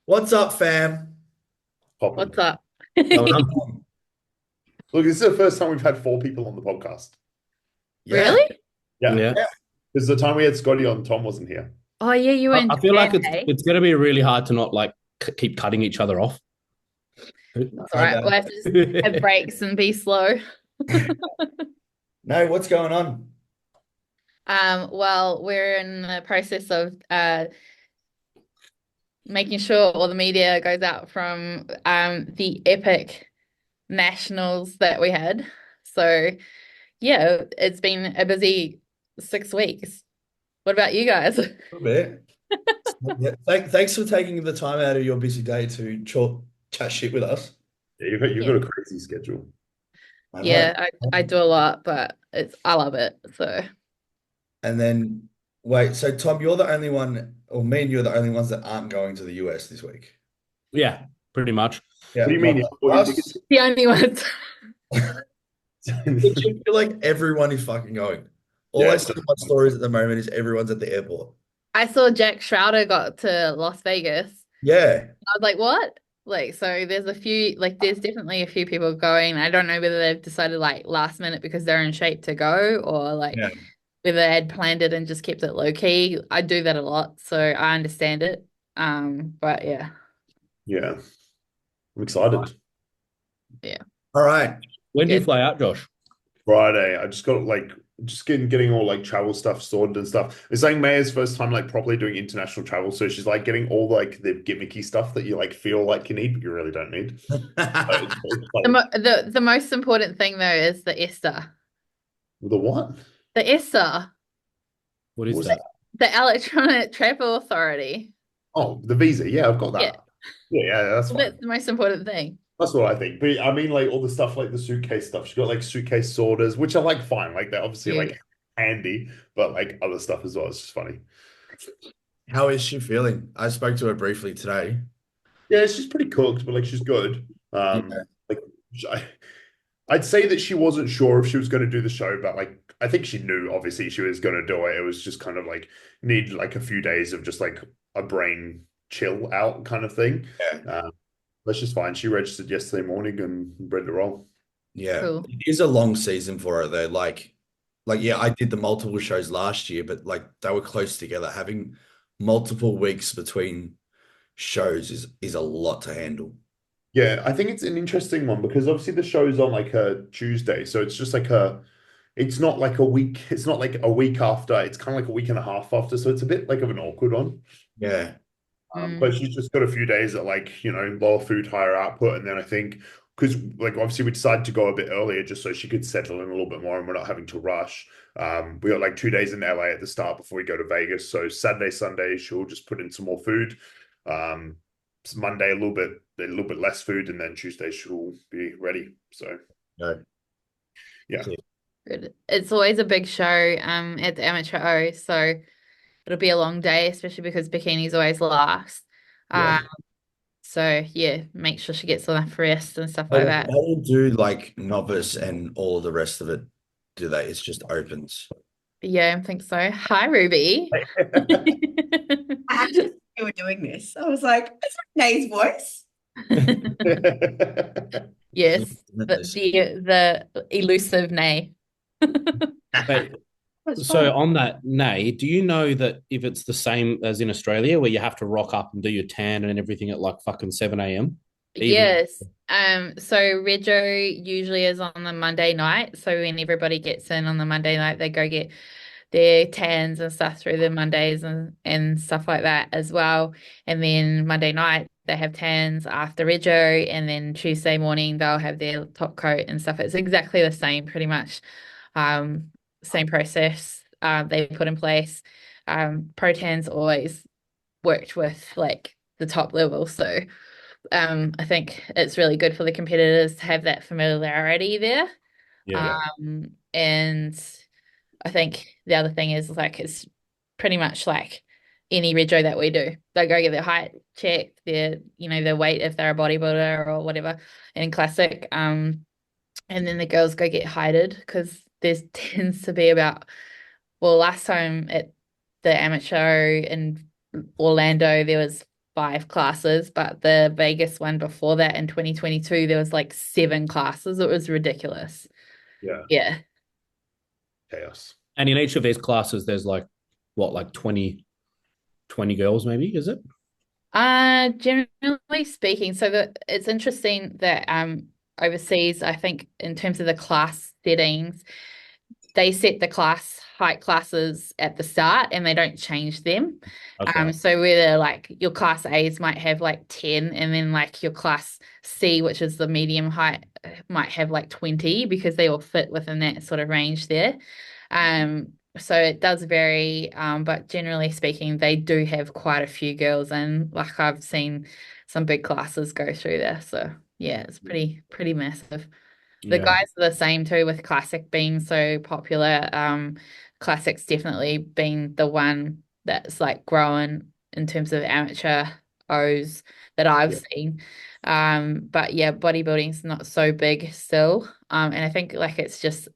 What's up, fam? Popping. What's up? Going on? Look, this is the first time we've had four people on the podcast. Yeah, Really? Yeah. yeah. Yeah. Because the time we had Scotty on, Tom wasn't here. Oh yeah, you were in I feel like Japan, it's hey? it's going to be really hard to not like keep cutting each other off. That's all right. We'll have to just have breaks and be slow. No, what's going on? Well, we're in the process of making sure all the media goes out from the epic nationals that we had. So yeah, it's been a busy 6 weeks. What about you guys? A bit. Yeah. Thanks for taking the time out of your busy day to chat shit with us. Yeah, you've Yeah, got a crazy schedule. I know. yeah, I do a lot, but I love it. So And then, wait, so Tom, you're the only one, or me and you are the only ones that aren't going to the US this week. Yeah, pretty much. What Yeah, do you not mean? You bought your us. tickets? the only ones. I feel like everyone is fucking going. All Yeah, I it's see in my stories at the moment is everyone's at the airport. I saw Jack Schrouder got to Las Vegas. Yeah, I was like, what? Like, so there's a few, like, there's definitely a few people going. I don't know whether they've decided like last minute because they're in shape to go or like yeah, whether they had planned it and just kept it low key. I do that a lot, so I understand it. But yeah, yeah. I'm excited. yeah, all right. When do you good. fly out, Josh? Friday, I just got like just getting all like travel stuff sorted and stuff. It's like Maya's first time like properly doing international travel, so she's like getting all like the gimmicky stuff that you like feel like you need, but you really don't need. So it's The fun. mo the most important thing though is the ESTA. The what? The ESTA, What is What was that? that? the Electronic Travel Authority. Oh, the visa. Yeah, I've got Yeah, that. Yeah, that's well, fine. that's the most important thing. That's what I think. But I mean, like all the stuff, like the suitcase stuff. She got like suitcase sorters, which are like fine. Like they're obviously Yeah. like handy, but like other stuff as well. It's just funny. How is she feeling? I spoke to her briefly today. Yeah, she's pretty cooked, but like she's good. Yeah, Like I, I'd say that she wasn't sure if she was going to do the show, but like I think she knew obviously she was going to do it. It was just kind of like need like a few days of just like a brain chill out kind of thing. yeah, That's just fine. She registered yesterday morning and ready to roll. yeah. Cool. It is a long season for her though. Like yeah, I did the multiple shows last year, but like they were close together. Having multiple weeks between shows is a lot to handle. Yeah, I think it's an interesting one because obviously the show's on like a Tuesday, so it's just like it's not like a week, it's not like a week after, it's kind of like a week and a half after, so it's a bit like of an awkward one. Yeah, But Mm. she's just got a few days at like, lower food, higher output, and then I think because like obviously we decided to go a bit earlier just so she could settle in a little bit more and we're not having to rush. We got like 2 days in LA at the start before we go to Vegas, so Saturday, Sunday she'll just put in some more food. Um, Monday a little bit less food, and then Tuesday she'll be ready. So no, yeah, Good. It's always a big show at the Amateur O, so it'll be a long day, especially because bikini's always last. yeah. Um, so yeah, make sure she gets enough rest and stuff they like that. don't do like novice and all of the rest of it, do they? It's just opens. Yeah, I think so. Hi, Ruby. I had to think you were doing this. I was like, is that Renee's voice? Yes, the elusive Nay. Wait, That's so fun. on that, Nay, do you know that if it's the same as in Australia where you have to rock up and do your tan and everything at like fucking 7 a.m.? Even Yes. So Rego usually is on the Monday night. So when everybody gets in on the Monday night, they go get their tans and stuff through the Mondays and stuff like that as well. And then Monday night they have tans after Rego, and then Tuesday morning they'll have their top coat and stuff. It's exactly the same, pretty much. Same process they put in place. Pro tans always worked with like the top level. So I think it's really good for the competitors to have that familiarity there. yeah. Yeah. And I think the other thing is like it's pretty much like any rego that we do. They go get their height checked, their weight if they're a bodybuilder or whatever in classic. And then the girls go get heighted because there tends to be about, well, last time at the amateur in Orlando there was 5 classes, but the Vegas one before that in 2022, there was like 7 classes. It was ridiculous. Yeah, Yeah. chaos. And in each of these classes, there's like what, like 20 girls, maybe, is it? Generally speaking, so it's interesting that overseas, I think in terms of the class settings, they set the class height classes at the start and they don't change them. Okay. So whether like your class A's might have like 10 and then like your class C, which is the medium height, might have like 20 because they all fit within that sort of range there. So it does vary, but generally speaking, they do have quite a few girls and like I've seen some big classes go through there. So yeah, it's pretty massive. The Yeah. guys are the same too, with Classic being so popular. Classic's definitely been the one that's like growing in terms of amateur O's that I've seen. But yeah, bodybuilding's not so big still. And I think like it just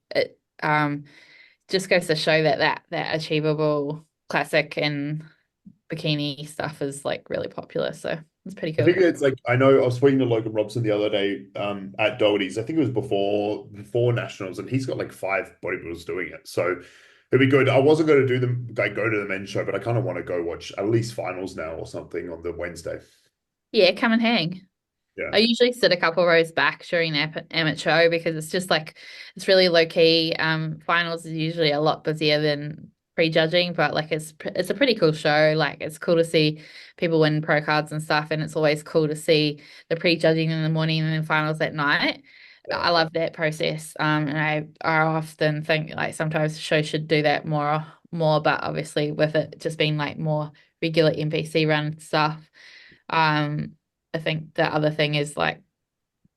goes to show that that achievable classic and bikini stuff is like really popular. So it's pretty I cool. think it's like I know I was speaking to Logan Robson the other day at Doherty's. I think it was before nationals, and he's got like 5 bodybuilders doing it. So it'd be good. I wasn't going to do them like go to the men's show, but I kind of want to go watch at least finals now or something on the Wednesday. Yeah, come and hang. I Yeah. usually sit a couple rows back during the amateur because it's just like it's really low key. Finals is usually a lot busier than prejudging, but like it's a pretty cool show. Like it's cool to see people win pro cards and stuff, and it's always cool to see the prejudging in the morning and then finals at night. Yeah. I love that process. And I often think like sometimes shows should do that more, but obviously with it just being like more regular NPC run stuff. Um, I think the other thing is like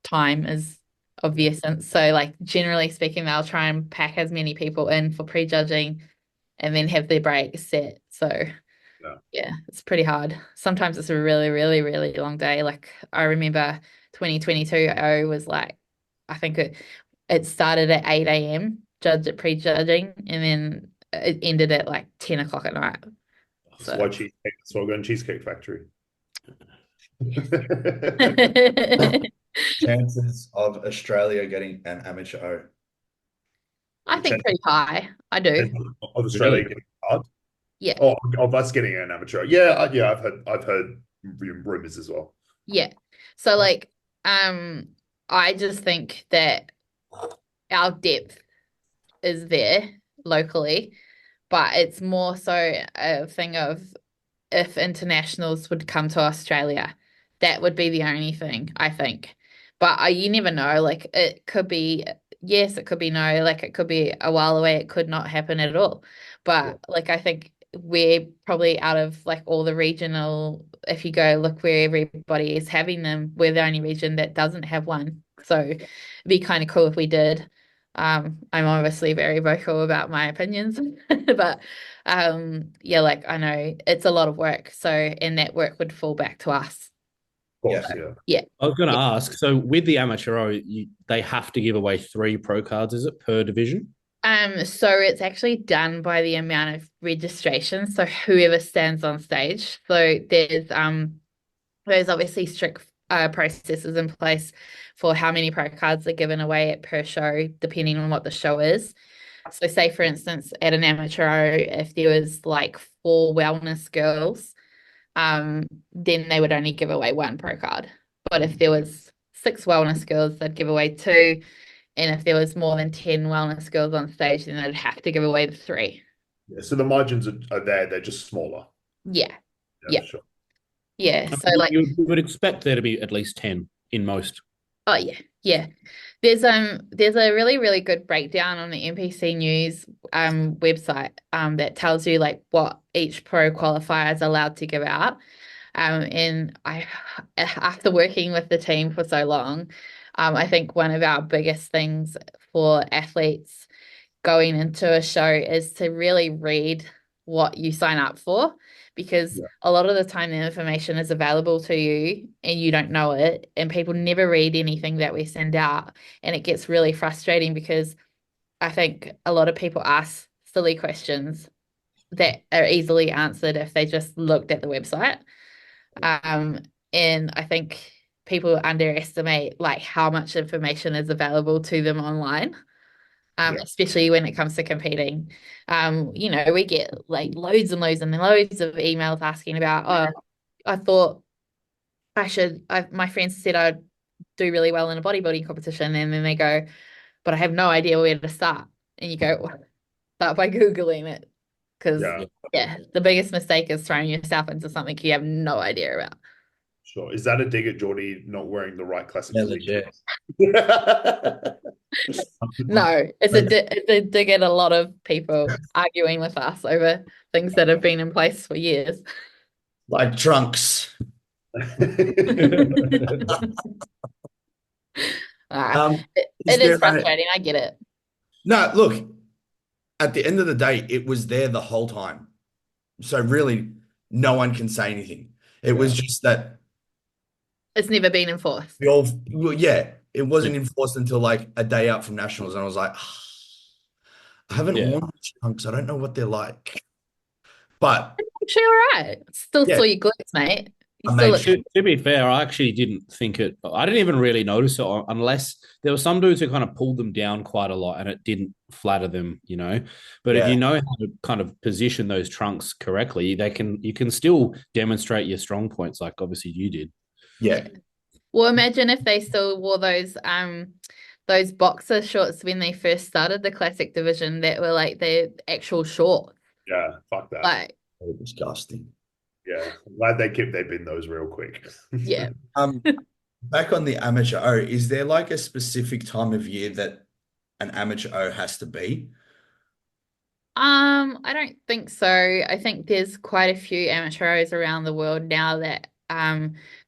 time is of the essence. So like generally speaking, they'll try and pack as many people in for prejudging and then have their break set. So Yeah. yeah, it's pretty hard. Sometimes it's a really, really, really long day. Like I remember 2022 O was like I think it started at 8 a.m. Prejudging and then it ended at like 10 o'clock at night. That's So why cheesecake. That's why we're going Cheesecake Factory. Chances of Australia getting an amateur O. I think pretty high. I do. Of Australia Really? getting hard. Yeah. Oh, of us getting an amateur. Yeah, yeah. I've heard rumors as well. Yeah. So like I just think that our depth is there locally, but it's more so a thing of if internationals would come to Australia, that would be the only thing, I think. But you never know. Like it could be yes, it could be no. Like it could be a while away. It could not happen at all. But like I think we're probably out of like all the regional. If you go look where everybody is having them, we're the only region that doesn't have one. So it'd be kind of cool if we did. I'm obviously very vocal about my opinions, but yeah, like I know it's a lot of work, so and that work would fall back to us. Of course, yeah. Yeah. I was going to Yeah. ask, so with the amateur O, they have to give away 3 pro cards, is it, per division? So it's actually done by the amount of registration, so whoever stands on stage. So there's obviously strict processes in place for how many pro cards are given away at per show, depending on what the show is. So say for instance, at an amateur, if there was like 4 wellness girls, then they would only give away 1 pro card. But if there was 6 wellness girls, they'd give away 2. And if there was more than 10 wellness girls on stage, then they'd have to give away the 3. Yeah, so the margins are there, they're just smaller. Yeah. Yeah, Yeah. sure. Yeah. So like You would expect there to be at least 10 in most. oh yeah, yeah. There's a really, really good breakdown on the NPC News website that tells you like what each pro qualifier is allowed to give out. And I after working with the team for so long, I think one of our biggest things for athletes going into a show is to really read what you sign up for because a lot of the time the information is available to you and you don't know it and people never read anything that we send out and it gets really frustrating because I think a lot of people ask silly questions that are easily answered if they just looked at the website. Um, and I think people underestimate like how much information is available to them online. Yeah. Especially when it comes to competing. We get like loads and loads and loads of emails asking about, oh, I thought my friends said I'd do really well in a bodybuilding competition. And then they go, but I have no idea where to start. And you go, well, start by Googling it. Because, Yeah, yeah, the biggest mistake is throwing yourself into something you have no idea about. sure. Is that a dig at Jordy not wearing the right classic Yeah, physique? legit. No, it's a dig at a lot of people arguing with us over things that have been in place for years. Like trunks. Is It is there frustrating. I get it. no, look, at the end of the day, it was there the whole time. So really, no one can say anything. It was just that It's never been enforced. we all, well, yeah, it wasn't Yeah. enforced until like a day out from nationals, and I was like, I haven't Yeah. worn trunks. I don't know what they're like. But Actually, all right. Still yeah, saw your glutes, mate. You I still made look. sure. To be fair, I actually didn't think it. I didn't even really notice it unless there were some dudes who kind of pulled them down quite a lot, and it didn't flatter them, you know. But if Yeah, you know how to kind of position those trunks correctly, you can still demonstrate your strong points, like obviously you did. yeah, Well, imagine if they still wore those boxer shorts when they first started the classic division that were like the actual shorts. Yeah, fuck that. Like, disgusting. Yeah, I'm glad they kept their bin those real quick. yeah. Um, Back on the amateur O, is there like a specific time of year that an amateur O has to be? I don't think so. I think there's quite a few amateurs around the world now that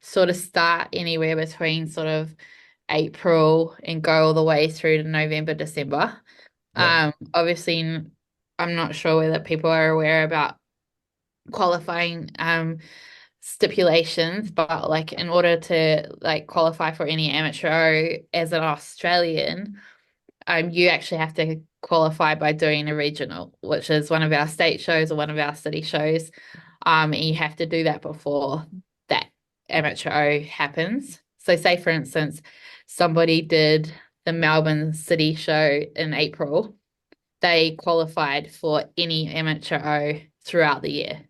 sort of start anywhere between sort of April and go all the way through to November, December. Yeah, Obviously, I'm not sure whether people are aware about qualifying stipulations, but like in order to like qualify for any amateur as an Australian, you actually have to qualify by doing a regional, which is one of our state shows or one of our city shows. And you have to do that before that amateur O happens. So say for instance, somebody did the Melbourne City show in April, they qualified for any amateur O throughout the year.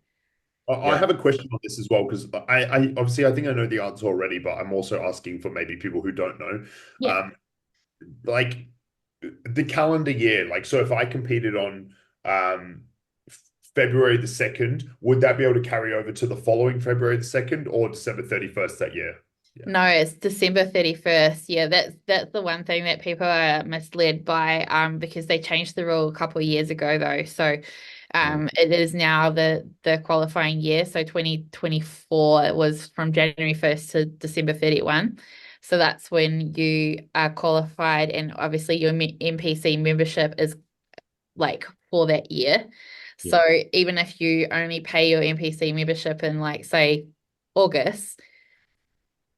I yeah, have a question on this as well because I obviously I think I know the answer already, but I'm also asking for maybe people who don't know. Yeah. Like the calendar year, like so if I competed on um February the 2nd, would that be able to carry over to the following February the 2nd or December 31st that year? Yeah. No, it's December 31st. Yeah, that's the one thing that people are misled by because they changed the rule a couple of years ago though. So it is now the qualifying year. So 2024 it was from January 1st to December 31. So that's when you are qualified and obviously your NPC membership is like for that year. Yeah. So even if you only pay your NPC membership in like say August,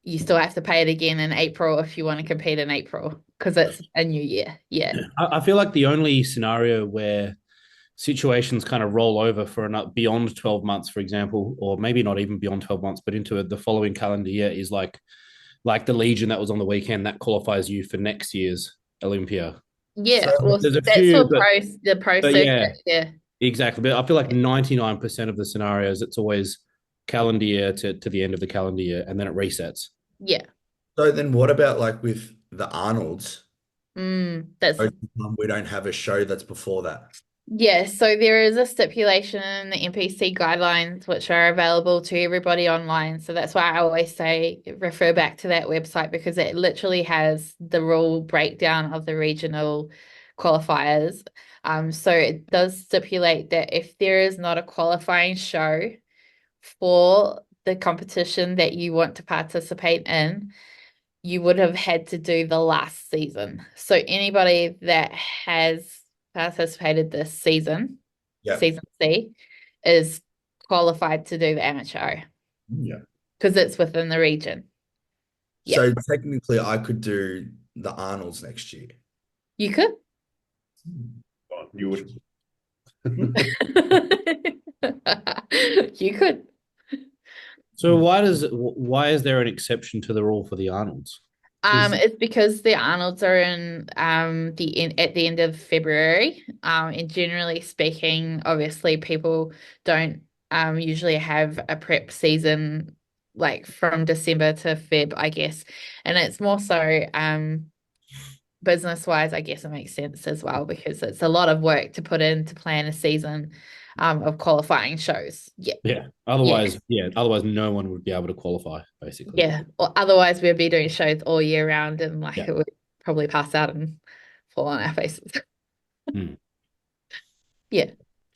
you still have to pay it again in April if you want to compete in April because it's a new year. Yeah. I feel like the only scenario where situations kind of roll over for beyond 12 months, for example, or maybe not even beyond 12 months, but into the following calendar year is like the Legion that was on the weekend that qualifies you for next year's Olympia. Yeah. so Well, There's a that's few, for the pro but yeah, circuit. Yeah. exactly. But I feel like 99% of the scenarios, it's always calendar year to the end of the calendar year, and then it resets. Yeah. so then what about like with the Arnolds? That's We don't have a show that's before that. Yeah, so there is a stipulation in the NPC guidelines which are available to everybody online. So that's why I always say refer back to that website because it literally has the rule breakdown of the regional qualifiers. So it does stipulate that if there is not a qualifying show for the competition that you want to participate in, you would have had to do the last season. So anybody that has participated this season, Yeah, season C, is qualified to do the amateur Yeah. because it's within the region. Yeah, so technically I could do the Arnolds next year. you could. Well, you would. You could. So why is there an exception to the rule for the Arnolds? It's because the Arnolds are in at the end of February. And generally speaking, obviously people don't usually have a prep season like from December to Feb, I guess. And it's more so business wise, I guess it makes sense as well because it's a lot of work to put in to plan a season of qualifying shows. Yeah. Yeah. Otherwise, otherwise no one would be able to qualify, basically. Yeah. Or otherwise we'd be doing shows all year round and like Yeah. it would probably pass out and fall on our faces. Hmm. Yeah.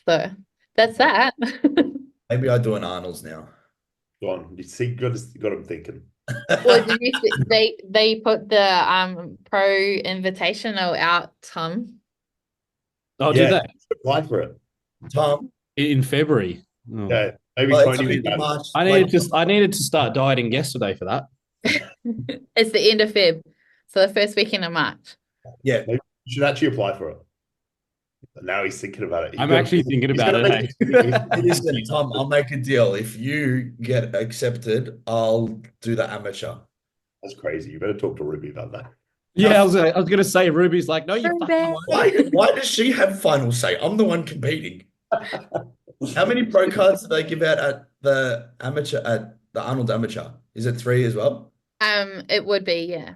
So that's that. Maybe I do an Arnold's now. Go on. You see, got them thinking. Well, did you see they put the pro invitational out, Tom? Oh, Yeah. did they? Apply for it. Tom, In February? Oh. Yeah, maybe well, it's Tony. in March. I needed to start dieting yesterday for that. It's the end of Feb. So the first weekend of March. Yeah. Maybe you should actually apply for it. Now he's thinking about it. I'm actually thinking about it. Hey. Listen, Tom, I'll make a deal. If you get accepted, I'll do the amateur. That's crazy. You better talk to Ruby about that. Yeah, I was going to say Ruby's like, no, you Ruby. fucking won't. Why does she have final say? I'm the one competing. How many pro cards do they give out at the amateur at the Arnold Amateur? Is it 3 as well? It would be, yeah.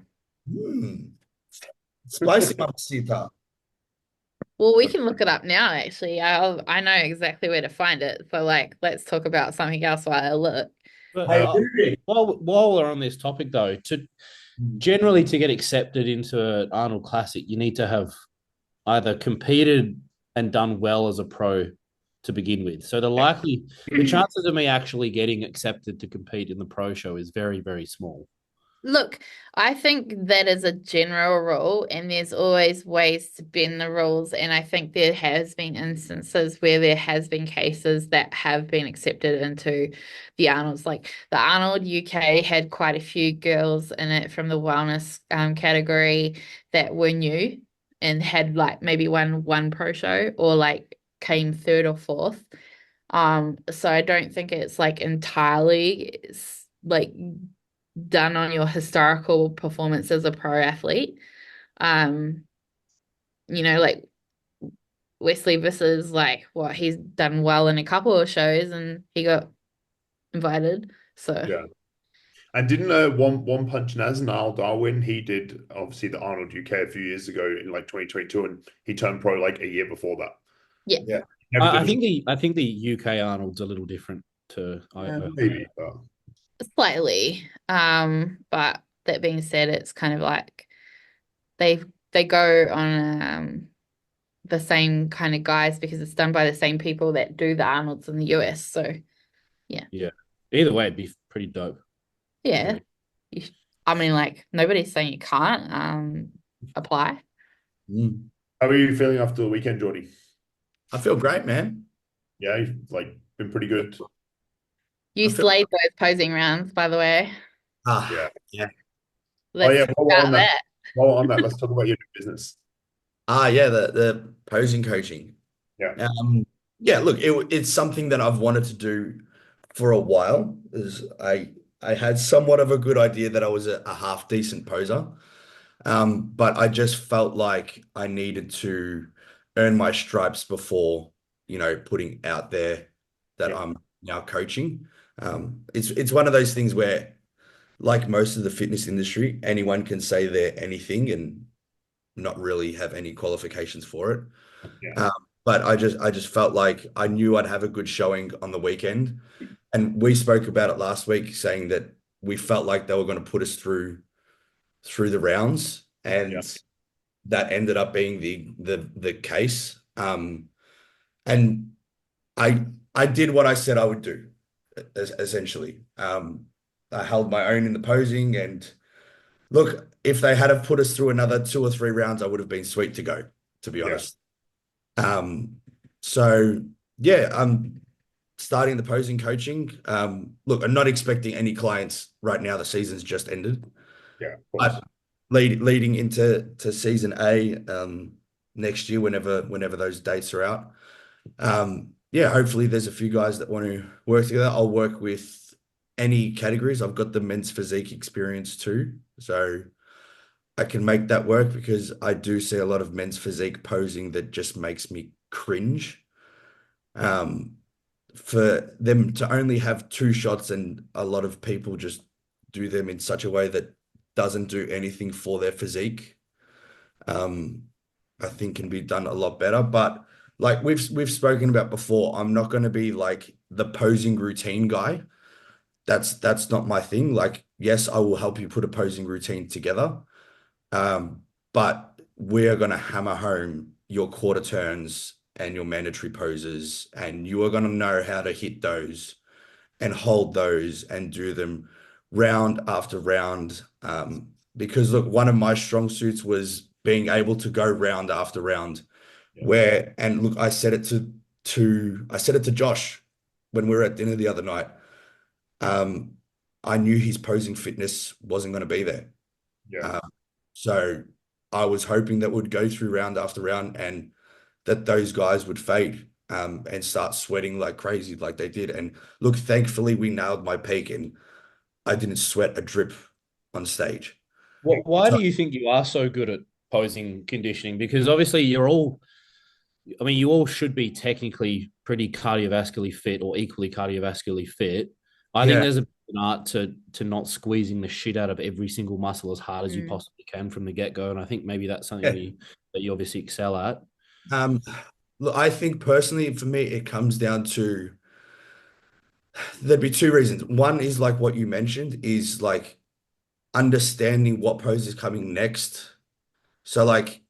Spicy mamacita. Well, we can look it up now, actually. I know exactly where to find it. So, like, let's talk about something else while I look. But, Hey, while we're on this topic, though, to get accepted into an Arnold Classic, you need to have either competed and done well as a pro to begin with. So the chances of me actually getting accepted to compete in the pro show is very, very small. Look, I think that is a general rule, and there's always ways to bend the rules. And I think there has been instances where there has been cases that have been accepted into the Arnolds. Like the Arnold UK had quite a few girls in it from the wellness category that were new and had like maybe won one pro show or like came third or fourth. So I don't think it's like entirely like done on your historical performance as a pro athlete. Like Wesley versus like what he's done well in a couple of shows and he got invited. So Yeah. And didn't one punch Naz Niall Darwin, he did obviously the Arnold UK a few years ago in like 2022, and he turned pro like a year before that. Yeah. I think the UK Arnold's a little different to Maybe. Slightly. But that being said, it's kind of like they go on the same kind of guys because it's done by the same people that do the Arnolds in the US. So yeah. Either way, it'd be pretty dope. Yeah. I mean, like nobody's saying you can't apply. How are you feeling after the weekend, Jordy? I feel great, man. Yeah, you've like been pretty good. You slayed those posing rounds, by the way. Yeah. Let's talk about that. While on that, let's talk about your new business. Yeah, the posing coaching. Yeah. Look, it's something that I've wanted to do for a while. I had somewhat of a good idea that I was a half decent poser. But I just felt like I needed to earn my stripes before, putting out there that I'm now coaching. It's one of those things where, like most of the fitness industry, anyone can say they're anything and not really have any qualifications for it. Yeah. But I just felt like I knew I'd have a good showing on the weekend. And we spoke about it last week, saying that we felt like they were going to put us through the rounds, and that ended up being the case. And I did what I said I would do, essentially. I held my own in the posing, and look, if they had have put us through another 2 or 3 rounds, I would have been sweet to go, to be honest. So yeah, I'm starting the posing coaching. Look, I'm not expecting any clients right now. The season's just ended. Yeah, of course. But leading into season A next year, whenever those dates are out. Hopefully there's a few guys that want to work together. I'll work with any categories. I've got the men's physique experience too. So I can make that work because I do see a lot of men's physique posing that just makes me cringe. Um, for them to only have two shots and a lot of people just do them in such a way that doesn't do anything for their physique, I think can be done a lot better. But like we've spoken about before, I'm not going to be like the posing routine guy. That's not my thing. Like, yes, I will help you put a posing routine together. But we are going to hammer home your quarter turns and your mandatory poses, and you are going to know how to hit those and hold those and do them round after round. Because look, one of my strong suits was being able to go round after round. Yeah. And look, I said it to Josh when we were at dinner the other night. I knew his posing fitness wasn't going to be there. Yeah. So I was hoping that would go through round after round and that those guys would fade and start sweating like crazy like they did. And look, thankfully we nailed my peak and I didn't sweat a drip on stage. Why So do you think you are so good at posing conditioning? Because obviously you're all, I mean, you all should be technically pretty cardiovascularly fit or equally cardiovascularly fit. I think yeah, there's an art to not squeezing the shit out of every single muscle as hard as you possibly can from the get-go. And I think maybe that's something yeah. that you obviously excel at. Look, I think personally for me, it comes down to there'd be two reasons. One is like what you mentioned is like understanding what pose is coming next. So like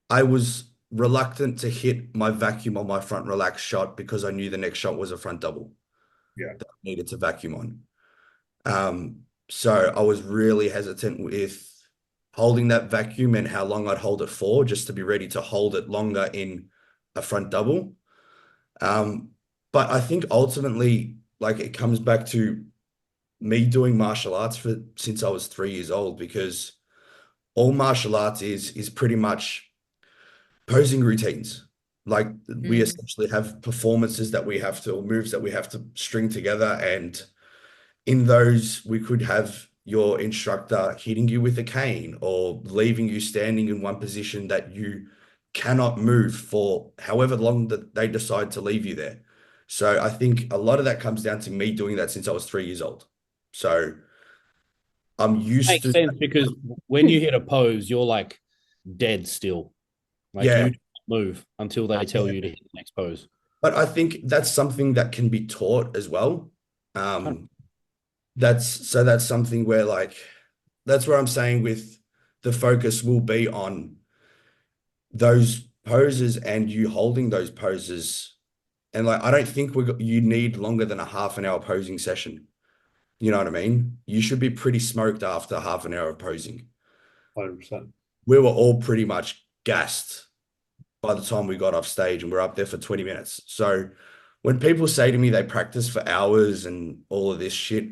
I was reluctant to hit my vacuum on my front relax shot because I knew the next shot was a front double Yeah. that I needed to vacuum on. So I was really hesitant with holding that vacuum and how long I'd hold it for, just to be ready to hold it longer in a front double. But I think ultimately, like it comes back to me doing martial arts for since I was 3 years old, because all martial arts is pretty much posing routines. Like we Mm. essentially have performances that we have to, or moves that we have to string together. And in those, we could have your instructor hitting you with a cane or leaving you standing in one position that you cannot move for however long that they decide to leave you there. So I think a lot of that comes down to me doing that since I was 3 years old. So I'm used Makes to, sense because when you hit a pose, you're like dead still. Like yeah, you don't move until they tell yeah. you to hit the next pose. But I think that's something that can be taught as well. Um, that's something where like that's where I'm saying with the focus will be on those poses and you holding those poses. And like I don't think you need longer than a half an hour posing session. You know what I mean? You should be pretty smoked after half an hour of posing. 100%. We were all pretty much gassed by the time we got off stage and we're up there for 20 minutes. So when people say to me they practice for hours and all of this shit,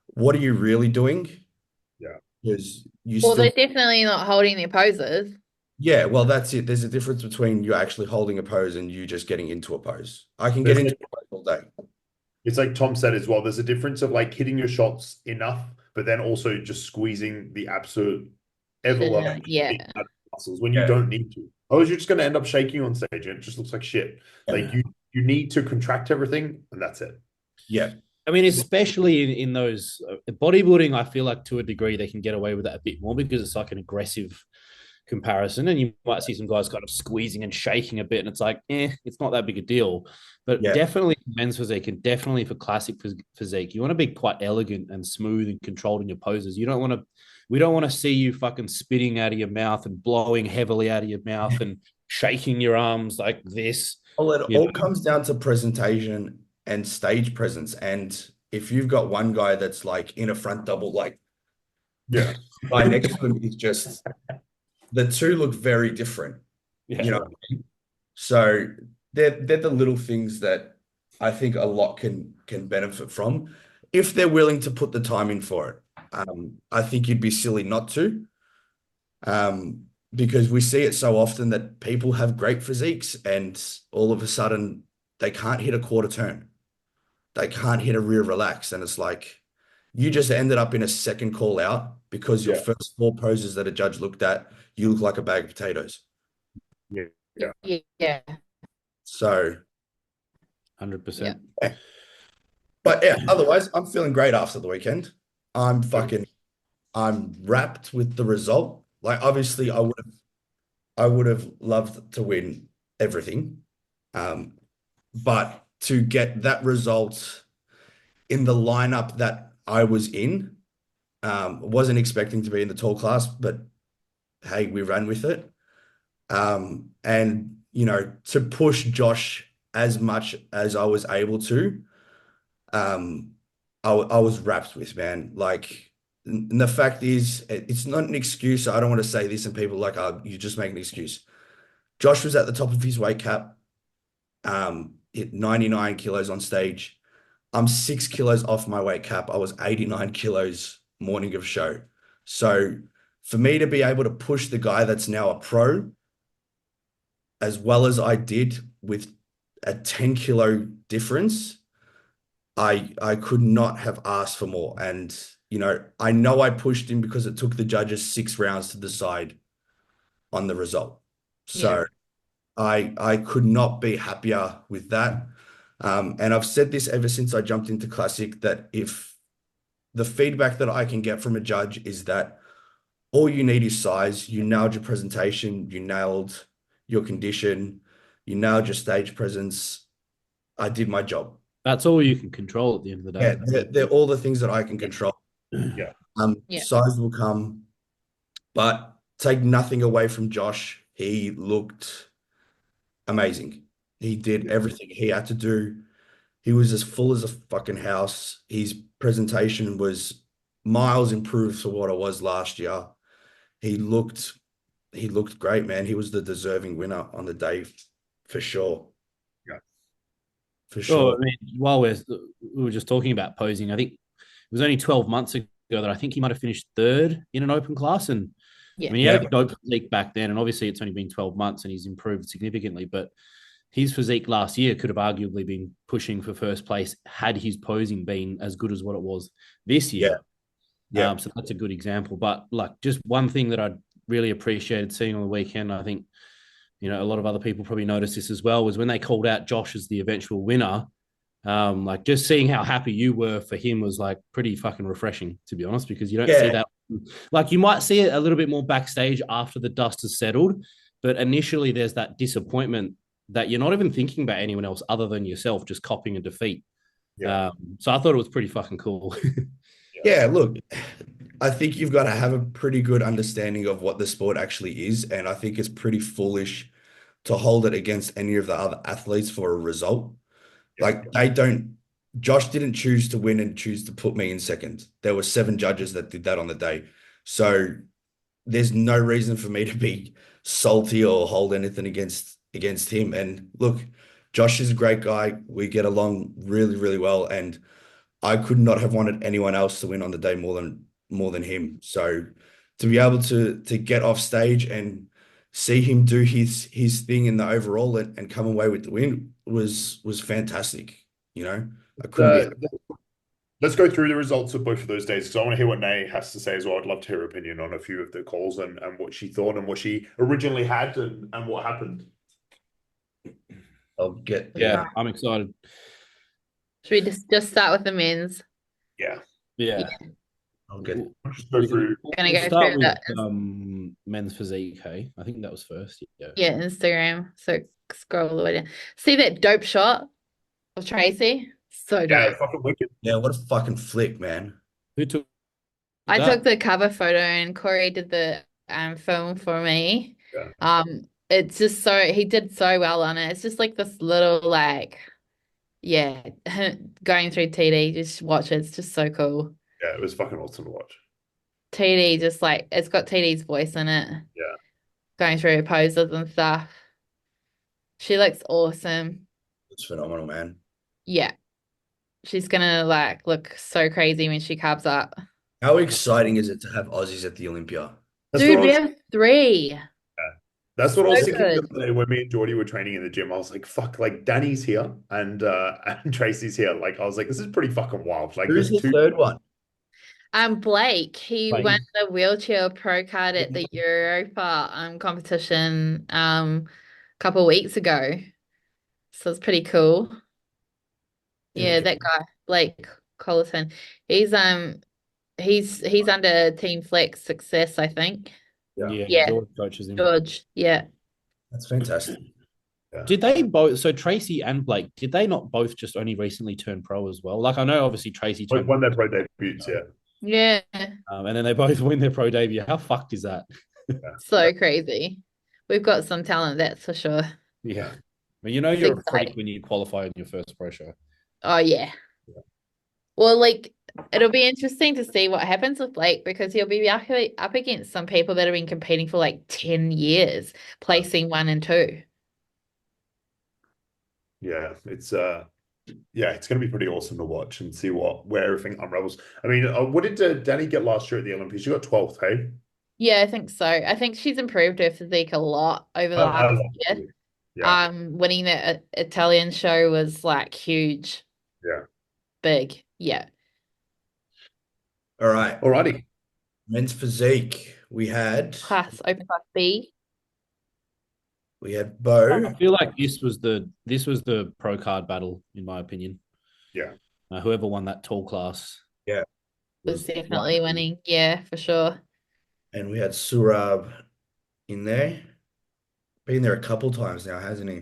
what are you really doing? Yeah. Because you Well, still, they're definitely not holding their poses. yeah, well, that's it. There's a difference between you actually holding a pose and you just getting into a pose. I can get There's into like, a pose all day. it's like Tom said as well. There's a difference of like hitting your shots enough, but then also just squeezing the absolute everlasting Yeah. muscles when you Yeah. don't need to. Otherwise, you're just going to end up shaking on stage and it just looks like shit. Like you need to contract everything, and that's it. Yeah. I mean, especially in those bodybuilding, I feel like to a degree they can get away with that a bit more because it's like an aggressive comparison, and you might see some guys kind of squeezing and shaking a bit, and it's like, it's not that big a deal. But Yeah. definitely men's physique, and definitely for classic physique, you want to be quite elegant and smooth and controlled in your poses. You don't want to. We don't want to see you fucking spitting out of your mouth and blowing heavily out of your mouth and shaking your arms like this. Well, it You all know? comes down to presentation and stage presence. And if you've got one guy that's like in a front double, like Yeah. guy next to him is just the two look very different, you know. Yeah. So they're the little things that I think a lot can benefit from if they're willing to put the time in for it. I think you'd be silly not to, because we see it so often that people have great physiques and all of a sudden they can't hit a quarter turn. They can't hit a rear relax. And it's like, You just ended up in a second call out because your Yeah. first 4 poses that a judge looked at, you look like a bag of potatoes. Yeah. Yeah. Yeah. So, 100%. but yeah, otherwise, I'm feeling great after the weekend. I'm wrapped with the result. Like, obviously, I would have loved to win everything. But to get that result in the lineup that I was in, wasn't expecting to be in the tall class, but hey, we ran with it. And to push Josh as much as I was able to, I was wrapped with, man. Like, and the fact is, it's not an excuse. I don't want to say this and people are like, oh, you just make an excuse. Josh was at the top of his weight cap, hit 99 kilos on stage. I'm 6 kilos off my weight cap. I was 89 kilos morning of show. So for me to be able to push the guy that's now a pro as well as I did with a 10 kilo difference, I could not have asked for more. And, I know I pushed him because it took the judges 6 rounds to decide on the result. So I could not be happier with that. And I've said this ever since I jumped into Classic, that if the feedback that I can get from a judge is that all you need is size, you nailed your presentation, you nailed your condition, you nailed your stage presence, I did my job. That's all you can control at the end of the day. Yeah, they're all the things that I can control. Yeah. Size will come, but take nothing away from Josh. He looked amazing. He did everything he had to do. He was as full as a fucking house. His presentation was miles improved for what it was last year. He looked great, man. He was the deserving winner on the day for sure. Yeah. For sure. I mean, while we were just talking about posing, I think it was only 12 months ago that I think he might have finished third in an open class. And I mean, he had a dope physique back then, and obviously it's only been 12 months and he's improved significantly, but his physique last year could have arguably been pushing for first place had his posing been as good as what it was this year. Yeah. So that's a good example. But like, just one thing that I really appreciated seeing on the weekend, I think, a lot of other people probably noticed this as well, was when they called out Josh as the eventual winner. Like, just seeing how happy you were for him was like pretty fucking refreshing, to be honest, because you don't see that. Like, you might see it a little bit more backstage after the dust has settled, but initially there's that disappointment that you're not even thinking about anyone else other than yourself, just copying a defeat. So I thought it was pretty fucking cool. Yeah, look, I think you've got to have a pretty good understanding of what the sport actually is, and I think it's pretty foolish to hold it against any of the other athletes for a result. Like, Josh didn't choose to win and choose to put me in second. There were 7 judges that did that on the day. So there's no reason for me to be salty or hold anything against him. And look, Josh is a great guy. We get along really, really well. And I could not have wanted anyone else to win on the day more than him. So to be able to get off stage and see him do his thing in the overall and come away with the win was fantastic. I couldn't be. Let's go through the results of both of those days, because I want to hear what Nay has to say as well. I'd love to hear her opinion on a few of the calls and what she thought and what she originally had and what happened. I'm excited. Should we just start with the men's? Yeah. I'll get just go through. Gonna We'll go start through with that. men's physique. Hey, I think that was first. Yeah, Instagram. So scroll all the way down. See that dope shot of Tracy? So dope. Fucking wicked. Yeah, what a fucking flick, man. Who took I that? took the cover photo and Corey did the film for me. Yeah. It's just he did so well on it. It's just like this little going through TD, just watch it. It's just so cool. Yeah, it was fucking awesome to watch. TD just it's got TD's voice in it. Yeah. Going through her poses and stuff. She looks awesome. It's phenomenal, man. Yeah. She's gonna look so crazy when she carbs up. How exciting is it to have Aussies at the Olympia? Dude, we have 3. That's what I was thinking the good. other day when me and Jordy were training in the gym. I was like, fuck, like Danny's here and Tracy's here. Like, I was like, this is pretty fucking wild. Like, Who's there's the 2. third one? Blake, he Blake. won the wheelchair pro card at the Europa competition a couple of weeks ago. So it's pretty cool. Yeah, that guy, Blake Colleton. He's he's under Team Flex Success, I think. Yeah, Yeah, Yeah, George coaches him. George. Yeah. that's fantastic. Did they both? So Tracy and Blake, did they not both just only recently turn pro as well? Like I know, obviously Tracy Both turned, won their pro debuts, yeah. Yeah. and then they both win their pro debut. How fucked is that? So crazy. We've got some talent, that's for sure. Yeah, but you know It's you're a freak exciting. when you qualify in your first pro show. Oh yeah. Well, like it'll be interesting to see what happens with Blake because he'll be up against some people that have been competing for like 10 years, placing 1 and 2. Yeah, it's it's going to be pretty awesome to watch and see where everything unravels. I mean, what did Danny get last year at the Olympics? She got 12th, hey? Yeah, I think so. I think she's improved her physique a lot over the I last love year. it. Yeah, Winning the Italian show was like huge, yeah. big. Yeah. All right, Alrighty. men's physique. We had Open class B. Bo. I feel like this was the pro card battle in my opinion. Yeah. Whoever won that tall class. Yeah, Was definitely winning. Yeah, for sure. and we had Surab in there. Been there a couple times now, hasn't he?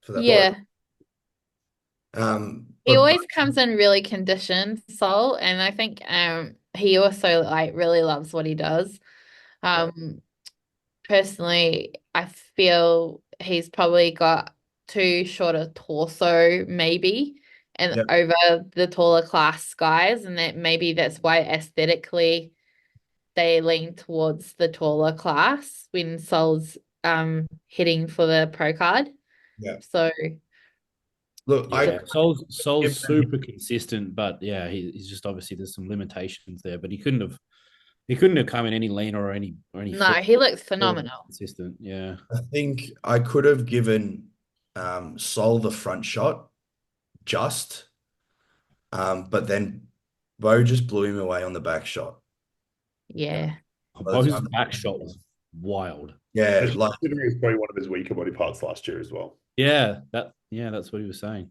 For that. Yeah. He But always comes in really conditioned, Sol, and I think he also like really loves what he does. Personally, I feel he's probably got too short a torso, maybe, and Yep. over the taller class guys, and that's why aesthetically they lean towards the taller class when Sol's hitting for the pro card. Yeah. So Look, Yeah, Sol's give super consistent, but yeah, he's just obviously there's some limitations there. But he couldn't have come in any leaner or any no, he looks phenomenal. consistent. Yeah, I think I could have given Sol the front shot but then Bo just blew him away on the back shot. Yeah. Bo's back shot was wild. Yeah, like Considering it's probably one of his weaker body parts last year as well. Yeah, that's what he was saying.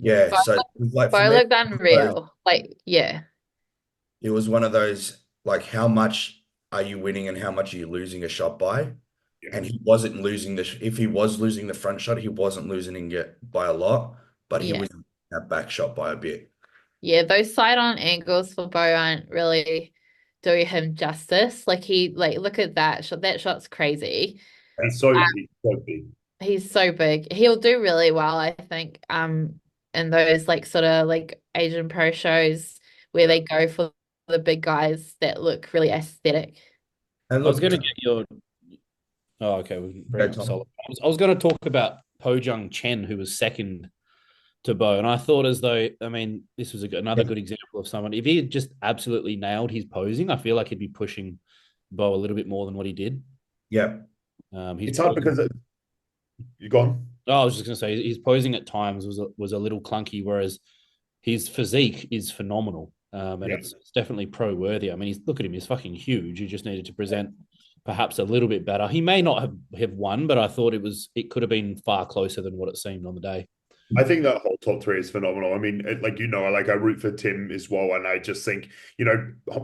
yeah. Bo So it was like for Bo me, looked unreal. Like, yeah. it was one of those like how much are you winning and how much are you losing a shot by? Yeah. And he wasn't losing if he was losing the front shot, he wasn't losing it by a lot, but he Yeah. was that back shot by a bit. Yeah, those side on angles for Bo aren't really doing him justice. Like look at that shot. That shot's crazy. He's so big. He's so big. He'll do really well, I think. In those like sort of like Asian pro shows where they go for the big guys that look really aesthetic. And I was look, going to get your. Oh, okay. We can bring Tom. up Sol. I was going to talk about Po Jung Chen, who was second to Bo, and I thought as though, I mean, this was another good example of someone. If he had just absolutely nailed his posing, I feel like he'd be pushing Bo a little bit more than what he did. Yeah. It's hard because you're gone. I was just going to say his posing at times was a little clunky, whereas his physique is phenomenal, and it's definitely pro worthy. I mean, look at him; he's fucking huge. He just needed to present perhaps a little bit better. He may not have won, but I thought it could have been far closer than what it seemed on the day. I think that whole top three is phenomenal. I mean, I root for Tim as well, and I just think,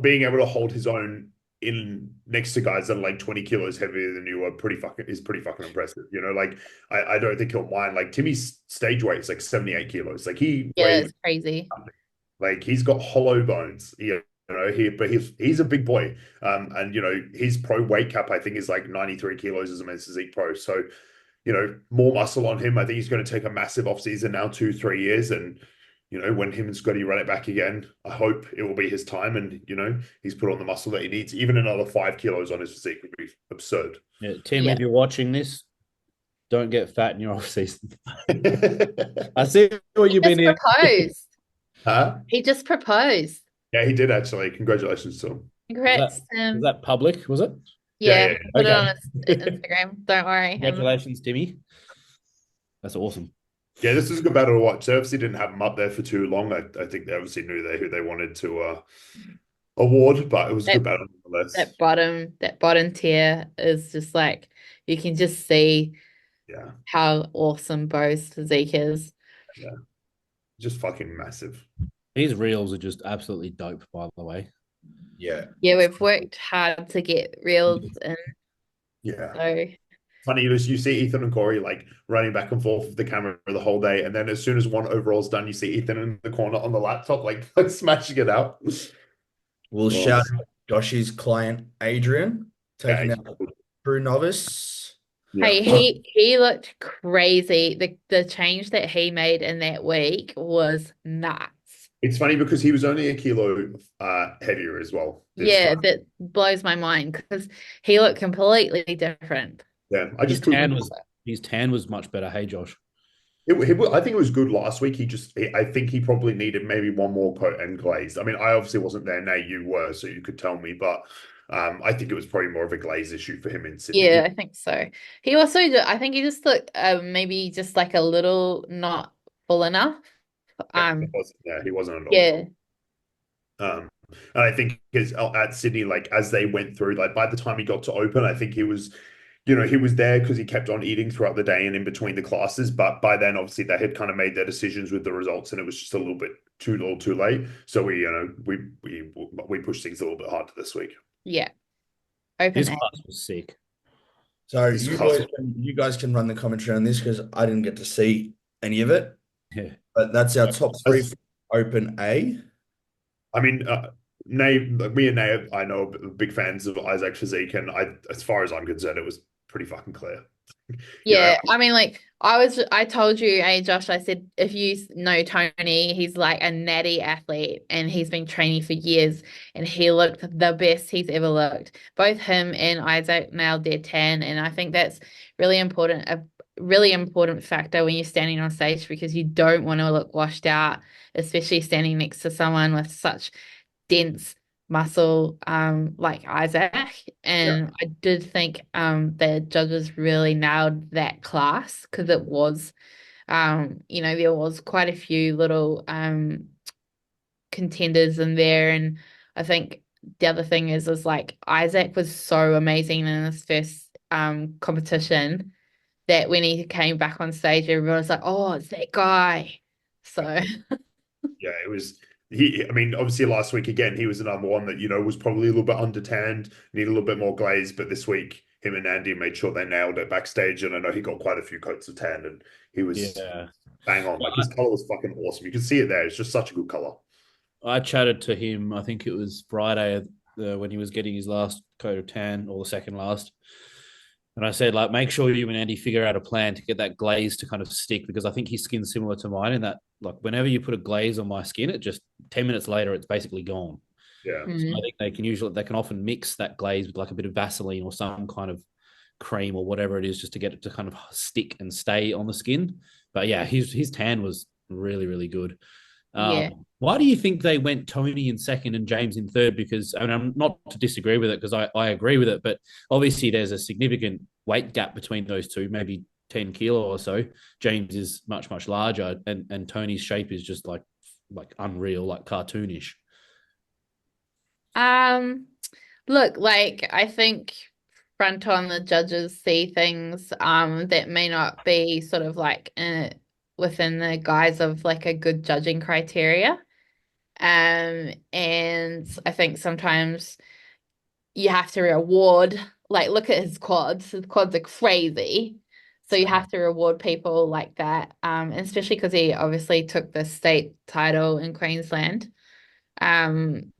being able to hold his own in next to guys that are like 20 kilos heavier than you is pretty fucking impressive. I don't think he'll mind. Like Timmy's stage weight is like 78 kilos. Like he weighs it's crazy. like he's got hollow bones. But he's a big boy. And his pro weight cap I think is like 93 kilos as a men's physique pro. So, more muscle on him. I think he's going to take a massive off season now, 2-3 years, and when him and Scotty run it back again, I hope it will be his time. And he's put on the muscle that he needs. Even another 5 kilos on his physique would be absurd. Yeah, Tim, if you're watching this, don't get fat in your off season. I see what you've been in. Proposed. Huh? He just proposed. Yeah, he did actually. Congratulations to him. Congrats, Was that public? Was it? Yeah, put it Okay. on his Instagram. Don't worry. Congratulations, Timmy. That's awesome. Yeah, this is a good battle to watch. They obviously didn't have him up there for too long. I think they obviously knew who they wanted to award, but it was a good That battle nonetheless. that bottom tier is just like you can just see Yeah, how awesome Bo's physique is. yeah, just fucking massive. His reels are just absolutely dope, by the way. Yeah. Yeah, we've worked hard to get reels in, Yeah. so Funny, you see Ethan and Corey like running back and forth with the camera the whole day, and then as soon as one overall's done, you see Ethan in the corner on the laptop, like smashing it out. We'll Well, shout out Josh's client, Adrian, yeah, taking out True Novice. yeah. hey, he looked crazy. The change that he made in that week was nuts. It's funny because he was only a kilo heavier as well this Yeah, time. that blows my mind because he looked completely different. Yeah, I His just couldn't. tan was much better. Hey, Josh. I think it was good last week. I think he probably needed maybe one more coat and glaze. I mean, I obviously wasn't there. Nay, you were, so you could tell me. But I think it was probably more of a glaze issue for him in Sydney. Yeah, I think so. He also, I think he just looked maybe just like a little not full enough. Yeah, Um, he wasn't at all. yeah, And I think at Sydney, like as they went through, like by the time he got to open, I think he was, he was there because he kept on eating throughout the day and in between the classes. But by then, obviously, they had kind of made their decisions with the results, and it was just a little bit too late. So we pushed things a little bit harder this week. yeah. Open His A. class was sick. So This you guys can run the commentary on this because I didn't get to see any of it. Yeah. But that's our top three As- for Open A. I mean, me and Nay, I know are big fans of Isaac physique, and as far as I'm concerned, it was pretty fucking clear. You know, Yeah, I mean, like I told you, hey Josh, I said if you know Tony, he's like a natty athlete and he's been training for years and he looked the best he's ever looked. Both him and Isaac nailed their tan, and I think that's really important, a really important factor when you're standing on stage because you don't want to look washed out, especially standing next to someone with such dense muscle like Isaac, yeah, and I did think the judges really nailed that class because it was there was quite a few little contenders in there, and I think the other thing is like Isaac was so amazing in his first competition that when he came back on stage everyone was like, oh, it's that guy. So yeah, it was. I mean, obviously last week again, he was another one that was probably a little bit undertanned, need a little bit more glaze. But this week, him and Andy made sure they nailed it backstage, and I know he got quite a few coats of tan, and he was Yeah. bang on. Like his color was fucking awesome. You can see it there. It's just such a good color. I chatted to him, I think it was Friday when he was getting his last coat of tan or the second last. And I said, like, make sure you and Andy figure out a plan to get that glaze to kind of stick because I think his skin's similar to mine in that, like, whenever you put a glaze on my skin, it just 10 minutes later, it's basically gone. Yeah. So I think they can often mix that glaze with like a bit of Vaseline or some kind of cream or whatever it is just to get it to kind of stick and stay on the skin. But yeah, his tan was really, really good. yeah. Why do you think they went Tony in second and James in third? Because I mean, I'm not to disagree with it because I agree with it, but obviously there's a significant weight gap between those two, maybe 10 kilo or so. James is much, much larger, and Tony's shape is just like unreal, like cartoonish. Um, Look, like I think front on the judges see things that may not be sort of like within the guise of like a good judging criteria. And I think sometimes you have to reward, like look at his quads. His quads are crazy. So you have to reward people like that. And especially because he obviously took the state title in Queensland. Um,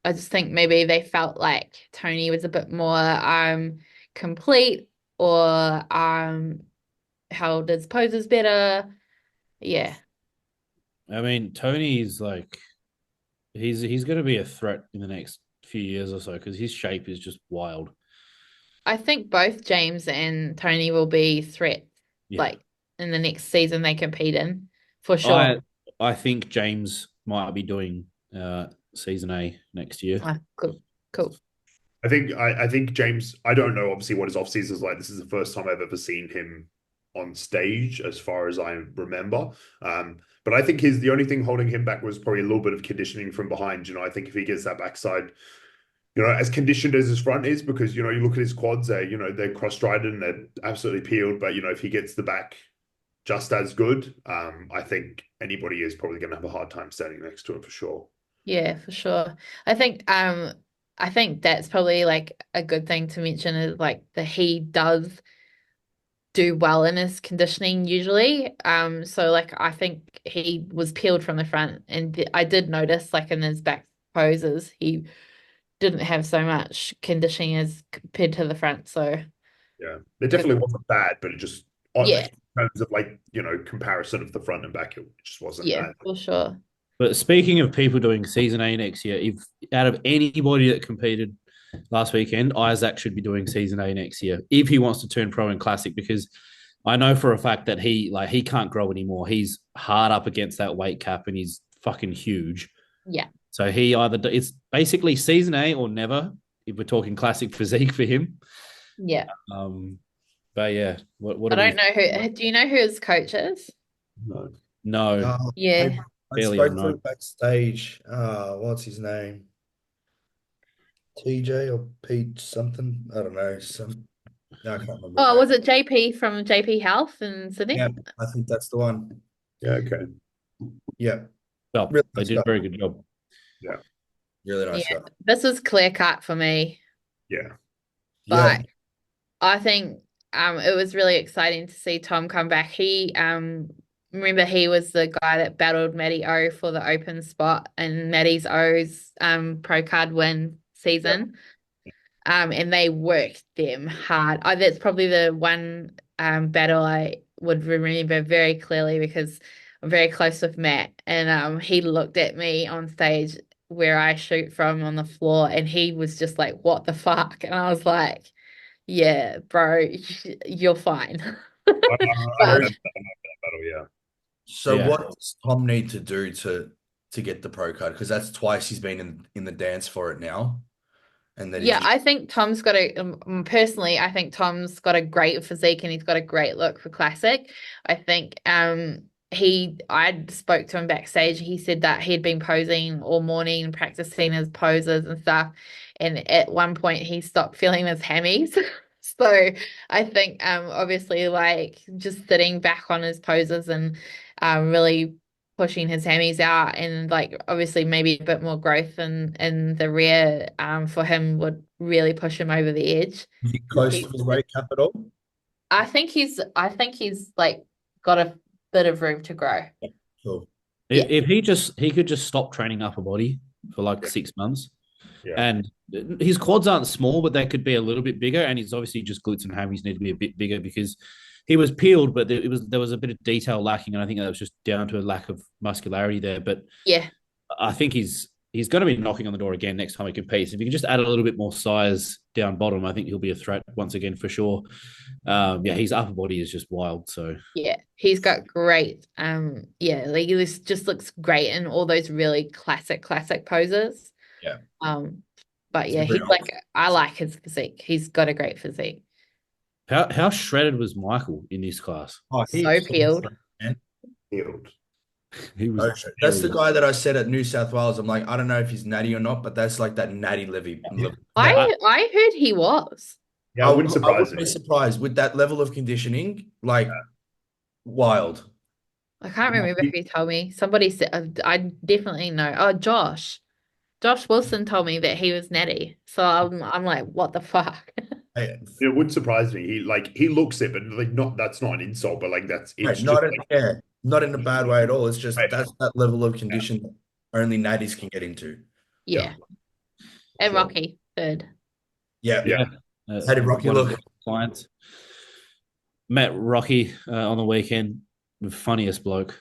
I just think maybe they felt like Tony was a bit more complete or held his poses better. Yeah. I mean, Tony's like he's going to be a threat in the next few years or so because his shape is just wild. I think both James and Tony will be threats Yeah, like in the next season they compete in for sure. I think James might be doing season A next year. Cool. Cool. I think James. I don't know obviously what his off season is like. This is the first time I've ever seen him on stage, as far as I remember. But I think the only thing holding him back was probably a little bit of conditioning from behind. I think if he gets that backside, as conditioned as his front is, because, you look at his quads, they're cross-strided and they're absolutely peeled. But, if he gets the back just as good, I think anybody is probably going to have a hard time standing next to him for sure. Yeah, for sure. I think that's probably like a good thing to mention is like that he does do well in his conditioning usually. So like I think he was peeled from the front, and I did notice like in his back poses he didn't have so much conditioning as compared to the front. So Yeah, it definitely wasn't bad, but it just, yeah, in terms of like, comparison of the front and back, it just wasn't yeah, as. for sure. But speaking of people doing season A next year, if out of anybody that competed last weekend, Isaac should be doing season A next year if he wants to turn pro in classic, because I know for a fact that he can't grow anymore. He's hard up against that weight cap and he's fucking huge. Yeah. So it's basically season A or never if we're talking classic physique for him. Yeah. But yeah, what I don't know who. Do you know who his coach is? No. Yeah. I spoke to him backstage. What's his name? TJ or Pete something? I don't know. No, I can't remember. Oh, was it JP from JP Health in Sydney? Yeah, I think that's the one. Yeah, okay. Yeah. Well, Really they nice did guy. a very good job. Yeah. Really nice Yeah. guy. This was clear cut for me, Yeah. Yeah. but I think it was really exciting to see Tom come back. He remember he was the guy that battled Matty O for the open spot and Matty's O's pro card win season. And they worked them hard. That's probably the one battle I would remember very clearly because I'm very close with Matt, and he looked at me on stage where I shoot from on the floor, and he was just like, "What the fuck?" And I was like, "Yeah, bro, you're fine." I But remember that battle, yeah. So Yeah. what does Tom need to do to get the pro card? Because that's twice he's been in the dance for it now. And then yeah, I think Tom's got personally, I think Tom's got a great physique and he's got a great look for classic. I think I spoke to him backstage. He said that he'd been posing all morning, practicing his poses and stuff. And at one point he stopped feeling his hammies. So I think obviously like just sitting back on his poses and really pushing his hammies out, and like obviously maybe a bit more growth in the rear for him would really push him over the edge. is he close to his weight cap at all? I think he's like got a bit of room to grow. Cool. If he could just stop training upper body for like 6 months, and his quads aren't small, but they could be a little bit bigger, and he's obviously just glutes and hammies need to be a bit bigger because he was peeled, but there was a bit of detail lacking, and I think that was just down to a lack of muscularity there. But yeah, I think he's going to be knocking on the door again next time he competes. If he can just add a little bit more size down bottom, I think he'll be a threat once again for sure. His upper body is just wild. So yeah, he's got great. Like he just looks great in all those really classic poses. Yeah. But yeah, he's like I like his physique. He's got a great physique. How shredded was Michael in this class? Oh, So peeled. Peeled. He was. That's the guy that I said at New South Wales. I'm like, I don't know if he's natty or not, but that's like that natty Livy. I heard he was. Yeah, it wouldn't I surprise wouldn't be me. surprised with that level of conditioning, like wild. I can't remember who told me. Somebody said I definitely know. Oh, Josh Wilson told me that he was natty. So I'm like, what the fuck? It wouldn't surprise me. He looks it, but like that's not an insult, but like it's just not in a bad way at all. It's just that's that level of condition that only natties can get into. Yeah. And Rocky third. Yeah. How did Rocky look? Clients met Rocky on the weekend. The funniest bloke.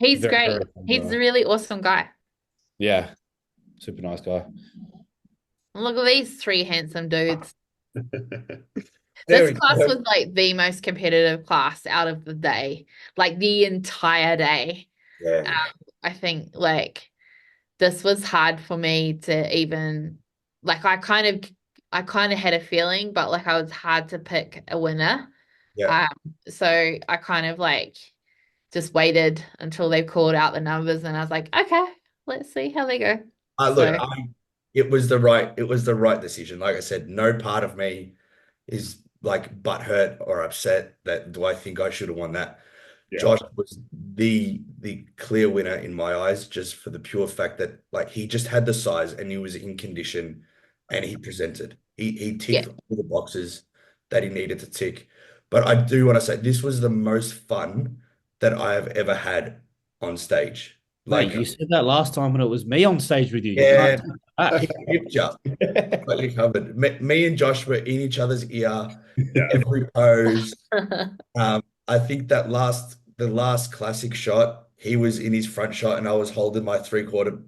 He's great. He's a really awesome guy. Yeah, super nice guy. Look at these three handsome dudes. This class was like the most competitive class out of the day, like the entire day. Yeah. I think like this was hard for me to even like I kind of had a feeling, but like I was hard to pick a winner. Yeah. So I kind of like just waited until they called out the numbers, and I was like, okay, let's see how they go. Look, So it was the right decision. Like I said, no part of me is like butthurt or upset that do I think I should have won that. Yeah. Josh was the clear winner in my eyes, just for the pure fact that like he just had the size and he was in condition and he presented. He yeah, ticked all the boxes that he needed to tick. But I do want to say this was the most fun that I have ever had on stage. Mate, Like, you said that last time when it was me on stage with you. You yeah, can't take it he ripped you. back. Got you covered. Me and Josh were in each other's ear, Yeah. every pose. I think the last classic shot, he was in his front shot and I was holding my three-quarter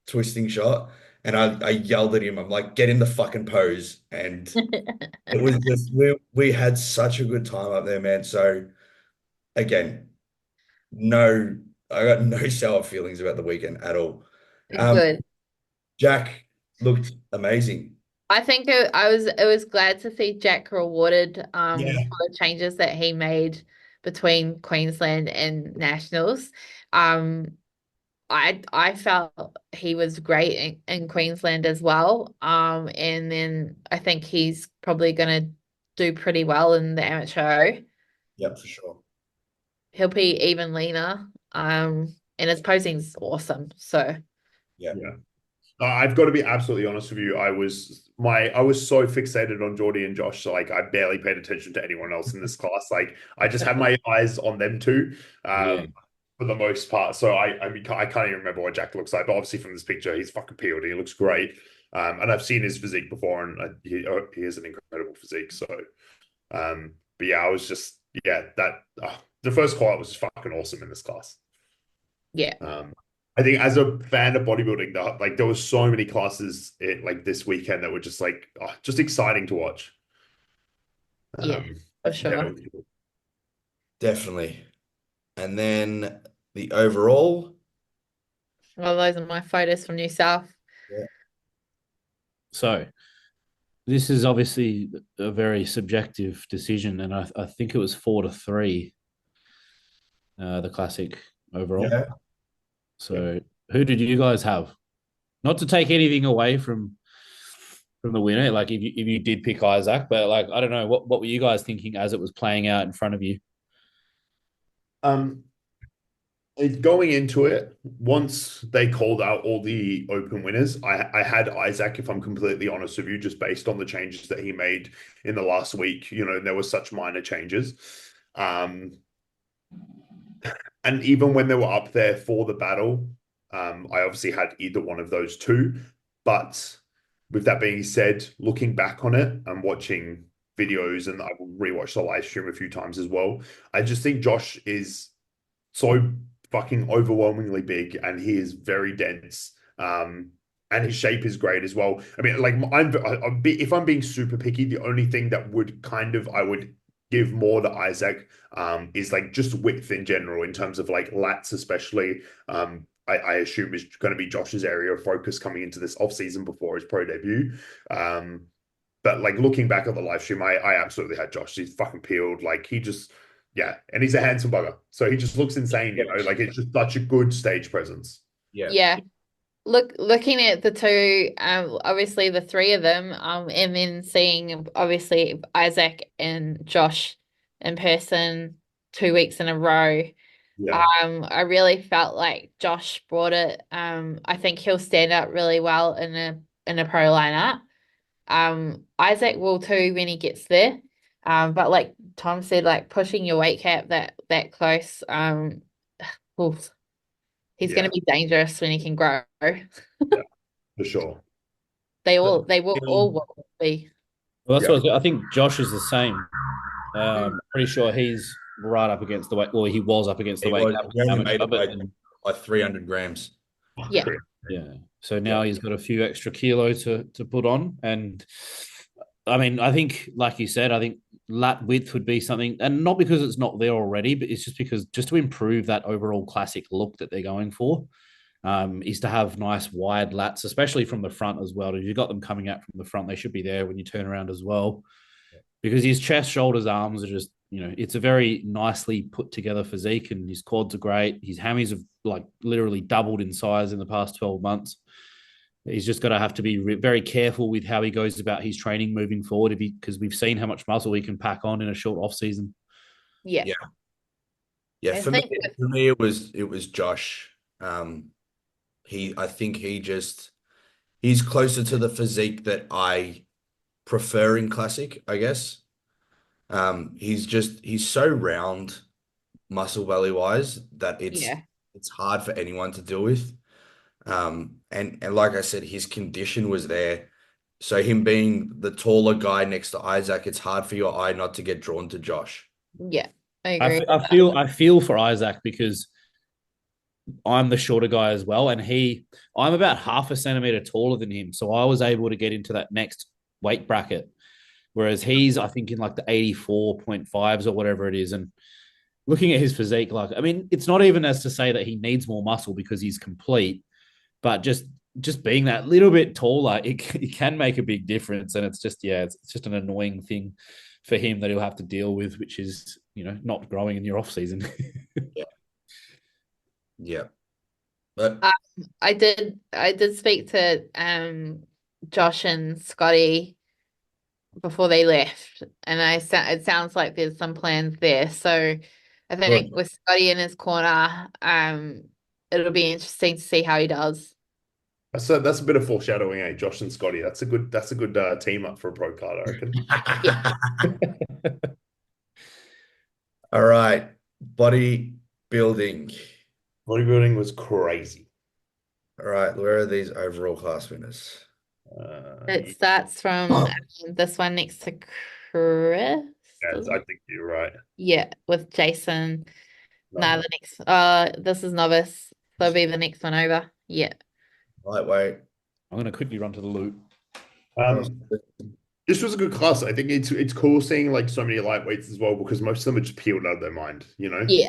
twisting shot. And I yelled at him, I'm like, get in the fucking pose. And it was just we had such a good time up there, man. So again, no, I got no sour feelings about the weekend at all. Um, good. Jack looked amazing. I think it was glad to see Jack rewarded Yeah. for the changes that he made between Queensland and Nationals. Um, I felt he was great in Queensland as well. And then I think he's probably gonna do pretty well in the amateur. Yeah, for sure. He'll be even leaner. And his posing's awesome. So Yeah. Yeah. I've got to be absolutely honest with you. I was so fixated on Jordy and Josh, so like I barely paid attention to anyone else in this class. Like I just had my eyes on them two, Yeah. for the most part. So I mean I can't even remember what Jack looks like, but obviously from this picture he's fucking peeled. He looks great. And I've seen his physique before, and he has an incredible physique. So, but yeah, I was just the first qualifier was fucking awesome in this class. yeah, I think as a fan of bodybuilding, like there was so many classes like this weekend that were just like just exciting to watch. yeah, Um, for yeah, sure. Definitely. And then the overall, Well, those are my photos from New South. yeah, So this is obviously a very subjective decision, and I think it was 4-3, the classic overall. yeah, So who did you guys have? Not to take anything away from the winner, like if you did pick Isaac, but like I don't know, what were you guys thinking as it was playing out in front of you? um, going into it, once they called out all the open winners, I had Isaac, if I'm completely honest with you, just based on the changes that he made in the last week. You know, there were such minor changes. And even when they were up there for the battle, I obviously had either one of those two. But with that being said, looking back on it and watching videos, and I will rewatch the live stream a few times as well, I just think Josh is so fucking overwhelmingly big, and he is very dense. And his shape is great as well. I mean, like if I'm being super picky, the only thing that would I would give more to Isaac is like just width in general in terms of like lats, especially. I assume is going to be Josh's area of focus coming into this off season before his pro debut. But like looking back at the live stream, I absolutely had Josh. He's fucking peeled. Like he just, yeah, and he's a handsome bugger. So he just looks insane, you know. Like it's just such a good stage presence. yeah, Yeah. Looking at the two, obviously the three of them, and then seeing obviously Isaac and Josh in person 2 weeks in a row. Yeah, I really felt like Josh brought it. I think he'll stand up really well in a pro lineup. Isaac will too when he gets there. But like Tom said, like pushing your weight cap that close, oof, he's going yeah, to be dangerous when he can grow. yeah, for sure. They will Feeling- all will be. Well, that's Yeah. what I think. Josh is the same. Pretty sure he's right up against the weight. Well, he was up against the weight cap he only made amateur, it but by 300 grams. Yeah. yeah. So now he's got a few extra kilos to put on, and I mean, I think, like you said, I think lat width would be something, and not because it's not there already, but it's just because just to improve that overall classic look that they're going for, is to have nice wide lats, especially from the front as well. If you've got them coming out from the front, they should be there when you turn around as well. because his chest, shoulders, arms are just, it's a very nicely put together physique, and his quads are great. His hammies have like literally doubled in size in the past 12 months. He's just got to have to be very careful with how he goes about his training moving forward, because we've seen how much muscle he can pack on in a short off season. Yeah. Yeah. Yeah, I for me, think with, it was Josh. I think he's closer to the physique that I prefer in classic, I guess. He's so round muscle belly wise that it's yeah, it's hard for anyone to deal with. And like I said, his condition was there. So him being the taller guy next to Isaac, it's hard for your eye not to get drawn to Josh. yeah, I I, agree f- with I that. feel I feel for Isaac, because I'm the shorter guy as well, and I'm about half a centimeter taller than him, so I was able to get into that next weight bracket, whereas he's, I think, in like the 84.5s or whatever it is. And looking at his physique, like, I mean, it's not even as to say that he needs more muscle because he's complete, but just being that little bit taller, it can make a big difference. And it's just, yeah, it's just an annoying thing for him that he'll have to deal with, which is, not growing in your off season. Yeah. Yeah. But Um, I did speak to Josh and Scotty before they left, and it sounds like there's some plans there. So I good. think with Scotty in his corner, it'll be interesting to see how he does. That's a bit of foreshadowing, eh? Josh and Scotty. That's a good team up for a pro card, I reckon. Yeah. All right. Body building. Bodybuilding was crazy. All right. Where are these overall class winners? It starts from this one next to Chris. Yeah, doesn't I it? think you're right. Yeah, with Jason. Nah, No. the next this is novice. So it'll be the next one over. Yeah. Lightweight. I'm going to quickly run to the loot. Um, this was a good class. I think it's cool seeing like so many lightweights as well, because most of them are just peeled out of their mind, you know? Yeah.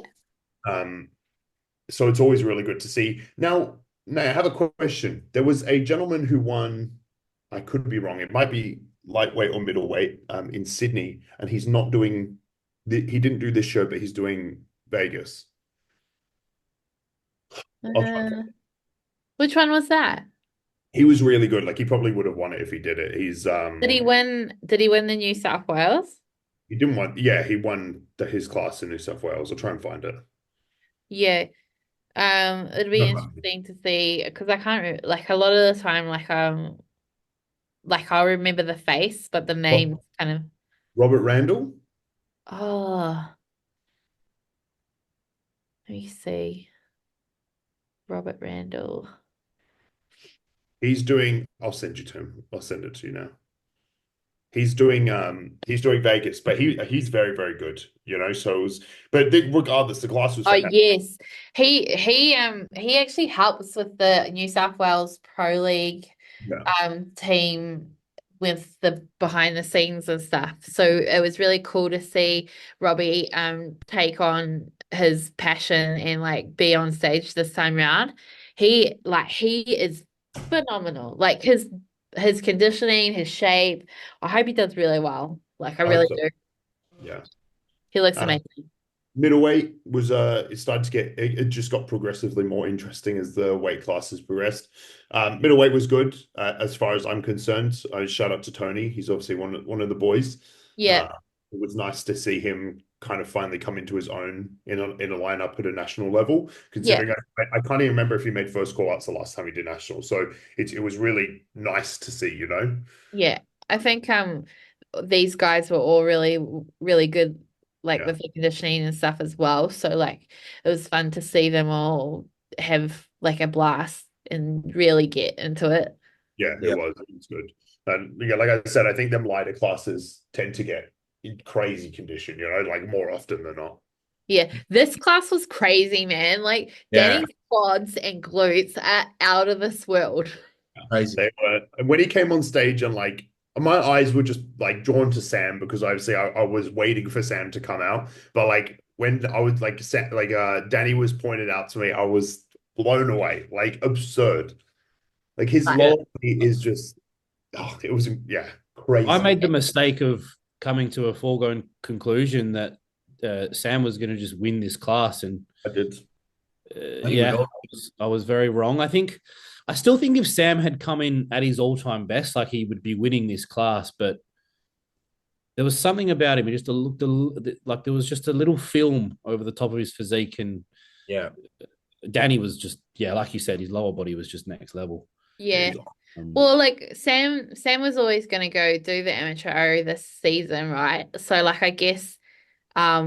So it's always really good to see. Now, I have a question. There was a gentleman who won, I could be wrong, it might be lightweight or middleweight, in Sydney, and he's not doing he didn't do this show, but he's doing Vegas. Uh, which one was that? He was really good. Like he probably would have won it if he did it. Did he win the New South Wales? He didn't win. Yeah, he won his class in New South Wales. I'll try and find it. Yeah. It'd be interesting to see because I can't like a lot of the time like I'll remember the face, but the name kind of Robert Randall. oh let me see. Robert Randall. He's doing. I'll send you to him. I'll send it to you now. He's doing Vegas, but he's very, very good, so it was, but regardless, the class was Oh fantastic. yes. He actually helps with the New South Wales Pro League Yeah. team with the behind the scenes and stuff. So it was really cool to see Robbie take on his passion and like be on stage this time round. He is phenomenal. Like his conditioning, his shape. I hope he does really well. Like I I hope really so. do. Yeah. He looks Uh, amazing. Middleweight was it started to get it just got progressively more interesting as the weight classes progressed. Middleweight was good as far as I'm concerned. I shout out to Tony. He's obviously one of the boys. Yeah. It was nice to see him kind of finally come into his own in a lineup at a national level. Yeah. Considering I can't even remember if he made first call outs the last time he did national. So it was really nice to see. Yeah. I think these guys were all really, really good, like Yeah. with the conditioning and stuff as well. So like it was fun to see them all have like a blast and really get into it. Yeah, Yeah. it was good. And yeah, like I said, I think them lighter classes tend to get in crazy condition, like more often than not. Yeah. This class was crazy, man. Like Yeah. Danny's quads and glutes are out of this world. Crazy. They were, and when he came on stage and like my eyes were just like drawn to Sam because obviously I was waiting for Sam to come out. But like when I was like Danny was pointed out to me, I was blown away, like absurd. Like his Like, lower body is just it was crazy. I made the mistake of coming to a foregone conclusion that Sam was going to just win this class, and I did. yeah, I was very wrong. I still think if Sam had come in at his all-time best, like he would be winning this class, but there was something about him. He just looked like there was just a little film over the top of his physique, and Yeah. Danny was just, yeah, like you said, his lower body was just next level. Yeah. Well, like Sam was always going to go do the amateur O this season, right? So like I guess I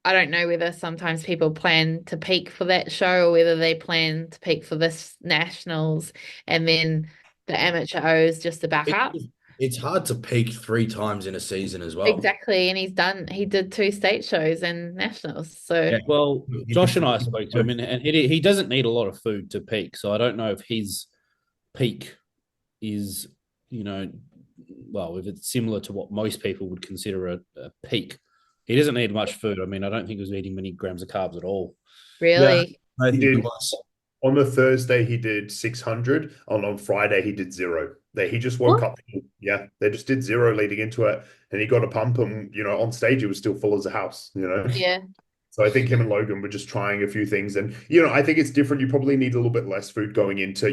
don't know whether sometimes people plan to peak for that show or whether they plan to peak for this nationals and then the amateur O is just a backup. It's hard to peak 3 times in a season as well. Exactly, and he did 2 state shows and nationals. So Yeah. Well, Josh and I spoke to him, and he doesn't need a lot of food to peak. So I don't know if his peak is, well, if it's similar to what most people would consider a peak. He doesn't need much food. I mean, I don't think he was eating many grams of carbs at all. really, I think He he did. was. On the Thursday, he did 600. On Friday, he did 0. He just woke What? up. Yeah, they just did 0 leading into it, and he got a pump, and on stage, he was still full as a house. yeah, So I think him and Logan were just trying a few things, and I think it's different. You probably need a little bit less food going into,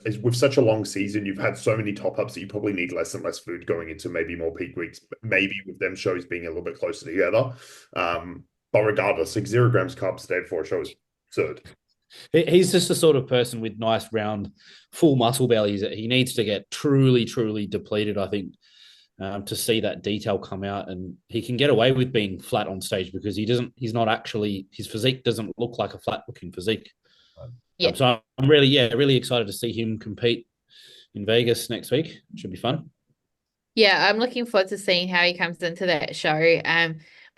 as with such a long season, you've had so many top ups that you probably need less and less food going into maybe more peak weeks. Maybe with them shows being a little bit closer together. But regardless, like 0 grams carbs a day before a show is absurd. He's just the sort of person with nice, round, full muscle bellies that he needs to get truly, truly depleted, I think, to see that detail come out. And he can get away with being flat on stage because he's not actually, his physique doesn't look like a flat looking physique. Yeah. So I'm really excited to see him compete in Vegas next week. It should be fun. yeah. I'm looking forward to seeing how he comes into that show.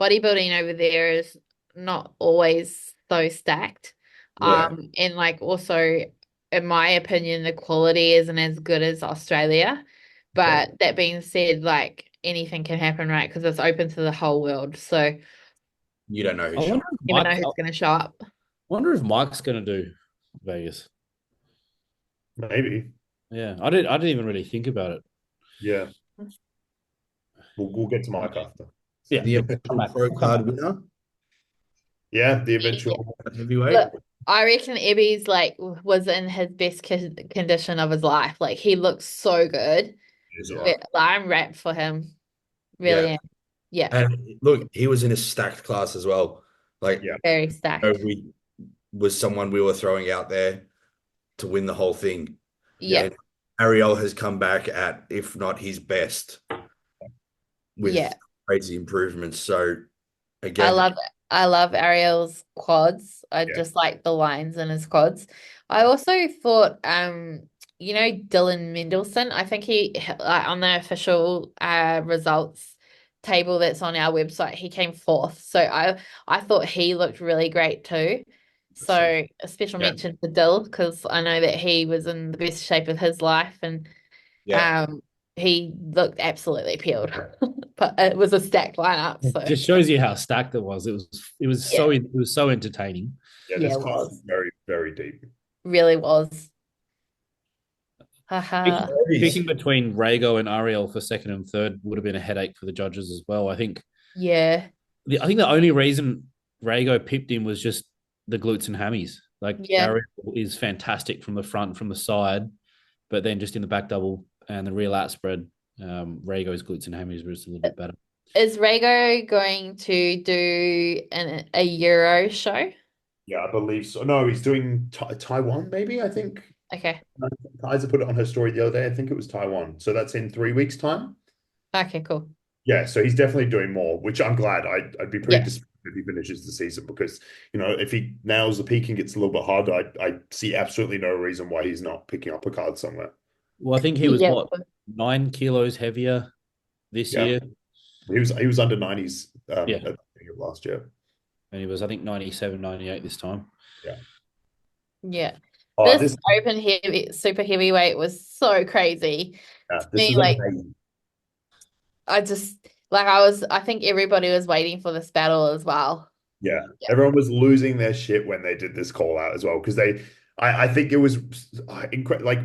Bodybuilding over there is not always so stacked. Yeah. And like also, in my opinion, the quality isn't as good as Australia. But that being said, like anything can happen, right? Because it's open to the whole world. So You don't know who's I shot. you never know who's going to show up. wonder if Mike's going to do Vegas. Maybe. Yeah, I didn't even really think about it. Yeah. We'll get to Mike after. Yeah, The eventual pro card winner, Yeah, the eventual. heavyweight. Look, I reckon Ebby's like was in his best condition of his life. Like he looks so good. Yeah. I'm wrapped for him. Really am. Yeah, And look, he was in a stacked class as well. Like, Yeah. very stacked. we was someone we were throwing out there to win the whole thing. Yeah, And Ariel has come back at, if not his best, with yeah. crazy improvements. So again, I love Ariel's quads. I Yeah. just like the lines in his quads. I also thought, Dylan Mendelsohn. I think he on the official results table that's on our website, he came 4th. So I thought he looked really great too. So a special Yeah. mention for Dill because I know that he was in the best shape of his life and yeah, he looked absolutely peeled. But it was a stacked lineup. So It just shows you how stacked it was. It was so entertaining. Yeah, Yeah, this it class was. is very, very deep. really was. Haha. Picking between Rago and Ariel for 2nd and 3rd would have been a headache for the judges as well. I think Yeah. the only reason Rago pipped him was just the glutes and hammies. Like Yeah. Ariel is fantastic from the front, from the side, but then just in the back double and the rear lat spread, Rago's glutes and hammies were just a little bit better. Is Rago going to do a Euro show? Yeah, I believe so. No, he's doing Taiwan, maybe, I think. Okay. Kaiser put it on her story the other day. I think it was Taiwan. So that's in 3 weeks' time. Okay, cool. Yeah, so he's definitely doing more, which I'm glad. I'd be pretty Yeah. disappointed if he finishes the season because, if he nails the peak and gets a little bit harder, I see absolutely no reason why he's not picking up a card somewhere. Well, I think he was Yeah. 9 kilos heavier this Yeah. year, He was under 90s Yeah. at the beginning of last year. and he was, I think, 97, 98 this time. Yeah. Oh, This open super heavyweight was so crazy. this me, is like- amazing. I think everybody was waiting for this battle as well. Yeah, Yeah. everyone was losing their shit when they did this call out as well because I think it was like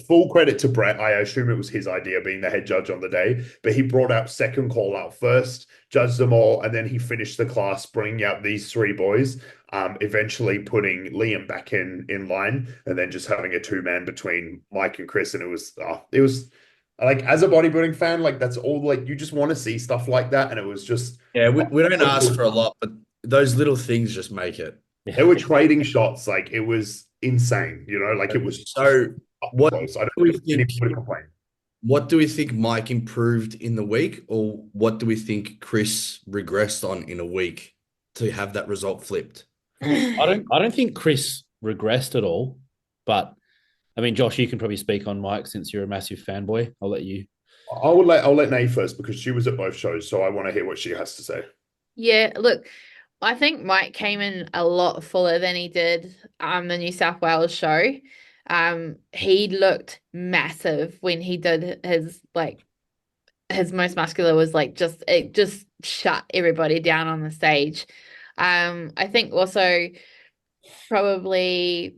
full credit to Brett. I assume it was his idea being the head judge on the day, but he brought out second call out first, judged them all, and then he finished the class, bringing out these three boys, eventually putting Liam back in line, and then just having a two-man between Mike and Chris. And it was like, as a bodybuilding fan, like that's all, like you just want to see stuff like that. And it was just, Yeah, we don't ask for a lot, but those little things just make it. they were trading shots. Like it was insane, like it was So what close. I don't do we think think? anybody complained. What do we think Mike improved in the week, or what do we think Chris regressed on in a week to have that result flipped? I don't think Chris regressed at all, but I mean, Josh, you can probably speak on Mike since you're a massive fanboy. I'll let you. I'll let Nay first because she was at both shows, so I want to hear what she has to say. Yeah, look, I think Mike came in a lot fuller than he did the New South Wales show. He looked massive when he did his most muscular was like it just shut everybody down on the stage. I think also probably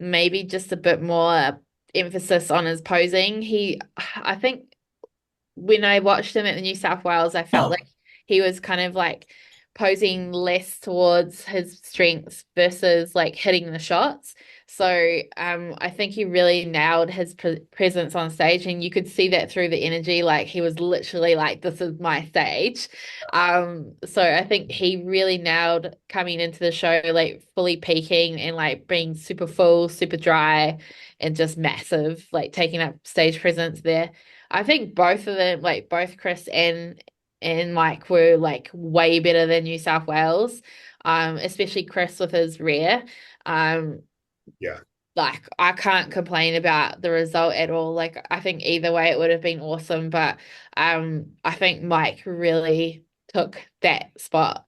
maybe just a bit more emphasis on his posing. I think when I watched him at the New South Wales, I felt like he was kind of like posing less towards his strengths versus like hitting the shots. So I think he really nailed his presence on stage, and you could see that through the energy. Like he was literally like, "This is my stage." So I think he really nailed coming into the show, like fully peaking and like being super full, super dry, and just massive, like taking up stage presence there. I think both of them, like both Chris and Mike, were like way better than New South Wales, especially Chris with his rear. Yeah. Like I can't complain about the result at all. Like I think either way it would have been awesome, but I think Mike really took that spot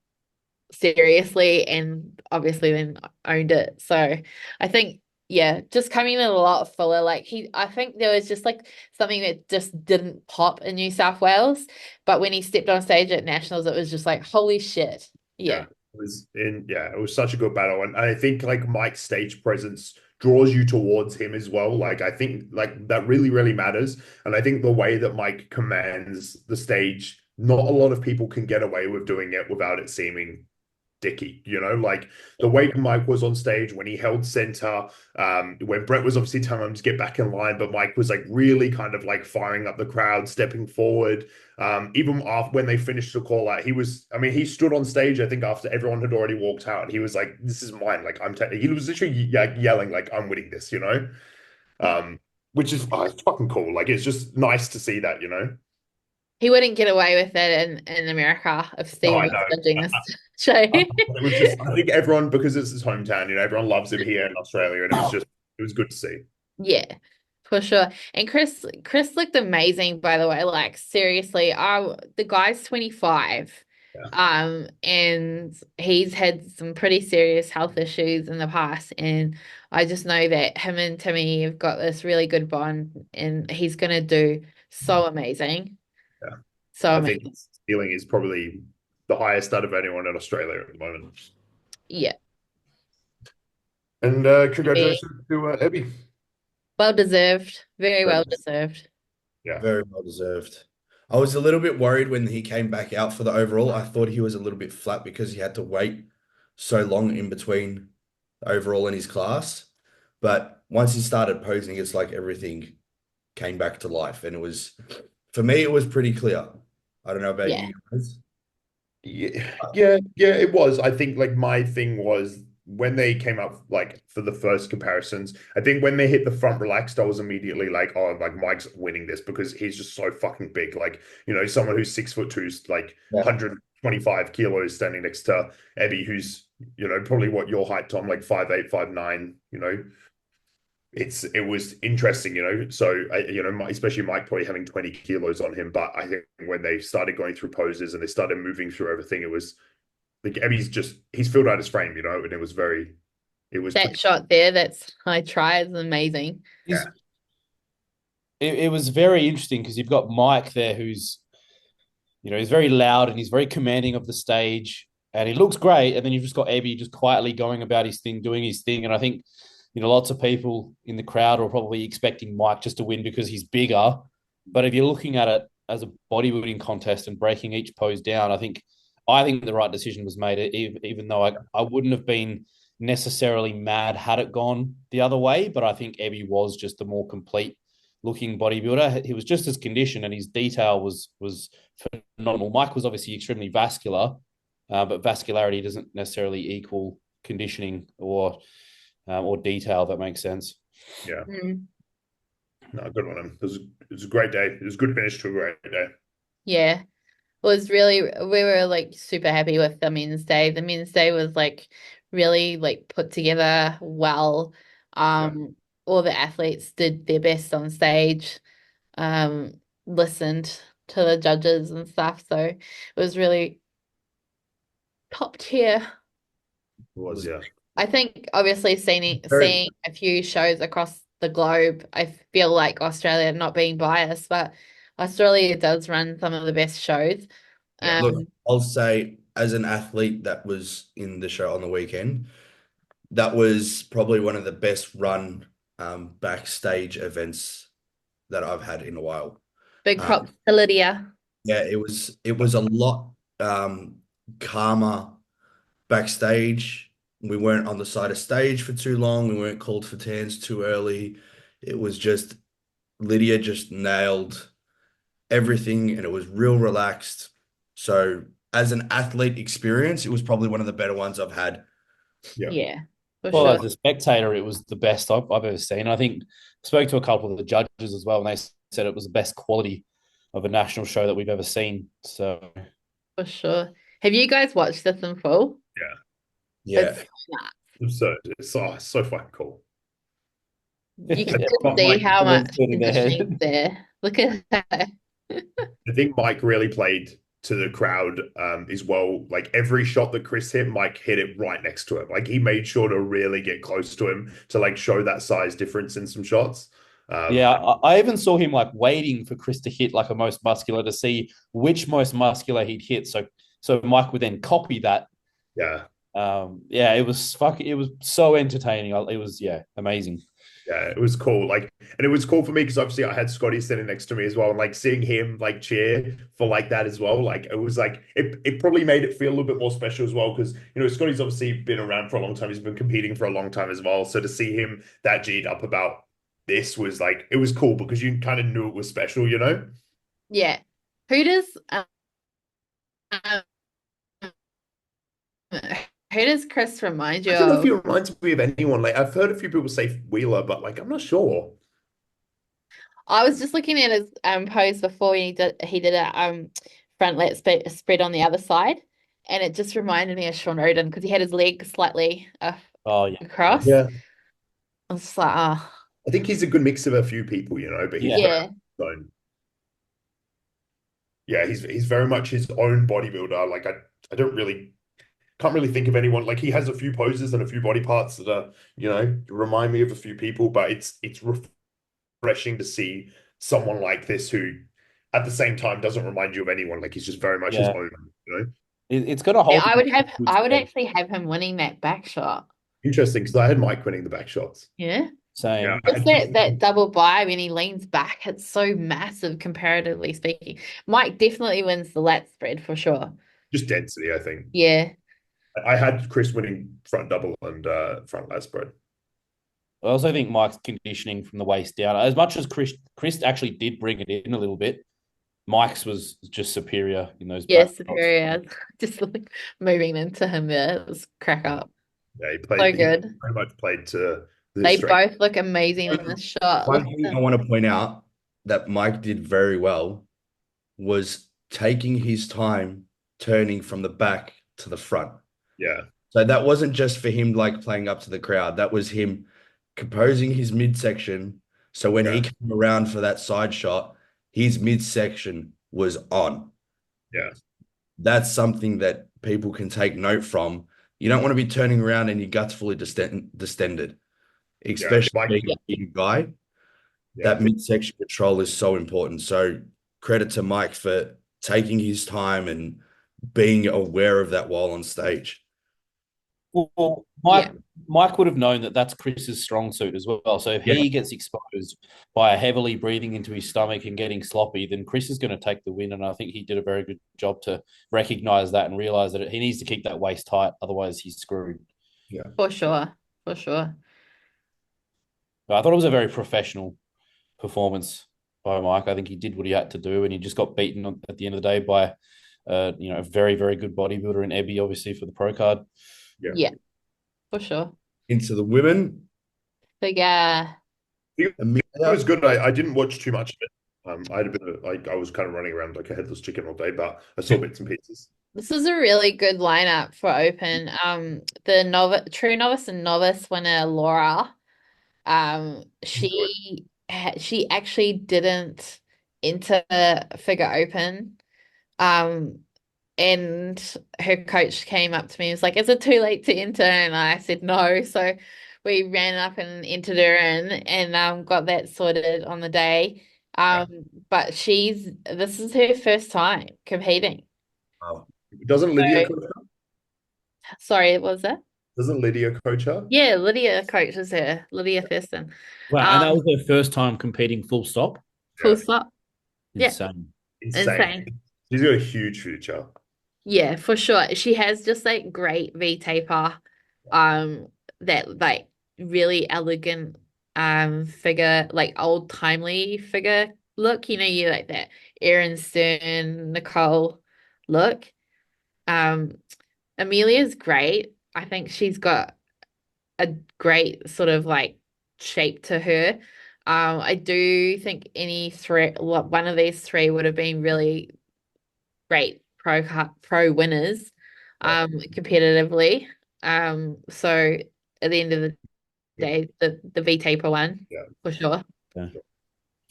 seriously and obviously then owned it. So I think just coming in a lot fuller. Like I think there was just like something that just didn't pop in New South Wales, but when he stepped on stage at Nationals, it was just like, holy shit. Yeah. It was such a good battle. And I think like Mike's stage presence draws you towards him as well. Like I think like that really, really matters. And I think the way that Mike commands the stage, not a lot of people can get away with doing it without it seeming dicky, like the way Mike was on stage when he held center, when Brett was obviously telling him to get back in line, but Mike was like really kind of like firing up the crowd, stepping forward. Even after when they finished the call out, he stood on stage, I think after everyone had already walked out, and he was like, "This is mine." Like he was literally yelling like, "I'm winning this," which is it's fucking cool. Like it's just nice to see that, He wouldn't get away with it in America if Steve I was know. judging this show. It was just, I think everyone, because it's his hometown, everyone loves him here in Australia, and it was good to see. Yeah, for sure. And Chris looked amazing, by the way. Like seriously, the guy's 25. Yeah. And he's had some pretty serious health issues in the past. And I just know that him and Timmy have got this really good bond, and he's gonna do so amazing. Yeah. So I amazing. think his ceiling is probably the highest out of anyone in Australia at the moment. Yeah. And congratulations to Abby. Well deserved. Very well Thanks. deserved. Yeah. Very well deserved. I was a little bit worried when he came back out for the overall. I thought he was a little bit flat because he had to wait so long in between the overall and his class. But once he started posing, it's like everything came back to life. And for me, it was pretty clear. I don't know about you guys. Yeah, it was. I think like my thing was when they came up like for the first comparisons, I think when they hit the front relaxed, I was immediately like, oh, like Mike's winning this because he's just so fucking big. Like, someone who's 6'2", like 125 kilos standing next to Abby, who's, probably what your height, Tom, like 5'8", 5'9", it was interesting, so especially Mike probably having 20 kilos on him, but I think when they started going through poses and they started moving through everything, it was like he's filled out his frame, and it was that shot there, that's I try is amazing. Yeah. It was very interesting because you've got Mike there who's, he's very loud and he's very commanding of the stage and he looks great. And then you've just got Abby just quietly going about his thing, doing his thing. And I think lots of people in the crowd are probably expecting Mike just to win because he's bigger. But if you're looking at it as a bodybuilding contest and breaking each pose down, I think the right decision was made, even though I wouldn't have been necessarily mad had it gone the other way. But I think Ebby was just the more complete looking bodybuilder. He was just as conditioned and his detail was phenomenal. Mike was obviously extremely vascular, but vascularity doesn't necessarily equal conditioning or detail, if that makes sense. Yeah. Mm. No, good on him. It was a great day. It was a good finish to a great day. Yeah. It was really, we were like super happy with the men's day. The men's day was like really like put together well. All the athletes did their best on stage, listened to the judges and stuff. So it was really top tier. It was, yeah. I think obviously seeing Very- a few shows across the globe, I feel like Australia, not being biased, but Australia does run some of the best shows. Yeah, Look, I'll say as an athlete that was in the show on the weekend, that was probably one of the best run backstage events that I've had in a while. Big Um, props to Lydia. yeah, it was a lot calmer backstage. We weren't on the side of stage for too long. We weren't called for tans too early. It was just Lydia just nailed everything and it was real relaxed. So as an athlete experience, it was probably one of the better ones I've had. yeah. Yeah, for Well, sure. as a spectator, it was the best I've ever seen. I think I spoke to a couple of the judges as well, and they said it was the best quality of a national show that we've ever seen. So For sure. Have you guys watched this in full? Yeah. It's nuts. Absurd. It's so fucking cool. You can Yeah, just see Mike how much sitting there. conditioning's there. Look at that. I think Mike really played to the crowd as well. Like every shot that Chris hit, Mike hit it right next to him. Like he made sure to really get close to him to like show that size difference in some shots. yeah, I even saw him like waiting for Chris to hit like a most muscular to see which most muscular he'd hit. So Mike would then copy that. Yeah. Yeah, it was so entertaining. It was amazing. Yeah, it was cool. Like, and it was cool for me because obviously I had Scotty sitting next to me as well, and like seeing him like cheer for like that as well. Like, it was like it probably made it feel a little bit more special as well because Scotty's obviously been around for a long time. He's been competing for a long time as well. So to see him that G'd up about this was like it was cool because you kind of knew it was special, you know? Yeah. Who does who does Chris remind you I don't know if of? he reminds me of anyone. Like I've heard a few people say Wheeler, but like I'm not sure. I was just looking at his pose before he did a front lat spread on the other side, and it just reminded me of Sean Roden because he had his leg slightly Oh yeah, across. Yeah. I was just like, oh, I think he's a good mix of a few people, but he's yeah, very own. Yeah, he's very much his own bodybuilder. Like I can't really think of anyone. Like he has a few poses and a few body parts that are, remind me of a few people, but it's refreshing to see someone like this who at the same time doesn't remind you of anyone. Like he's just very much his Yeah. own. It's got a whole. yeah. I would actually have him winning that back shot. Interesting because I had Mike winning the back shots. Yeah. Same. Yeah. Just that double buy when he leans back, it's so massive comparatively speaking. Mike definitely wins the lat spread for sure. Just density, I think. Yeah. I had Chris winning front double and front lat spread. I also think Mike's conditioning from the waist down, as much as Chris actually did bring it in a little bit, Mike's was just superior in those. Yeah, back shots. superior. Just like moving into him there. It was crack up. Yeah, he So good. very much played to the They strength. both look amazing in this shot. One Look at thing I them. want to point out that Mike did very well was taking his time turning from the back to the front. Yeah. So that wasn't just for him like playing up to the crowd. That was him composing his midsection. So when he came around for that side shot, his midsection was on. Yeah. That's something that people can take note from. You don't want to be turning around and your gut's fully distended, especially Mike- being a big guy. Yeah. That midsection control is so important. So credit to Mike for taking his time and being aware of that while on stage. Well, Yeah, Mike would have known that that's Chris's strong suit as well. So if Yeah. he gets exposed by heavily breathing into his stomach and getting sloppy, then Chris is going to take the win. And I think he did a very good job to recognize that and realize that he needs to keep that waist tight, otherwise he's screwed. Yeah. for sure. For sure. But I thought it was a very professional performance by Mike. I think he did what he had to do, and he just got beaten at the end of the day by, a very, very good bodybuilder in Ebby, obviously for the pro card. Yeah. Yeah, for sure. Into the women. So yeah, It Amelia. was good. I didn't watch too much of it. I had a bit of like I was kind of running around like a headless chicken all day, but I saw bits and pieces. this is a really good lineup for open. The true novice and novice winner Laura. She actually didn't enter figure open. Um, and her coach came up to me and was like, "Is it too late to enter?" And I said no. So we ran up and entered her in and got that sorted on the day. But this is her first time competing. Oh, Doesn't Lydia So, coach her? sorry, what was that? Doesn't Lydia coach her? Yeah, Lydia coaches her, Lydia Thurston. Wow, and that was their first time competing full stop. Full Yeah. stop. Yeah, Insane. Insane. insane. She's got a huge future. Yeah, for sure. She has just like great V taper, that like really elegant figure, like old timely figure look. You know, you like that Erin Stern, Nicole look. Um, Amelia's great. I think she's got a great sort of like shape to her. I do think one of these three would have been really great pro winners, Yeah. competitively. So at the end of the day, the V taper one Yeah. for sure. Yeah.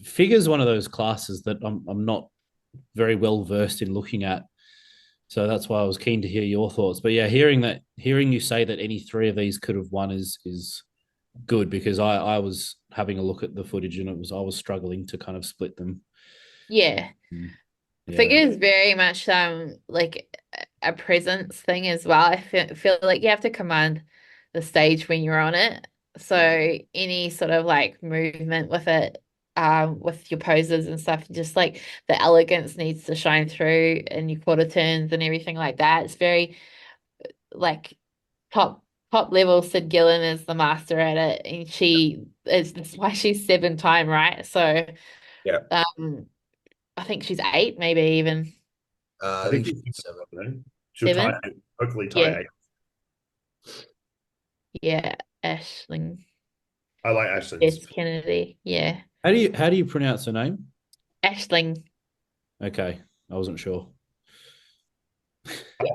Figure's one of those classes that I'm not very well versed in looking at. So that's why I was keen to hear your thoughts. But yeah, hearing you say that any three of these could have won is good, because I was having a look at the footage and I was struggling to kind of split them. Yeah. Yeah. Figure is very much like a presence thing as well. I feel like you have to command the stage when you're on it. So any sort of like movement with it, with your poses and stuff, just like the elegance needs to shine through and your quarter turns and everything like that. It's very like top level. Sid Gillen is the master at it, and that's why she's 7-time, right? So yeah. I think she's 8, maybe even I I think think she's 7. she'll 7. tie it. Hopefully tie Yeah, it. yeah, Ashling I like Ashton's. Bess Kennedy. Yeah, How do you pronounce her name? Ashling. Okay, I wasn't sure.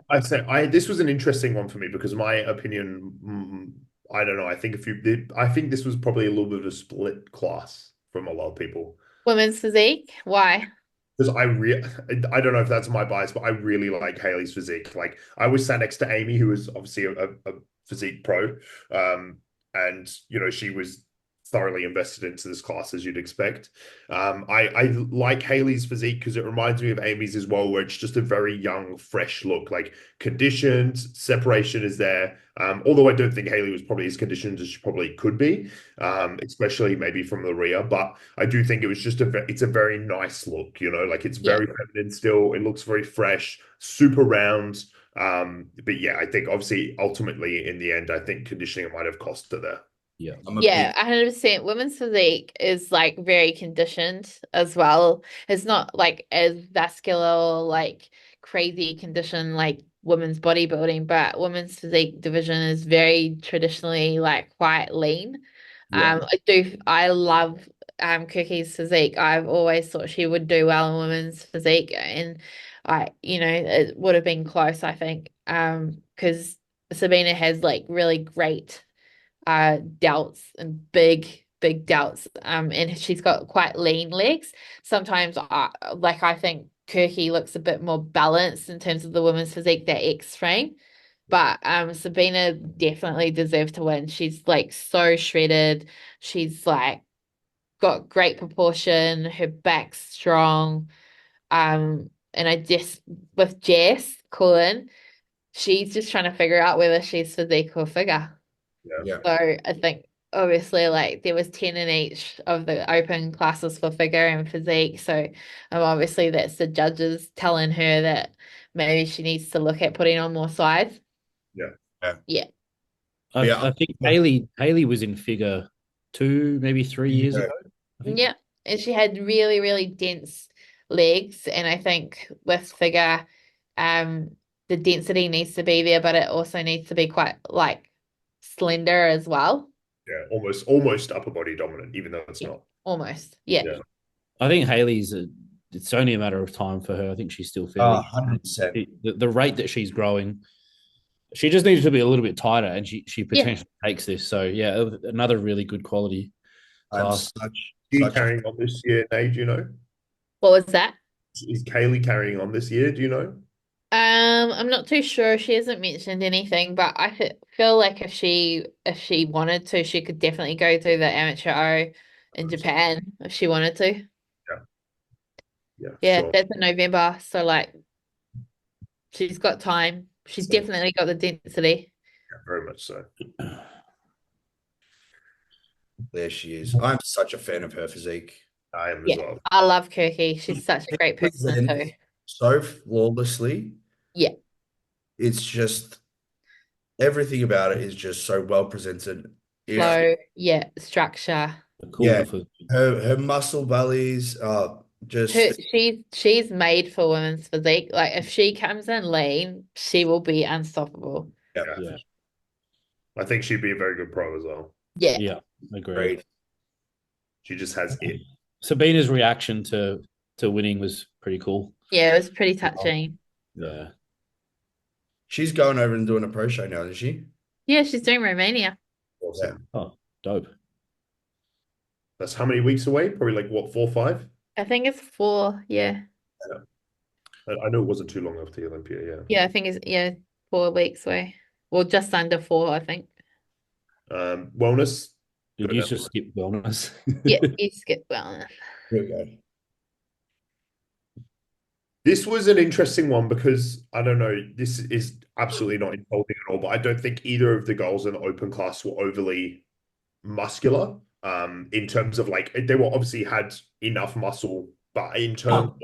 I say this was an interesting one for me because my opinion, I don't know. I think this was probably a little bit of a split class from a lot of people. Women's physique. Why? Because I don't know if that's my bias, but I really like Haley's physique. Like I was sat next to Amy, who is obviously a physique pro, and she was thoroughly invested into this class as you'd expect. I like Haley's physique because it reminds me of Amy's as well, where it's just a very young, fresh look, like conditioned, separation is there. Although I don't think Haley was probably as conditioned as she probably could be, especially maybe from the rear. But I do think it was just it's a very nice look, like it's Yeah, very feminine still. It looks very fresh, super round. But yeah, I think obviously ultimately in the end, I think conditioning might have cost her there. Yeah. yeah, 100%. Women's physique is like very conditioned as well. It's not like as vascular or like crazy condition like women's bodybuilding, but women's physique division is very traditionally like quite lean. Yeah. I love Cookie's physique. I've always thought she would do well in women's physique, and it would have been close, I think. Because Sabina has like really great delts and big delts, and she's got quite lean legs. Sometimes I think Kirky looks a bit more balanced in terms of the women's physique, that X frame. But Sabina definitely deserved to win. She's like so shredded. She's like got great proportion. Her back's strong. And I just with Jess Cullen, she's just trying to figure out whether she's physique or figure. Yeah. So I think obviously like there was 10 in each of the open classes for figure and physique. So obviously that's the judges telling her that maybe she needs to look at putting on more size. Yeah. Yeah. Yeah. Yeah. I think Haley was in figure 2, maybe 3 years Yeah. ago. I think. Yeah. And she had really, really dense legs. And I think with figure, the density needs to be there, but it also needs to be quite like slender as well. Yeah, almost upper body dominant, even though it's Yeah. not. Almost. Yeah. Yeah. I think it's only a matter of time for her. I think she's still fairly 100%. the rate that she's growing. She just needs to be a little bit tighter, and she Yeah. potentially takes this. So yeah, another really good quality I'm class. Is such a carrying on this year, Nate, do you know? What was that? Is Kaylee carrying on this year, do you know? I'm not too sure. She hasn't mentioned anything, but I feel like if she wanted to, she could definitely go to the amateur O in Japan if she wanted to. Yeah. Yeah, Yeah, sure. that's in November, so like she's got time. She's So, definitely got the density. yeah, very much so. There she is. I'm such a fan of her physique. I am as Yeah, well. I love Kirky. She's such a great person too. Presents so flawlessly. Yeah, It's just everything about it is just so well presented. If flow, yeah, structure. Cool. yeah, her muscle bellies are just She's made for women's physique. Like if she comes in lean, she will be unstoppable. yeah, Yeah. I think she'd be a very good pro as well. Yeah. Yeah, agreed. great. She just has it. Sabina's reaction to winning was pretty cool. Yeah, it was pretty touching. Yeah. She's going over and doing a pro show now, isn't she? Yeah, she's doing Romania. Awesome. Oh, dope. That's how many weeks away? Probably like what, 4 or 5? I think it's 4. Yeah. I know it wasn't too long after the Olympia, yeah. Yeah, I think it's 4 weeks away. Well, just under 4, I think. Wellness. Did you just skip wellness? Yeah, you skip wellness. Here we go. This was an interesting one because I don't know, this is absolutely not insulting at all, but I don't think either of the girls in the open class were overly muscular. In terms of like they were obviously had enough muscle, but in terms of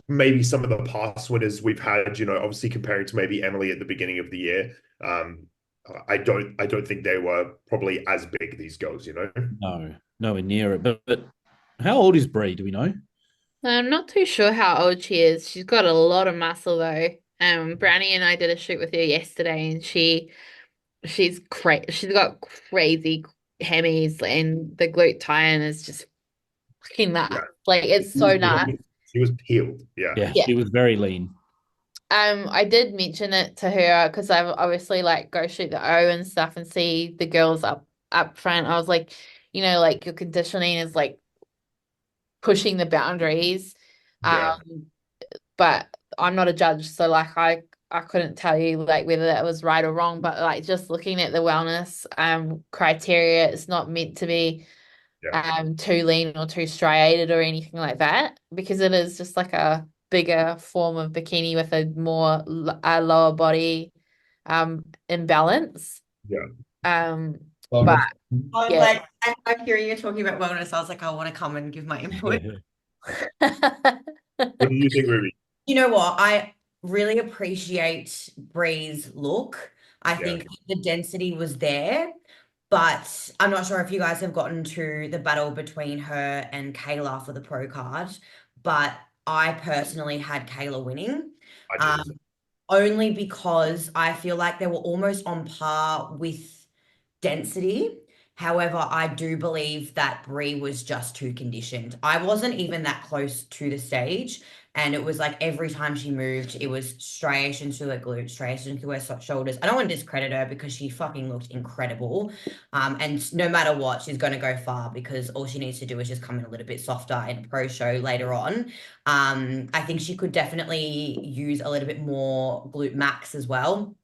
maybe some of the past winners we've had, obviously comparing to maybe Emily at the beginning of the year, I don't think they were probably as big, these girls, No, nowhere near it. But how old is Bree? Do we know? I'm not too sure how old she is. She's got a lot of muscle though. Brownie and I did a shoot with her yesterday, and she's got crazy hammies, and the glute tie-in is just fucking nuts. Yeah. Like it's so nuts. She was peeled. Yeah. Yeah, Yeah. she was very lean. I did mention it to her because I've obviously like go shoot the O and stuff and see the girls up front. I was like, like your conditioning is like pushing the boundaries. Yeah. But I'm not a judge, so like I couldn't tell you like whether that was right or wrong, but like just looking at the wellness criteria, it's not meant to be too lean or too striated or anything like that, because it is just like a bigger form of bikini with a more lower body imbalance. Yeah. But I'm yeah. like, as I'm hearing you talking about wellness, I was like, I want to come and give my input. What do you think, Ruby? You know what? I really appreciate Bree's look. I Yeah. think the density was there, but I'm not sure if you guys have gotten to the battle between her and Kayla for the pro card, but I personally had Kayla winning. I did. Only because I feel like they were almost on par with density. However, I do believe that Bree was just too conditioned. I wasn't even that close to the stage, and it was like every time she moved, it was striations through her glutes, striations through her shoulders. I don't want to discredit her because she fucking looked incredible. And no matter what, she's going to go far because all she needs to do is just come in a little bit softer in a pro show later on. I think she could definitely use a little bit more glute max as well.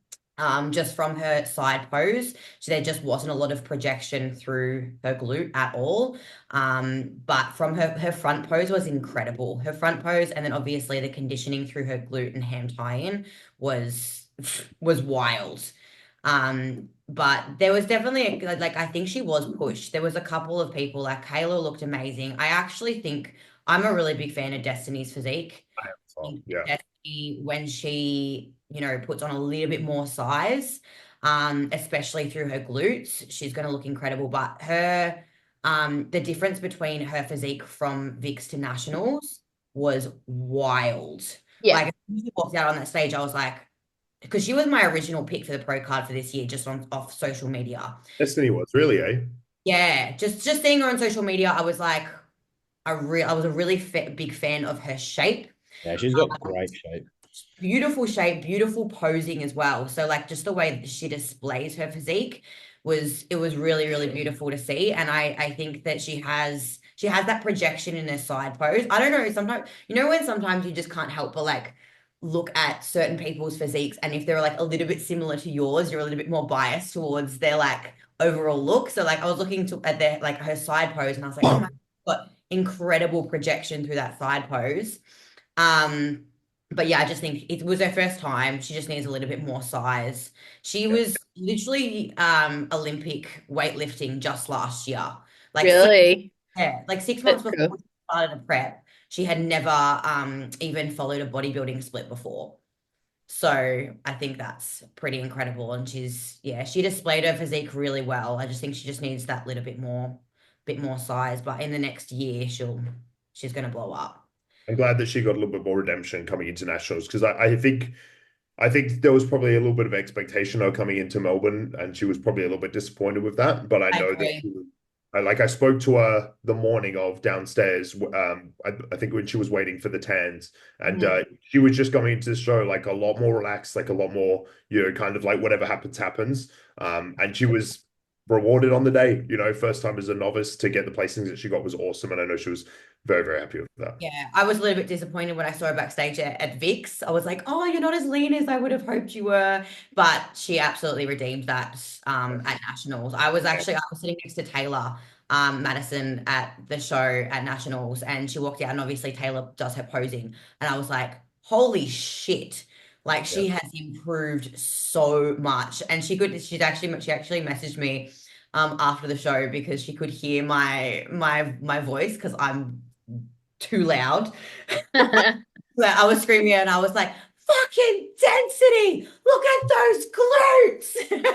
just from her side pose. So there just wasn't a lot of projection through her glute at all. But from her front pose was incredible. Her front pose, and then obviously the conditioning through her glute and ham tie-in was wild. But there was definitely like I think she was pushed. There was a couple of people like Kayla looked amazing. I actually think I'm a really big fan of Destiny's physique. Yeah. Destiny, when she, puts on a little bit more size, especially through her glutes, she's going to look incredible. But the difference between her physique from Vix to Nationals was wild. Yeah. Like, when she walked out on that stage, I was like, because she was my original pick for the pro card for this year, just off social media. Destiny was really, eh? Yeah, just seeing her on social media, I was like, I was a really big fan of her shape. Yeah, she's got great shape. Beautiful shape, beautiful posing as well. So like just the way that she displays her physique was really, really beautiful to see. And I think that she has that projection in her side pose. I don't know, sometimes when sometimes you just can't help but like look at certain people's physiques, and if they're like a little bit similar to yours, you're a little bit more biased towards their like overall look. So like I was looking at their like her side pose and I was like, oh my God, incredible projection through that side pose. But yeah, I just think it was her first time. She just needs a little bit more size. She was literally Olympic weightlifting just last year. Like Really? like 6 months That's before cool. she started a prep. She had never even followed a bodybuilding split before. So I think that's pretty incredible. And she displayed her physique really well. I just think she just needs that little bit more size. But in the next year, she's gonna blow up. I'm glad that she got a little bit more redemption coming into nationals because I think there was probably a little bit of expectation of coming into Melbourne, and she was probably a little bit disappointed with that. But I I know that agree. I spoke to her the morning of downstairs. I think when she was waiting for the tans, and she was just going into the show like a lot more relaxed, like a lot more, kind of like whatever happens, happens. And she was rewarded on the day. First time as a novice to get the placings that she got was awesome, and I know she was very, very happy with that. Yeah, I was a little bit disappointed when I saw her backstage at Vix. I was like, oh, you're not as lean as I would have hoped you were. But she absolutely redeemed that at Nationals. I was sitting next to Taylor Madison at the show at Nationals, and she walked out, and obviously Taylor does her posing. And I was like, holy shit. Like she has improved so much. And she actually messaged me after the show because she could hear my voice because I'm too loud. I was screaming and I was like, fucking density, look at those glutes.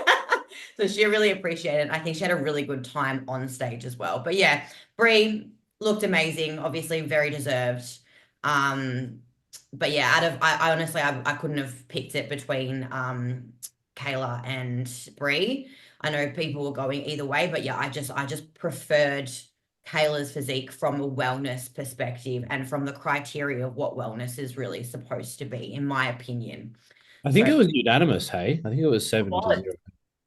So she really appreciated it. I think she had a really good time on stage as well. But yeah, Brie looked amazing, obviously very deserved. But yeah, I honestly I couldn't have picked it between Kayla and Brie. I know people were going either way, but yeah, I just preferred Kayla's physique from a wellness perspective and from the criteria of what wellness is really supposed to be, in my opinion. I think it was unanimous, hey? I think it was 7-0.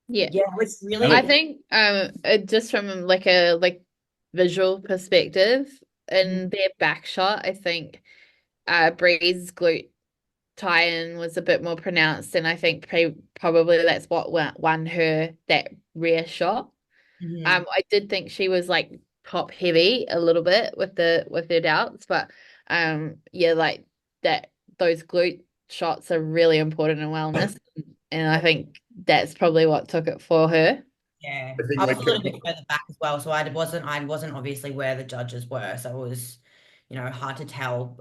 Yeah. Yeah, it's really I think just from like a visual perspective in their back shot, I think Bree's glute tie-in was a bit more pronounced, and I think probably that's what won her that rear shot. I did think she was like top heavy a little bit with her doubts, but yeah, like that those glute shots are really important in wellness, and I think that's probably what took it for her. Yeah, I think I was like a little bit further back as well, so I wasn't obviously where the judges were, so it was hard to tell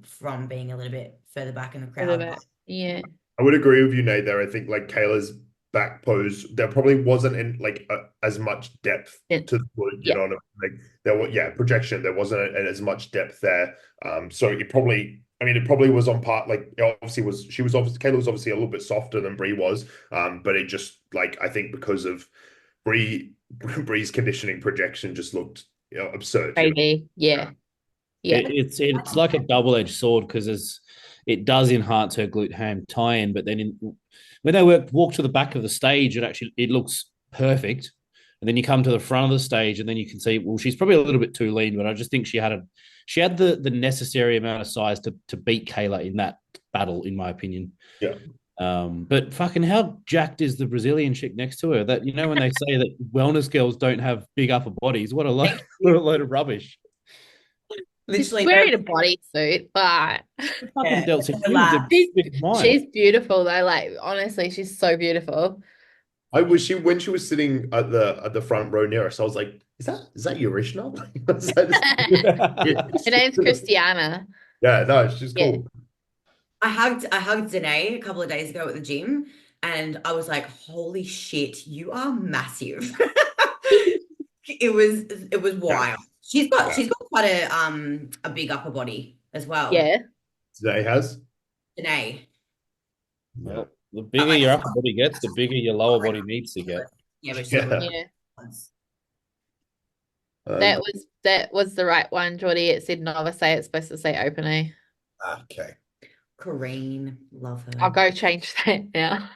from being a little bit further back in the crowd. Yeah. I would agree with you, Nate, there. I think like Kayla's back pose, there probably wasn't in like as much depth to the glute, you know what I mean? Like there was projection, there wasn't as much depth there. So it probably was on part, like it obviously was Kayla was obviously a little bit softer than Brie was. But it just like I think because of Brie's conditioning projection just looked absurd. Crazy. Yeah. It's like a double-edged sword because it does enhance her glute ham tie-in, but then when they walk to the back of the stage, it looks perfect. And then you come to the front of the stage, and then you can see, well, she's probably a little bit too lean, but I just think she had the necessary amount of size to beat Kayla in that battle, in my opinion. Yeah. But fucking how jacked is the Brazilian chick next to her? That when they say that wellness girls don't have big upper bodies, what a load, what a load of rubbish. She's Literally, wearing a bodysuit, but Fucking yeah, Delta, you was a she's, big mine. she's beautiful though. Like honestly, she's so beautiful. I was she when she was sitting at the front row near us, I was like, is that your original? Her name's Christiana. Yeah, no, she's Yeah. cool. I hugged Danae a couple of days ago at the gym, and I was like, "Holy shit, you are massive." It was wild. She's got quite a big upper body as well. Yeah. Today has. Danae. Well, the But bigger like, your upper body gets, the bigger your lower body needs to get. yeah, but she's Yeah. got Yeah. ones. That was the right one, Jordy. It said novice A, it's supposed to say open A. Okay. Corrine, love her. I'll go change that now.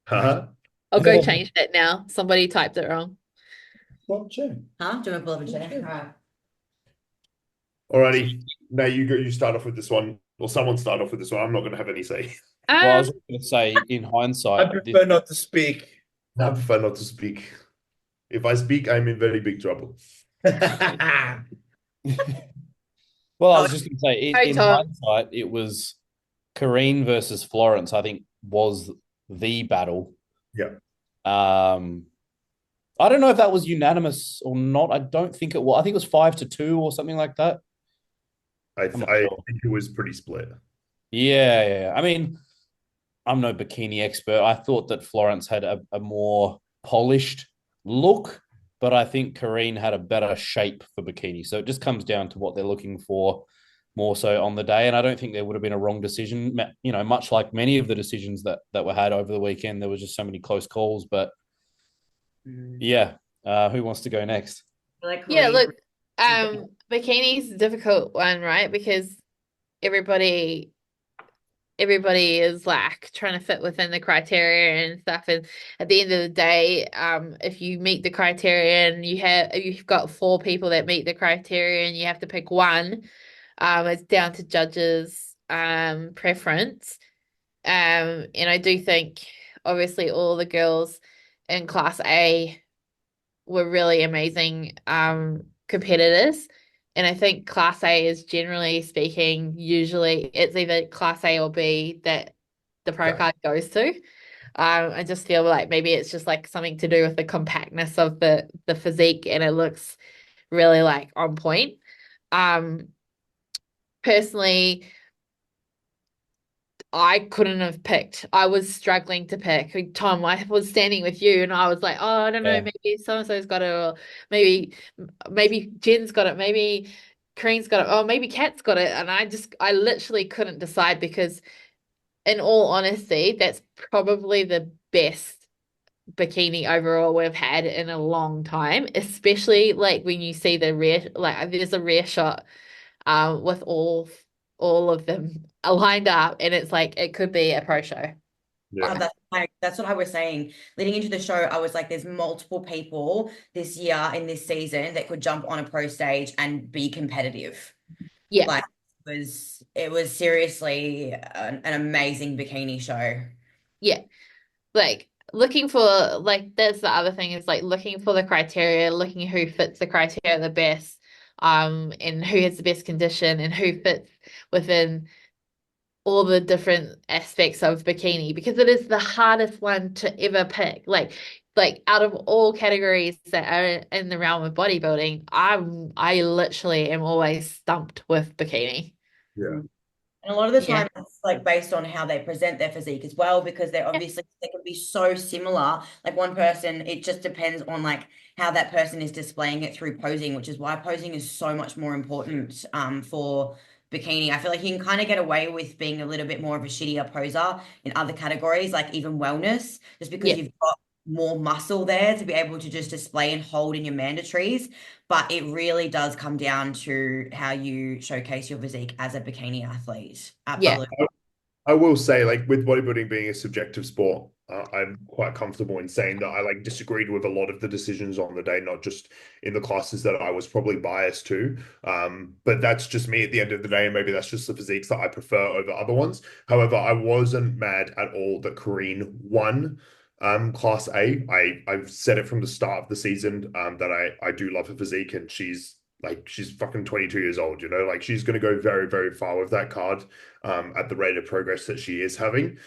Huh? I'll go change that now. Somebody typed it wrong. Well, Jen. Huh? Do you want to pull up a chair? All right. Alrighty. Now you start off with this one. Or someone start off with this one. I'm not gonna have any say. Well, I was Um, going to say, in I hindsight, prefer not to speak. I prefer not to speak. If I speak, I'm in very big trouble. well, I was just going to say, Hey, in Tom. hindsight, it was Karine versus Florence, I think, was the battle. Yeah. I don't know if that was unanimous or not. I don't think it was. I think it was 5-2 or something like that. I I'm not I sure. think it was pretty split. Yeah. I mean, I'm no bikini expert. I thought that Florence had a more polished look, but I think Karine had a better shape for bikini. So it just comes down to what they're looking for more so on the day. And I don't think there would have been a wrong decision. Much like many of the decisions that were had over the weekend, there was just so many close calls. But yeah, who wants to go next? Like Yeah, Corrine. look, bikini's a difficult one, right? Because everybody is like trying to fit within the criteria and stuff. And at the end of the day, if you meet the criteria and you've got 4 people that meet the criteria and you have to pick one, it's down to judges' preference. And I do think obviously all the girls in class A were really amazing competitors. And I think class A is generally speaking, usually it's either class A or B that the pro card goes to. I just feel like maybe it's just like something to do with the compactness of the physique and it looks really like on point. Personally, I couldn't have picked. I was struggling to pick. Tom, I was standing with you and I was like, oh, I don't know, maybe so-and-so's got it, or maybe Jen's got it, maybe Kareen's got it, or maybe Kat's got it. And I literally couldn't decide because in all honesty, that's probably the best bikini overall we've had in a long time, especially like when you see the rear, like there's a rear shot with all of them lined up and it's like it could be a pro show. Yeah. That's what I was saying. Leading into the show, I was like, there's multiple people this year in this season that could jump on a pro stage and be competitive. Yeah. Like it was seriously an amazing bikini show. Yeah. Like looking for like that's the other thing is like looking for the criteria, looking who fits the criteria the best, and who has the best condition and who fits within all the different aspects of bikini because it is the hardest one to ever pick. Like out of all categories that are in the realm of bodybuilding, I literally am always stumped with bikini. Yeah. And a lot of the time it's like based on how they present their physique as well, because they can be so similar. Like one person, it just depends on like how that person is displaying it through posing, which is why posing is so much more important for bikini. I feel like you can kind of get away with being a little bit more of a shittier poser in other categories, like even wellness, just because you've got more muscle there to be able to just display and hold in your mandatories. But it really does come down to how you showcase your physique as a bikini athlete. Absolutely. I will say, like with bodybuilding being a subjective sport, I'm quite comfortable in saying that I like disagreed with a lot of the decisions on the day, not just in the classes that I was probably biased to. But that's just me at the end of the day, and maybe that's just the physiques that I prefer over other ones. However, I wasn't mad at all that Kareen won class A. I've said it from the start of the season that I do love her physique, and she's fucking 22 years old, you know, like she's going to go very, very far with that card at the rate of progress that she is having.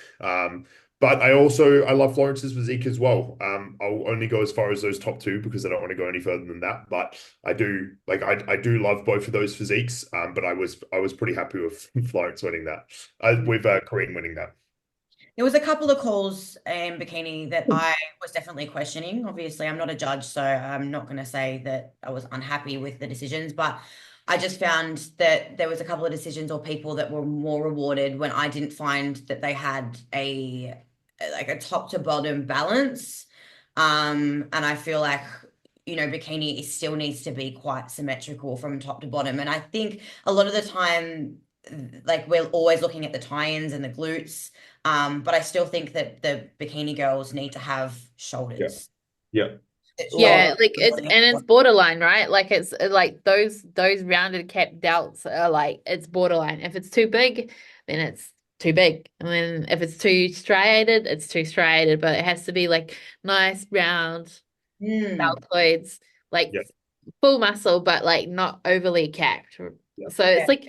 But I love Florence's physique as well. I'll only go as far as those top two because I don't want to go any further than that. But I do love both of those physiques. But I was pretty happy with Florence winning that, with Kareen winning that. There was a couple of calls in bikini that I was definitely questioning. Obviously, I'm not a judge, so I'm not going to say that I was unhappy with the decisions, but I just found that there was a couple of decisions or people that were more rewarded when I didn't find that they had a top to bottom balance. And I feel like, bikini still needs to be quite symmetrical from top to bottom. And I think a lot of the time, like we're always looking at the tie-ins and the glutes. But I still think that the bikini girls need to have shoulders. Yeah. Yeah, like it's borderline, right? Like it's like those rounded cap delts are like it's borderline. If it's too big, then it's too big. And then if it's too striated, it's too striated. But it has to be like nice round deltoids, like full muscle, but like not overly capped. So it's like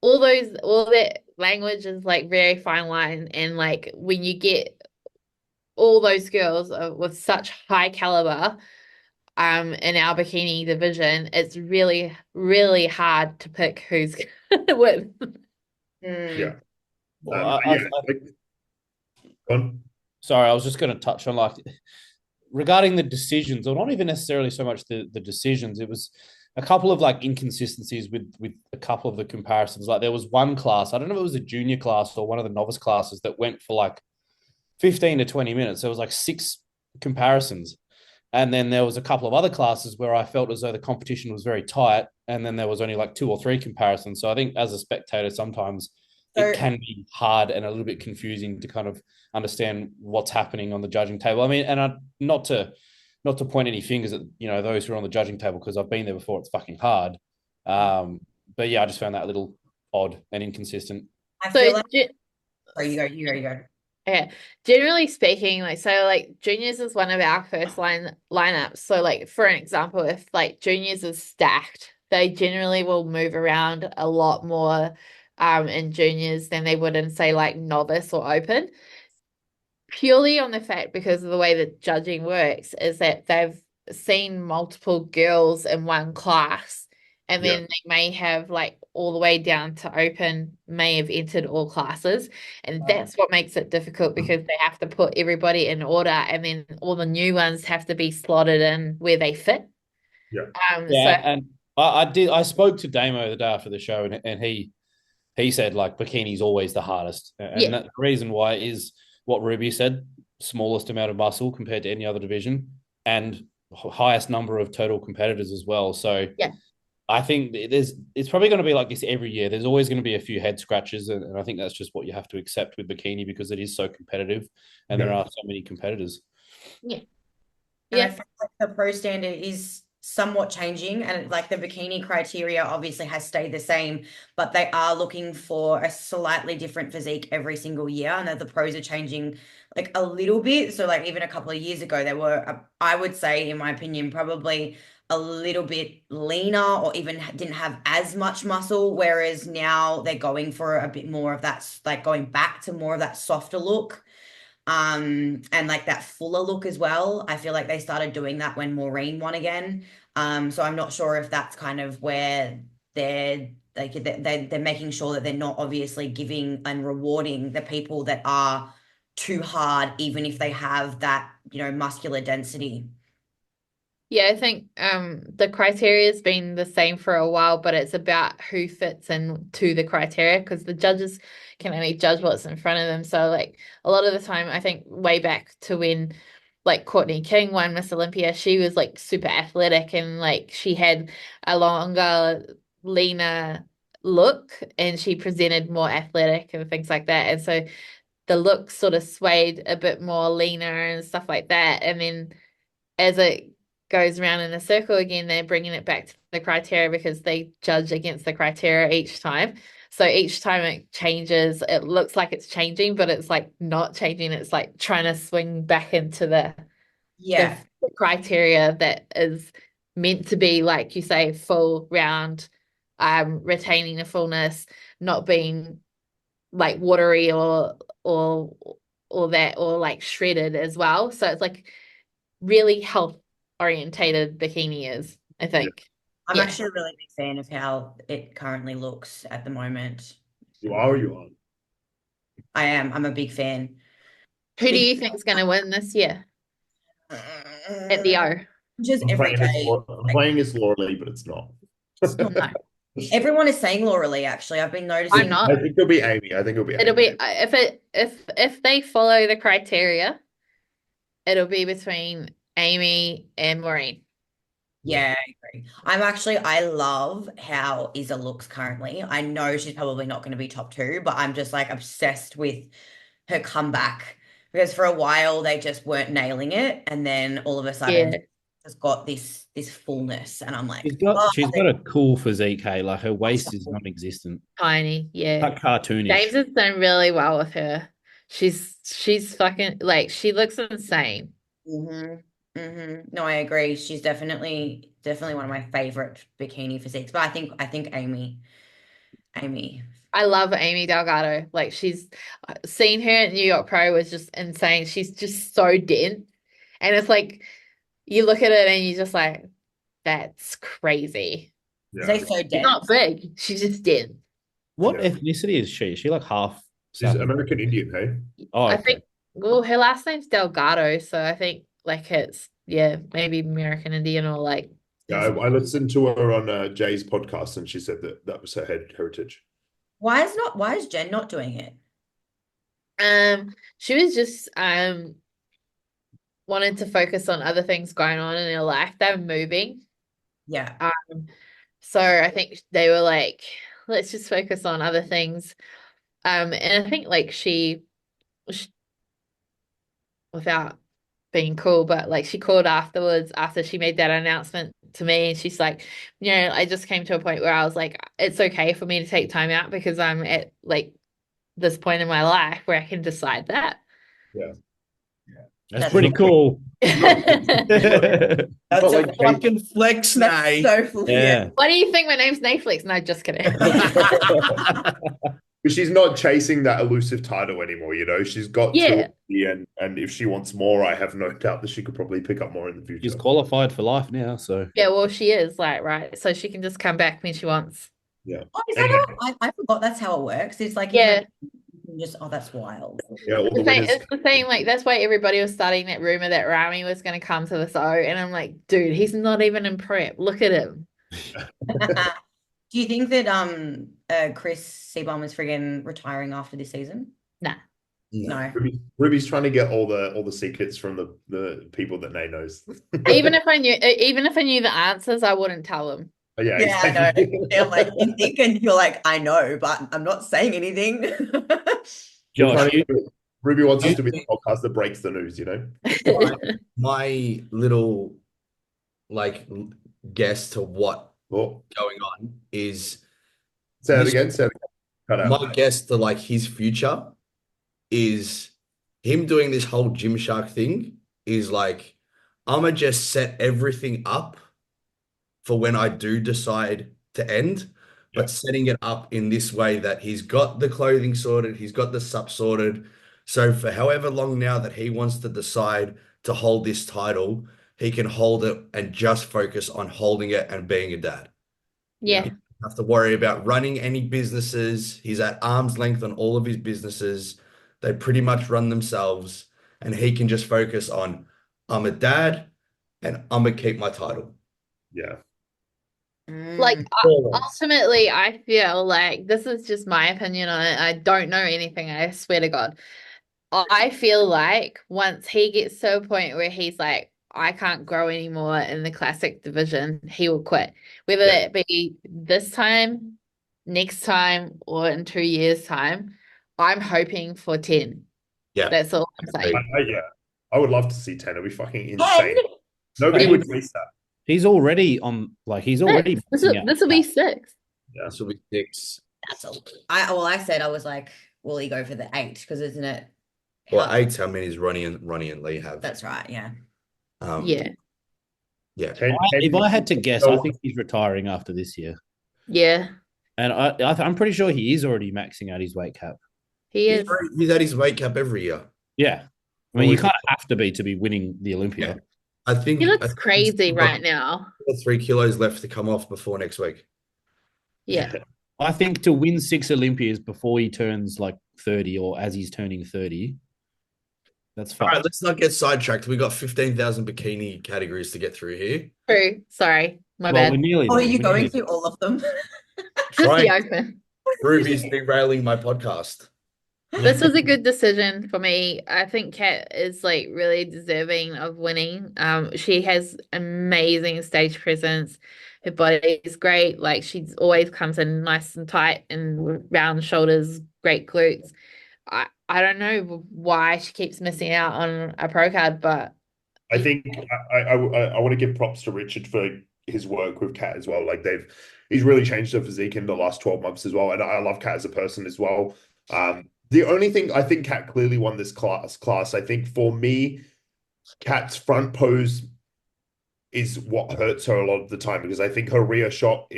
all that language is like very fine line, and like when you get all those girls with such high caliber in our bikini division, it's really, really hard to pick who's gonna win. Yeah. Well, Go sorry, I was just going to touch on like regarding the decisions, or not even necessarily so much the decisions. It was a couple of like inconsistencies with a couple of the comparisons. Like there was one class, I don't know if it was a junior class or one of the novice classes, that went for like 15 to 20 minutes. There was like 6 comparisons. And then there was a couple of other classes where I felt as though the competition was very tight. And then there was only like 2 or 3 comparisons. So I think as a spectator, sometimes it can be hard and a little bit confusing to kind of understand what's happening on the judging table. I mean, and not to point any fingers at, those who are on the judging table, because I've been there before. It's fucking hard. But yeah, I just found that a little odd and inconsistent. I feel like, you go. Yeah, generally speaking, like juniors is one of our first lineups. So like for an example, if like juniors is stacked, they generally will move around a lot more in juniors than they would in say like novice or open. Purely on the fact because of the way that judging works is that they've seen multiple girls in one class. And then they may have like all the way down to open, may have entered all classes. And that's what makes it difficult because they have to put everybody in order, and then all the new ones have to be slotted in where they fit. Yeah. And I spoke to Damo the day after the show, and he said like bikini's always the hardest. And the reason why is what Ruby said, smallest amount of muscle compared to any other division, and highest number of total competitors as well. So I think it's probably going to be like this every year. There's always going to be a few head scratches, and I think that's just what you have to accept with bikini because it is so competitive, and there are so many competitors. Yeah. I feel like the pro standard is somewhat changing, and like the bikini criteria obviously has stayed the same, but they are looking for a slightly different physique every single year, and that the pros are changing like a little bit. So like even a couple of years ago, they were, I would say, in my opinion, probably a little bit leaner or even didn't have as much muscle, whereas now they're going for a bit more of that, like going back to more of that softer look, and like that fuller look as well. I feel like they started doing that when Maureen won again. So I'm not sure if that's kind of where they're making sure that they're not obviously giving and rewarding the people that are too hard, even if they have that, muscular density. Yeah, I think the criteria has been the same for a while, but it's about who fits into the criteria because the judges can only judge what's in front of them. So like a lot of the time, I think way back to when like Courtney King won Miss Olympia, she was like super athletic and like she had a longer, leaner look, and she presented more athletic and things like that. And so the look sort of swayed a bit more leaner and stuff like that. And then as it goes around in a circle again, they're bringing it back to the criteria because they judge against the criteria each time. So each time it changes, it looks like it's changing, but it's like not changing. It's like trying to swing back into the criteria that is meant to be, like you say, full round, retaining the fullness, not being like watery or that, or like shredded as well. So it's like really health orientated bikini is, I think. I'm actually a really big fan of how it currently looks at the moment. You are or you aren't? I am. I'm a big fan. Who do you think is going to win this year at the O? Just every day. I'm playing as Laura Lee, but it's not. No. Everyone is saying Laura Lee, actually. I've been noticing. I'm not. I think it'll be Amy. It'll be if they follow the criteria, it'll be between Amy and Maureen. Yeah, I agree. I love how Isa looks currently. I know she's probably not going to be top 2, but I'm just like obsessed with her comeback, because for a while they just weren't nailing it, and then all of a sudden just got this fullness, and I'm like, she's got a cool physique, hey, like her waist is non-existent. Tiny, yeah. Like cartoonish. James has done really well with her. She's fucking, like, she looks insane. No, I agree. She's definitely one of my favorite bikini physiques. But I think Amy. I love Amy Delgado. Like, she's seen her at New York Pro was just insane. She's just so dense. And it's like you look at it and you're just like, that's crazy. Yeah. They're so dense. She's not big. She's just dense. What ethnicity is she? Is she like half? She's American Indian, hey? Oh, okay. I think, well, her last name's Delgado, so I think like it's, yeah, maybe American Indian or like. Yeah, I listened to her on Jay's podcast, and she said that was her heritage. Why is Jen not doing it? She was just wanted to focus on other things going on in her life. They're moving. Yeah. So I think they were like, let's just focus on other things. And I think like she without being cool, but like she called afterwards after she made that announcement to me, and she's like, you know, I just came to a point where I was like, it's okay for me to take time out because I'm at like this point in my life where I can decide that. Yeah. That's pretty cool. That's a fucking flex, Nay. That's so Yeah. Why do you think my name's NAEFLEX? No, just kidding. Because she's not chasing that elusive title anymore, you know. She's got to the and if she wants more, I have no doubt that she could probably pick up more in the future. She's qualified for life now, so yeah, well, she is like, right, so she can just come back when she wants. Yeah. Oh, is that how, I forgot that's how it works. It's like, yeah. Just that's wild. Yeah, all it's the same. Like that's why everybody was starting that rumor that Rami was going to come to the show, and I'm like, dude, he's not even in prep. Look at him. Do you think that Chris Seaborn is friggin' retiring after this season? Nah. No. Ruby's trying to get all the secrets from the people that Nay knows. even if I knew the answers, I wouldn't tell them. Yeah, exactly. I know. They're like, you think, and you're like, I know, but I'm not saying anything. Josh, Ruby wants us to be the podcast that breaks the news, you know? My little like guess to what going on is say it again. Cut out. My guess to like his future is him doing this whole Gymshark thing is like, I'ma just set everything up for when I do decide to end, but setting it up in this way that he's got the clothing sorted, he's got the sup sorted. So for however long now that he wants to decide to hold this title, he can hold it and just focus on holding it and being a dad. Yeah. He doesn't have to worry about running any businesses. He's at arm's length on all of his businesses. They pretty much run themselves, and he can just focus on, I'm a dad and I'm gonna keep my title. Yeah. Like ultimately, I feel like this is just my opinion on it. I don't know anything. I swear to God. I feel like once he gets to a point where he's like, I can't grow anymore in the classic division, he will quit. Whether that be this time next time or in 2 years' time, I'm hoping for 10. Yeah. That's all I'm saying. Yeah, I would love to see 10. It'd be fucking 10? insane. Nobody would chase that. He's already on, like, he's already This maxing out. will be 6. Yeah. This will be 6. That's a I said I was like, will he go for the 8? Because isn't it? Well, 8's how many Ronnie and Lee have. That's right, yeah. Yeah. Yeah. 10, If I had to guess, I think he's retiring after this year. Yeah. And I'm pretty sure he is already maxing out his weight cap. He is. He's at his weight cap every year. Yeah. I mean, you kind of have to be winning the Olympia. Yeah. I think He looks I think crazy he's got right now. 3 kilos left to come off before next week. Yeah. I think to win 6 Olympias before he turns like 30 or as he's turning 30, that's All fine. right, let's not get sidetracked. We got 15,000 bikini categories to get through here. True. Sorry. My Well, bad. we're nearly Oh, are there. you We're going nearly through all of them? Just the Trying. open. Ruby's derailing my podcast. This was a good decision for me. I think Kat is like really deserving of winning. She has amazing stage presence. Her body is great. Like she's always comes in nice and tight and round shoulders, great glutes. I don't know why she keeps missing out on a pro card, but I think I want to give props to Richard for his work with Kat as well. Like he's really changed her physique in the last 12 months as well. And I love Kat as a person as well. The only thing I think Kat clearly won this class. I think for me, Kat's front pose is what hurts her a lot of the time because I think her rear shot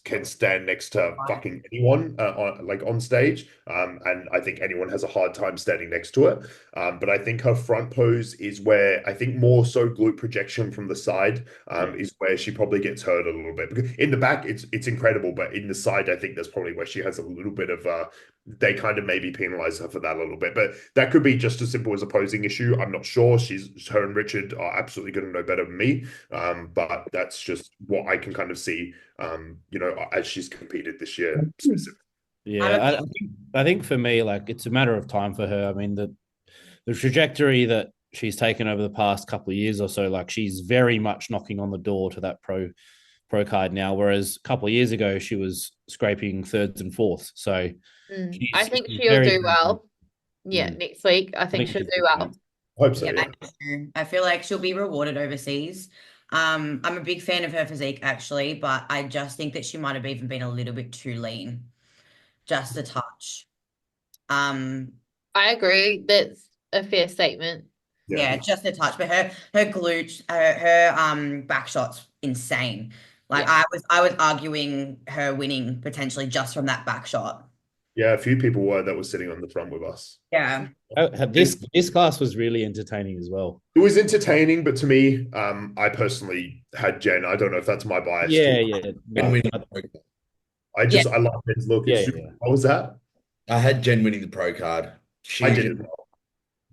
can stand next to fucking anyone on stage, and I think anyone has a hard time standing next to it. But I think her front pose is where I think more so glute projection from the side is where she probably gets hurt a little bit because in the back it's incredible, but in the side I think that's probably where she has a little bit of they kind of maybe penalize her for that a little bit, but that could be just as simple as a posing issue. I'm not sure. Her and Richard are absolutely going to know better than me. But that's just what I can kind of see, as she's competed this year specifically. Yeah, I think for me, like it's a matter of time for her. I mean, the trajectory that she's taken over the past couple of years or so, like she's very much knocking on the door to that pro card now. Whereas a couple of years ago, she was scraping 3rds and 4ths. So I think she'll do well. Yeah, next week I think she'll do well. I hope so. Yeah, I feel like she'll be rewarded overseas. I'm a big fan of her physique actually, but I just think that she might have even been a little bit too lean, just a touch. I agree. That's a fair statement. Yeah, just a touch. But her glute, her back shot's insane. Like I was arguing her winning potentially just from that back shot. Yeah, a few people were that was sitting on the front with us. Yeah. This class was really entertaining as well. It was entertaining, but to me, I personally had Jen. I don't know if that's my bias. Yeah. No, I love Jen's look. Yeah. What was that? I had Jen winning the pro card. I did as well.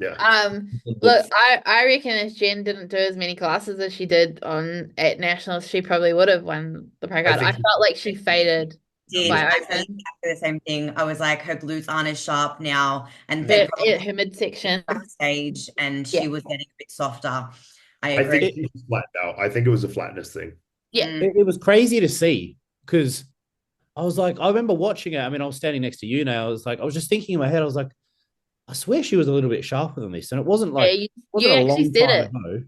Yeah. Look, I reckon if Jen didn't do as many classes as she did at nationals, she probably would have won the pro card. I felt like she faded. I said the same thing. I was like, her glutes aren't as sharp now, and then her midsection stage, and she was getting a bit softer. I agree. I think she was flattened out. I think it was a flatness thing. Yeah, it was crazy to see because I was like, I remember watching it. I mean, I was standing next to you now. I was just thinking in my head. I was like, I swear she was a little bit sharper than this, and it wasn't like you actually said it. Ago.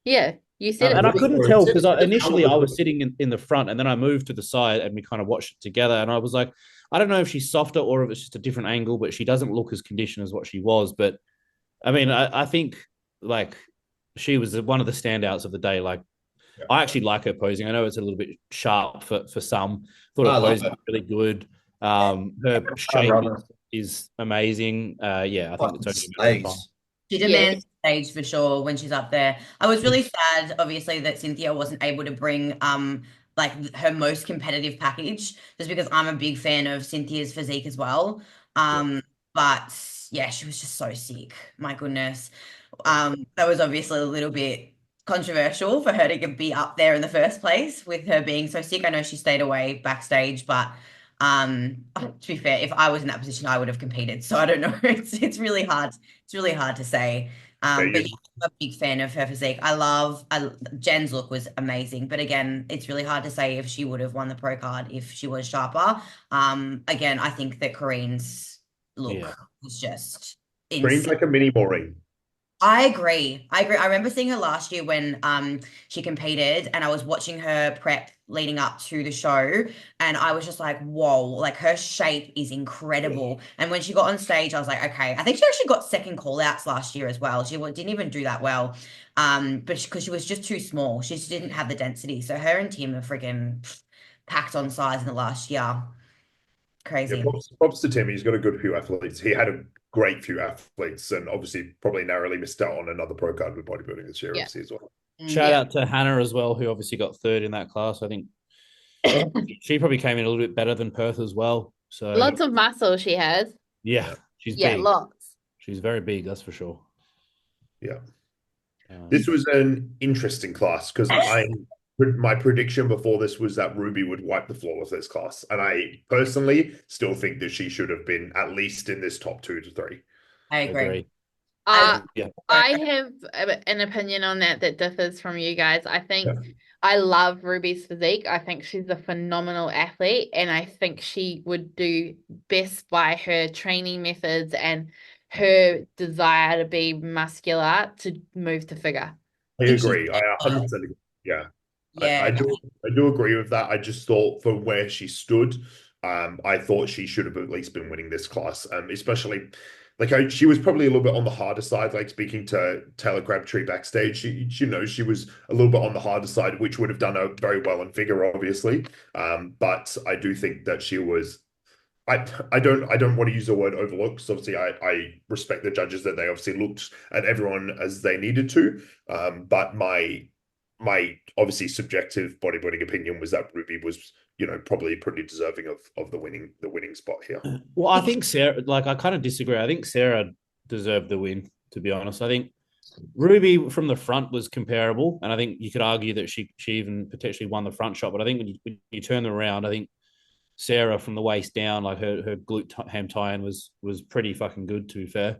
Yeah. You said it. And I couldn't tell because initially I was sitting in the front and then I moved to the side and we kind of watched it together. And I was like, I don't know if she's softer or if it's just a different angle, but she doesn't look as conditioned as what she was. But I mean, I think like she was one of the standouts of the day. Like I actually like her posing. I know it's a little bit sharp for some. Thought her posing was really good. Her shape is amazing. I think it's only she demands stage for sure when she's up there. I was really sad, obviously, that Cynthia wasn't able to bring like her most competitive package, just because I'm a big fan of Cynthia's physique as well. But yeah, she was just so sick. My goodness. That was obviously a little bit controversial for her to be up there in the first place with her being so sick. I know she stayed away backstage, but to be fair, if I was in that position, I would have competed. So I don't know. It's really hard. It's really hard to say. But you, yeah, I'm a big fan of her physique. Jen's look was amazing, but again, it's really hard to say if she would have won the pro card if she was sharper. Again, I think that Corinne's Yeah. look was just Green's insane. like a mini Maureen. I agree. I agree. I remember seeing her last year when she competed and I was watching her prep leading up to the show and I was just like, whoa, like her shape is incredible. And when she got on stage, I was like, okay, I think she actually got second call outs last year as well. She didn't even do that well. But because she was just too small, she just didn't have the density. So her and Tim are freaking packed on size in the last year. Yeah, Crazy. props to Tim. He's got a good few athletes. He had a great few athletes, and obviously probably narrowly missed out on another pro card with bodybuilding this year, Yeah. obviously as well. Shout Yeah. out to Hannah as well, who obviously got third in that class. I think she probably came in a little bit better than Perth as well. So Lots of muscle she has. yeah, she's Yeah, big. lots. She's very big, that's for sure. Yeah. Um, This was an interesting class because my prediction before this was that Ruby would wipe the floor with this class. And I personally still think that she should have been at least in this top 2 to 3. I agree. Yeah. I have an opinion on that differs from you guys. I think Yeah. I love Ruby's physique. I think she's a phenomenal athlete, and I think she would do best by her training methods and her desire to be muscular to move to figure. I agree. I 100% agree. Yeah. Yeah. I do agree with that. I just thought for where she stood, I thought she should have at least been winning this class. Especially like she was probably a little bit on the harder side. Like speaking to Taylor Crabtree backstage, she was a little bit on the harder side, which would have done her very well in figure, obviously. But I do think that she was. I don't want to use the word overlooked because obviously I respect the judges that they obviously looked at everyone as they needed to. But my obviously subjective bodybuilding opinion was that Ruby was, probably pretty deserving of the winning spot here. Well, I think Sarah, like I kind of disagree. I think Sarah deserved the win, to be honest. I think Ruby from the front was comparable, and I think you could argue that she even potentially won the front shot. But I think when you turn them around, I think Sarah from the waist down, like her glute ham tie-in was pretty fucking good, to be fair.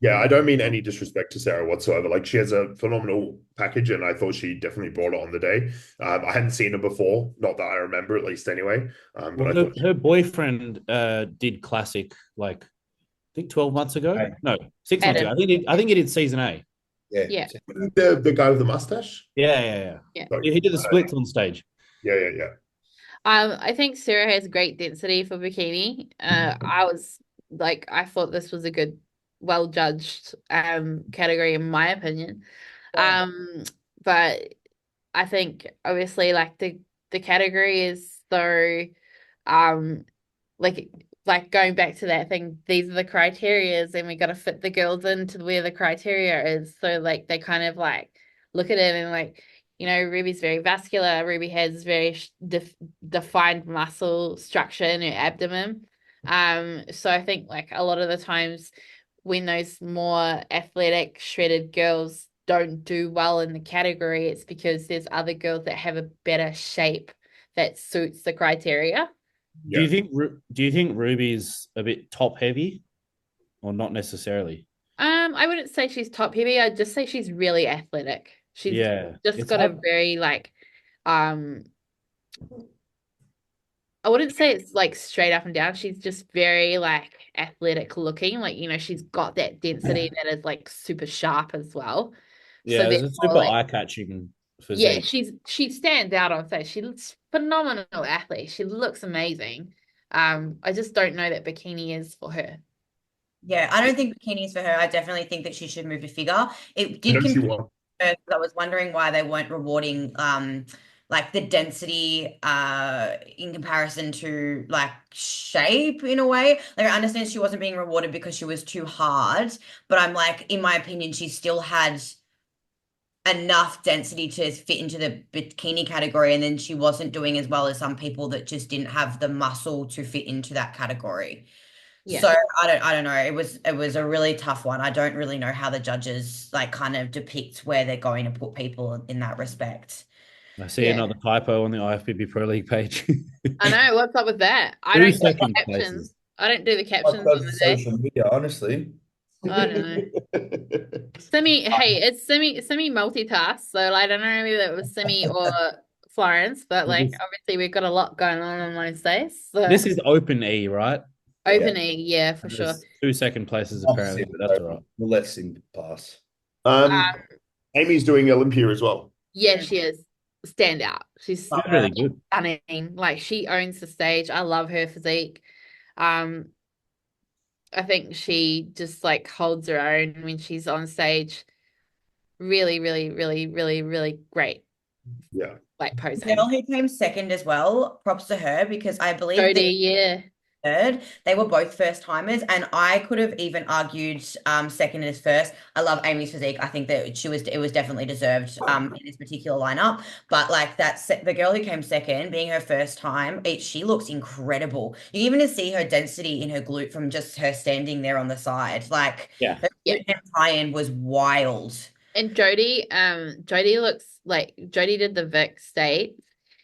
Yeah, I don't mean any disrespect to Sarah whatsoever. Like she has a phenomenal package, and I thought she definitely brought it on the day. I hadn't seen her before, not that I remember, at least anyway. But Well, I thought her boyfriend did classic like I think 12 months ago. Hey. No, 6 months ago. I think he did season A. Yeah. the guy with the mustache. Yeah. Yeah. He did the splits on stage. Yeah. I think Sarah has great density for bikini. I thought this was a good, well judged category in my opinion. Yeah. But I think obviously like the category is so like going back to that thing, these are the criterias and we got to fit the girls into where the criteria is. So like they kind of like look at it and like, Ruby's very vascular. Ruby has very defined muscle structure in her abdomen. So I think like a lot of the times when those more athletic shredded girls don't do well in the category, it's because there's other girls that have a better shape that suits the criteria. Yeah. Do you think Ruby's a bit top heavy, or not necessarily? I wouldn't say she's top heavy. I'd just say she's really athletic. She's just got a very like I wouldn't say it's like straight up and down. She's just very like athletic looking. Like, she's got that density that is like super sharp as well. Yeah, So there's a super like, eye-catching yeah, physique. she stands out on stage. She looks phenomenal athlete. She looks amazing. I just don't know that bikini is for her. Yeah, I don't think bikini is for her. I definitely think that she should move to figure. It I did know she confuse won. her 'cause I was wondering why they weren't rewarding like the density in comparison to like shape in a way. Like I understand she wasn't being rewarded because she was too hard, but I'm like, in my opinion, she still had enough density to fit into the bikini category, and then she wasn't doing as well as some people that just didn't have the muscle to fit into that category. Yeah. So I don't know. It was a really tough one. I don't really know how the judges like kind of depict where they're going to put people in that respect. I see another typo on the IFBB Pro League page. I know. What's up with that? I Two don't do the second captions. places. I don't do the Like captions those on the day. social media, honestly. I don't know. Hey, it's semi multitask, so like, I don't know if it was Semi or Florence, but like obviously we've got a lot going on those days. So This is open E, right? opening, yeah, for sure. There's 2 second places apparently, but that's all right. We'll let Sim pass. Amy's doing Olympia as well. Yeah, she is stand out. She's She's really good. stunning. Like she owns the stage. I love her physique. I think she just like holds her own when she's on stage. Really, really, really, really, really great. Yeah. Like posing. Girl who came second as well, props to her because I believe Jordy, that yeah. third, they were both first timers, and I could have even argued second as first. I love Amy's physique. I think that it was definitely deserved in this particular lineup. But like the girl who came second, being her first time, she looks incredible. You even to see her density in her glute from just her standing there on the side. Like Yeah. her glute tie-in was wild. And Jody looks like Jody did the Vic State,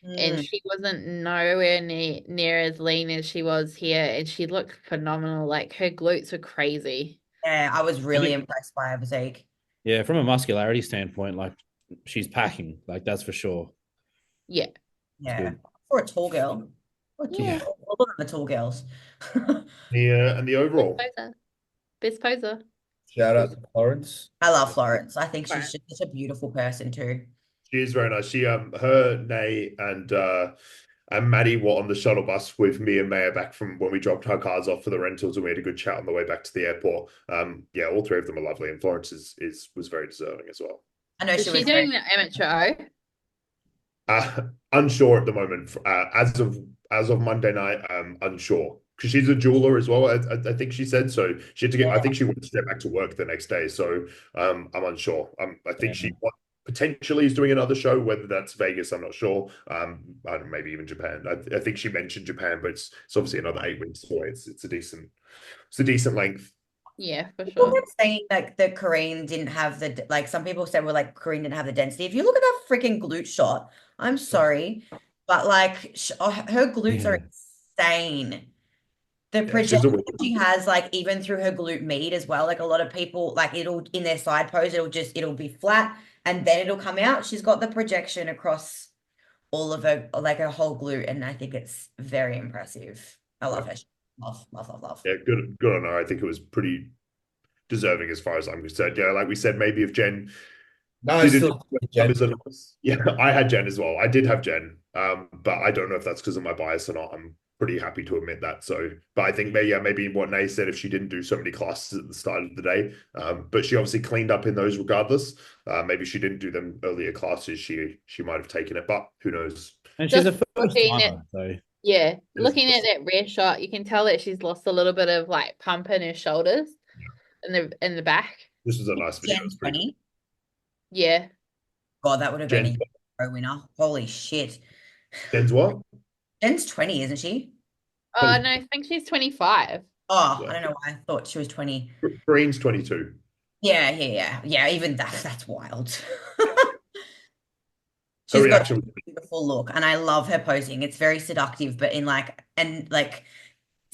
and she wasn't nowhere near as lean as she was here, and she looked phenomenal. Like her glutes were crazy. Yeah, I was really impressed by her physique. Yeah, from a muscularity standpoint, like she's packing, like that's for sure. Yeah. Yeah. For a tall girl. Yeah. All of them are tall girls. And the overall. Best poser. Shout out to Florence. I love Florence. I think she's just such a beautiful person too. She is very nice. She her, Nay, and Maddie were on the shuttle bus with me and Maya back from when we dropped our cars off for the rentals, and we had a good chat on the way back to the airport. Yeah, all 3 of them are lovely, and Florence was very deserving as well. I know Is she doing the amateur O? Unsure at the moment. As of Monday night, unsure. Because she's a jeweler as well, I think she said. So she had to get. I think she wanted to get back to work the next day. So I'm unsure. I think she potentially is doing another show. Whether that's Vegas, I'm not sure. I don't know, maybe even Japan. I think she mentioned Japan, but it's obviously another 8 weeks away. It's a decent length. Yeah, for People sure. kept saying like the Korean didn't have the like. Some people said well like Korean didn't have the density. If you look at that freaking glute shot, I'm sorry, but like her glutes are insane. The projection she has, like even through her glute med as well. Like a lot of people, like it'll in their side pose, it'll be flat and then it'll come out. She's got the projection across all of her, like her whole glute, and I think it's very impressive. I love her. Love. Yeah, good on her. I think it was pretty deserving as far as I'm concerned. Yeah, like we said, maybe if Jen. No, Jen. Yeah, I had Jen as well. I did have Jen, but I don't know if that's because of my bias or not. I'm pretty happy to admit that. So, but I think maybe what Nay said, if she didn't do so many classes at the start of the day, but she obviously cleaned up in those regardless. Maybe she didn't do them earlier classes. She might have taken it, but who knows? And she's a first timer, so. Yeah, looking at that rear shot, you can tell that she's lost a little bit of like pump in her shoulders, in the back. This was a nice video. Jen's 20. Yeah. God, that would have been a winner. Holy shit. Jen's what? Jen's 20, isn't she? Oh no, I think she's 25. Oh, yeah. I don't know why I thought she was 20. Green's 22. Yeah. Even that's wild. She's got a beautiful look, and I love her posing. It's very seductive, but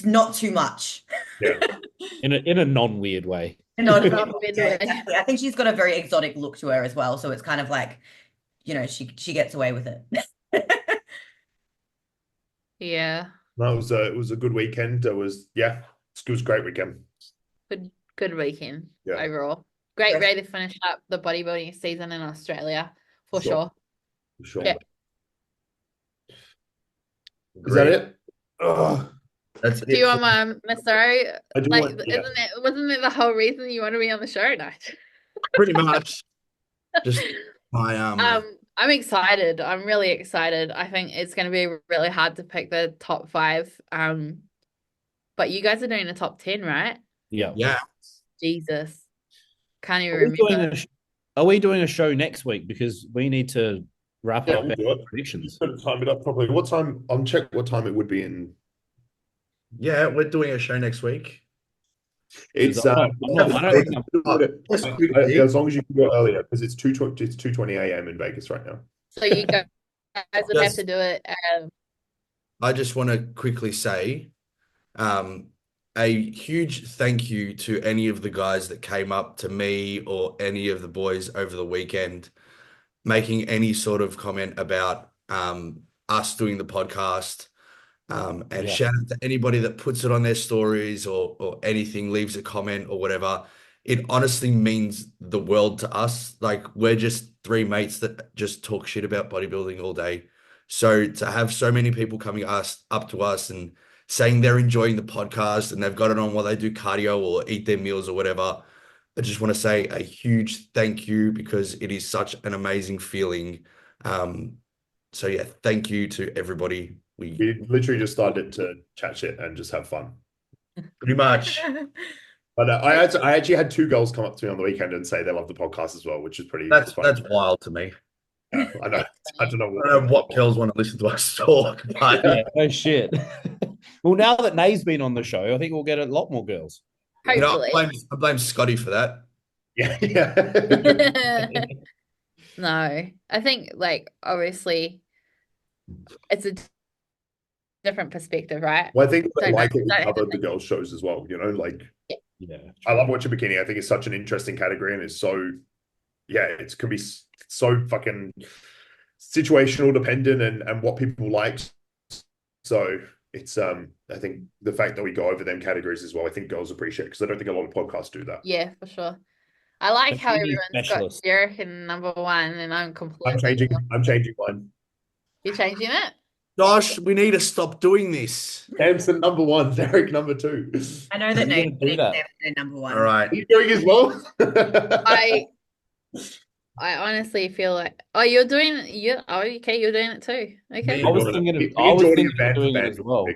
not too much. Yeah. In a non-weird way. Exactly. I think she's got a very exotic look to her as well. So it's kind of like, she gets away with it. Yeah. No, it was a good weekend. It was a great weekend. Good weekend overall. Great way to finish up the bodybuilding season in Australia, for sure. For sure. Yeah. Is that it? That's it. Do you want Mr. O? Wasn't it the whole reason you want to be on the show tonight? Pretty much. Just I'm excited. I'm really excited. I think it's going to be really hard to pick the top 5. But you guys are doing a top 10, right? Yeah. Yeah. Jesus. Can't even remember. Are we doing a show next week? Because we need to wrap up our predictions. Time it up properly. What time? I'll check what time it would be in. Yeah, we're doing a show next week. It's as long as you can go earlier, because it's 2:20 a.m. in Vegas right now. So you guys would have to do it. I just want to quickly say, a huge thank you to any of the guys that came up to me or any of the boys over the weekend, making any sort of comment about us doing the podcast. And Yeah. shout out to anybody that puts it on their stories or anything, leaves a comment or whatever. It honestly means the world to us. Like, we're just three mates that just talk shit about bodybuilding all day. So to have so many people coming up to us and saying they're enjoying the podcast and they've got it on while they do cardio or eat their meals or whatever, I just want to say a huge thank you, because it is such an amazing feeling. So yeah, thank you to everybody. We literally just started to chat shit and just have fun. Pretty much. But I actually had two girls come up to me on the weekend and say they love the podcast as well, which is pretty That's funny. wild to me. Yeah, I know. I don't know I don't know what girls want to listen to us talk, but Yeah, no shit. Well, now that Nae's been on the show, I think we'll get a lot more girls. you know, Hopefully. I blame Scotty for that. Yeah, yeah. No, I think like obviously it's a different perspective, right? Well, I think I Don't like know- it. We don't have cover to the girls' shows as well. You know, like Yeah. I love watching bikini. I think it's such an interesting category, and it's so, yeah, it can be so fucking situational dependent and what people like. So it's I think the fact that we go over them categories as well, I think girls appreciate, because I don't think a lot of podcasts do that. Yeah, for sure. I like how Bikini everyone's got specialist. Derek in number one, and I'm I'm completely. changing mine. You're changing it? Josh, we need to stop doing this. Samson number one, Derek number two. I know that You're gonna name do that. is number one. All right. Are you doing as well? I honestly feel like you're doing okay, you're doing it too. Okay. Me I was Me thinking and of Jordy are doing band it to as band. well.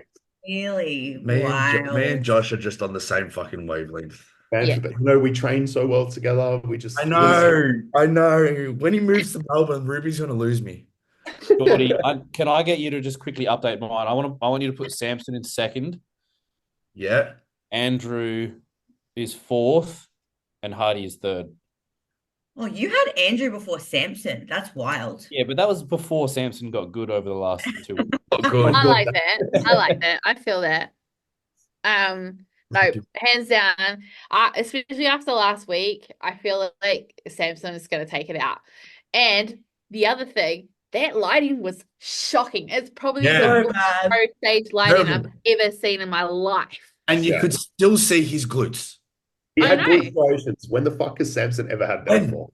Really? Me Wow. and Josh are just on the same fucking wavelength. Band Yeah. to band. You know, we train so well together. We just I know. When he moves to Melbourne, Ruby's gonna lose me. Jordy, can I get you to just quickly update mine? I want you to put Samson in second, Yeah. Andrew is fourth, and Hardy is third. Oh, you had Andrew before Samson. That's wild. Yeah, but that was before Samson got good over the last 2 weeks. Oh, good. I like that. I like that. I feel that. No, hands down. Especially after last week, I feel like Samson is going to take it out. And the other thing, that lighting was shocking. It's probably Yeah. the So worst bad. pro stage lighting Terrible. I've ever seen in my life. And you Yeah. could still see his glutes. He I had know. good situations. When the fuck has Samson ever had that When? for?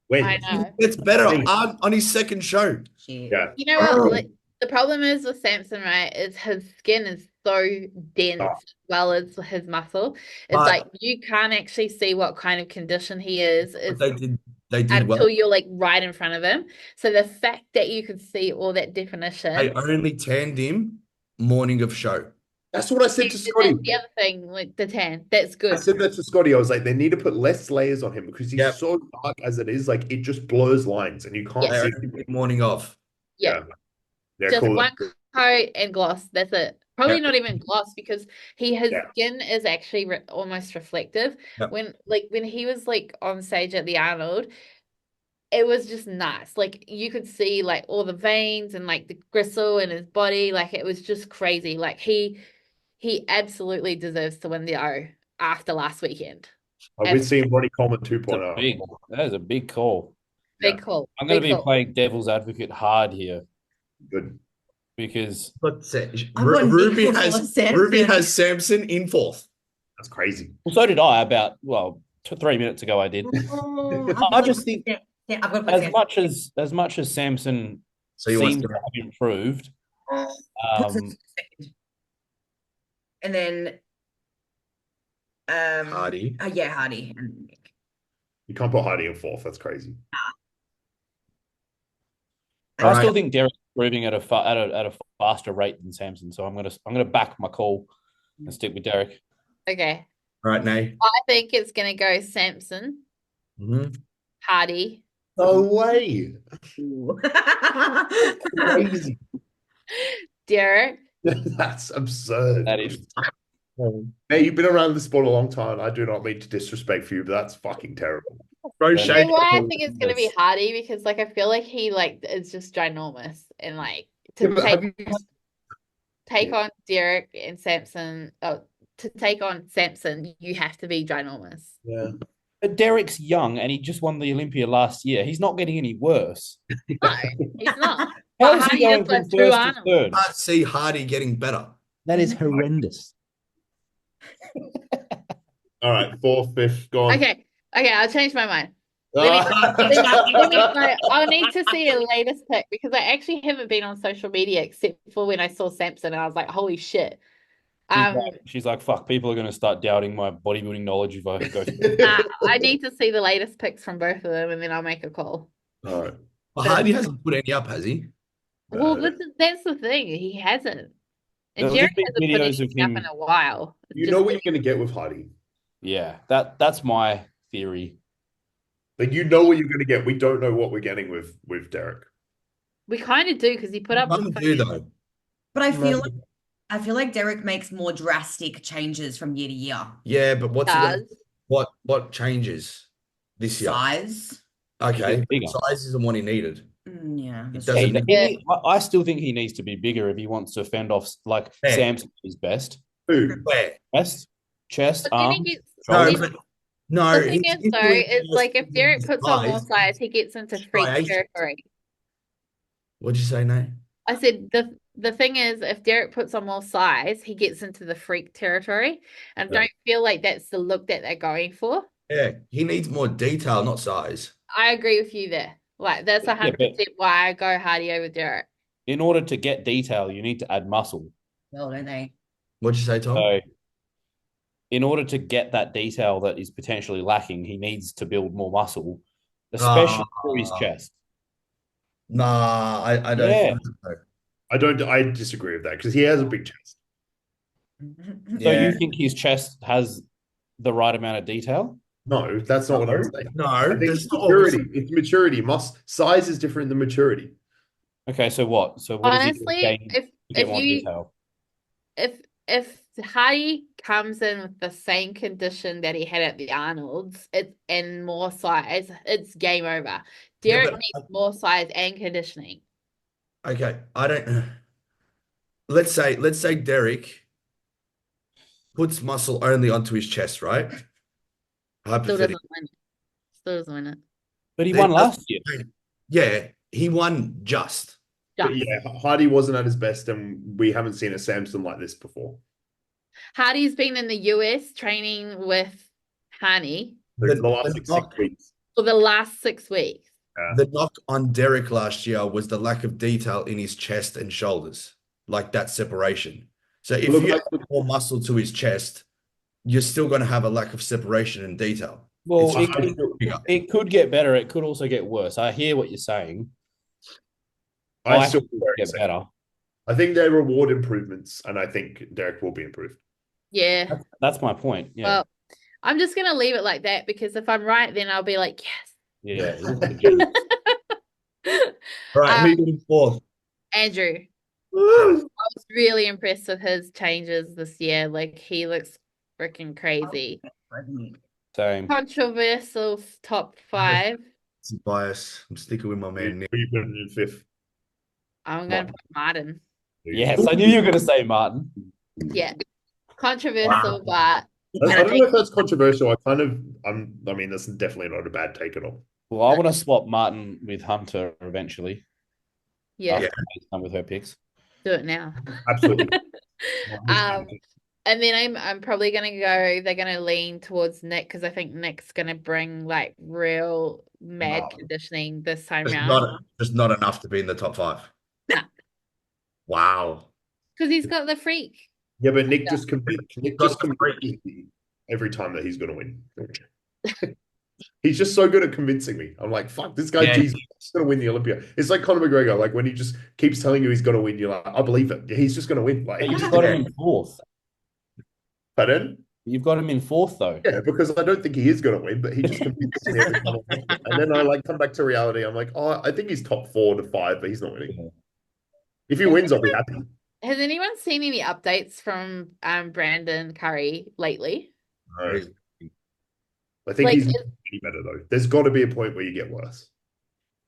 When? I know. It's better When? on his second show. Shit. Yeah. You know what? Like, the problem is with Samson, right? Is his skin is so dense Oh. as well as his muscle. It's But- like you can't actually see what kind of condition he is. But they did Until well. you're like right in front of him. So the fact that you could see all that definition. They only tanned him morning of show. That's what I said to Scotty. That's the other thing, like the tan. That's I good. said that to Scotty. I was like, they need to put less layers on him because he's Yep. so dark as it is. Like, it just blurs lines and you can't Yeah. They see. only did morning of. Yeah. Yeah, Just cool. one coat and gloss. That's it. Probably Yeah. not even gloss because his Yeah. skin is actually almost reflective. Yeah. When he was like on stage at the Arnold, it was just nice. Like you could see like all the veins and like the gristle in his body. Like it was just crazy. Like he absolutely deserves to win the O after last weekend. We're seeing Ronnie Coleman That's a 2.0. big, that is a big call. Big call. I'm going to Big be call. playing devil's advocate hard here Good. because But I've got Nick Ruby before has Samson. Samson in fourth. That's crazy. well, so did I about 3 minutes ago. I did. I just think I've got to put as Samson. much as Samson So you want seems to to have improved. Put Samson second. And then Hardy. yeah, Hardy and Nick. You can't put Hardy in fourth. That's crazy. I still think Derek's improving at a faster rate than Samson, so I'm gonna back my call and stick with Derek. Okay. All right, Nay. I think it's gonna go Samson, Mhm. Hardy, No way. Ooh. Crazy. Derek. That's absurd. That is Hey, you've been around the sport a long time. I do not mean to disrespect you, but that's fucking terrible. Bro, You You shake know why I hands. think it's gonna be Hardy? Because like I feel like he like is just ginormous and like Yeah, to but have you- take on Derek and Samson, to take on Samson, you have to be ginormous. Yeah. But Derek's young and he just won the Olympia last year. He's not getting any worse. No, he's not. How But is he Hardy going just from got two first to Arnolds. third? I can't see Hardy getting better. That is horrendous. All right, fourth, fifth, gone. Okay, I'll change my mind. Let me know. I'll need to see a latest pic because I actually haven't been on social media except for when I saw Samson and I was like, holy shit. She's like, fuck, people are going to start doubting my bodybuilding knowledge if I go. I need to see the latest pics from both of them and then I'll make a call. All right. Well, Hardy hasn't put any up, has he? Well, that's the thing. He hasn't. And There'll Jared just be hasn't put videos of anything up him. in a while. You know what you're going to get with Hardy. Yeah, that's my theory. Like, you know what you're going to get. We don't know what we're getting with Derek. We kind of do because he put up Some do though. But I feel like Derek makes more drastic changes from year to year. Yeah, but does. what changes this year? Size. Okay, Bigger. size isn't what he needed. Yeah. It that's doesn't. true. I still think he needs to be bigger if he wants to fend off like Yeah. Samson is best. Who? Where? Chest, But then arms, he gets, No, shoulders. but no. the thing is though, it's like if Derek puts on more size, he gets into freak Size. territory. What'd you say, Nate? I said the thing is if Derek puts on more size, he gets into the freak territory. And I Yeah. don't feel like that's the look that they're going for. Yeah, he needs more detail, not size. I agree with you there. Like that's 100% why I go Hardy over Derek. In order to get detail, you need to add muscle. Well, don't they? What'd you say, Tom? So, in order to get that detail that is potentially lacking, he needs to build more muscle, especially through his chest. Nah, I don't Yeah. think so. I disagree with that because he has a big chest. So Yeah. you think his chest has the right amount of detail? No, that's not what I'm saying. No, I think there's it's not maturity. It's maturity. Size is different than maturity. Okay, so what? So what Honestly, is he gain to get more detail? if Hardy comes in with the same condition that he had at the Arnold's, and more size, it's game over. Derek needs more size and conditioning. Okay, I don't. Let's say Derek puts muscle only onto his chest, right? Still doesn't Hypothetically. win it. Still doesn't win it. But he Then won last year. Yeah, he won just. But yeah, Hardy wasn't at his best, and we haven't seen a Samson like this before. Hardy's been in the US training with Hani The last 6 weeks. for the last 6 weeks. The knock on Derek last year was the lack of detail in his chest and shoulders, like that separation. So if you add more muscle to his chest, you're still going to have a lack of separation and detail. Well, It's it could get better. It could also get worse. I hear what you're saying. I still think it get better. I think they reward improvements, and I think Derek will be improved. Yeah. That's my point. Yeah. Well, I'm just gonna leave it like that because if I'm right, then I'll be like, Yeah. Right, who got him fourth? Andrew. I was really impressed with his changes this year. Like he looks freaking crazy. Same. Controversial top 5. It's a bias. I'm sticking with my man Nick. Who you put in fifth? I'm gonna put Martin. Yes, I knew you were going to say Martin. Yeah. Controversial, but I don't know if that's controversial. I mean, that's definitely not a bad take at all. Well, I want to swap Martin with Hunter eventually. yeah, After she's done with her picks. do it now. Absolutely. And then I'm probably gonna go. They're gonna lean towards Nick because I think Nick's gonna bring like real mad conditioning this time round. Just not enough to be in the top 5. Nah. Wow. Because he's got the freak. Yeah, but Nick just convinces me every time that he's going to win. He's just so good at convincing me. I'm like, fuck, this guy, Jesus, he's going to win the Olympia. It's like Conor McGregor. Like when he just keeps telling you he's going to win, you're like, I believe it. He's just going to win. Like, You've got him in 4th. Pardon? You've got him in 4th though. Yeah, because I don't think he is going to win, but he just convinces me every time. And then I like come back to reality. I'm like, oh, I think he's top 4 to 5, but he's not winning. If he wins, I'll be happy. Has anyone seen any updates from Brandon Curry lately? No. I think he's any better though. There's got to be a point where you get worse.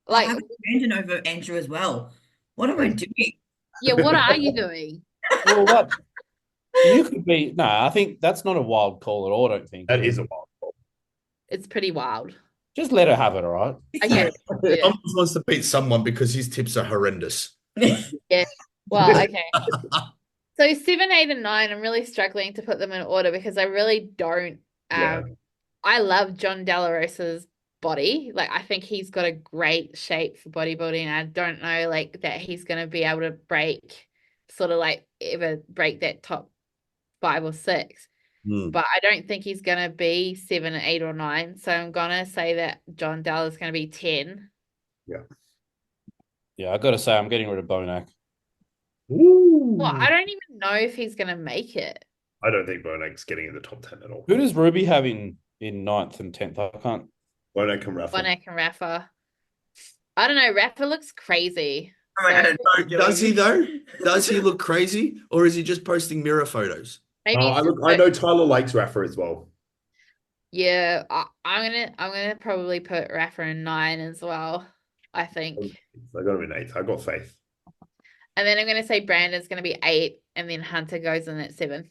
Like I have Brandon over Andrew as well. What am I doing? Yeah, what are you doing? Well, You could be. No, I think that's not a wild call at all. I don't think. That is a wild call. It's pretty wild. Just let her have it, all right? Okay. Yeah. Tom wants to beat someone because his tips are horrendous. Yeah. Well, okay. So 7, 8, and 9, I'm really struggling to put them in order because I really don't. Yeah. I love John Delarosa's body. Like, I think he's got a great shape for bodybuilding. I don't know, like, that he's going to be able to ever break that top 5 or 6. But I don't think he's going to be 7, 8, or 9. So I'm going to say that John Dell is going to be 10. Yeah, I got to say, I'm getting rid of Bonac. Ooh. Well, I don't even know if he's going to make it. I don't think Bonac's getting in the top 10 at all. Who does Ruby have in 9th and 10th? I can't. Bonac and Rafa. Bonac and Rafa. I don't know. Rafa looks crazy. Does he though? Does he look crazy, or is he just posting mirror photos? Maybe I know Tyler likes Rafa as well. Yeah, I'm gonna probably put Rafa in 9 as well, I think. I got him in 8th. I got faith. And then I'm gonna say Brandon's gonna be 8, and then Hunter goes in at 7.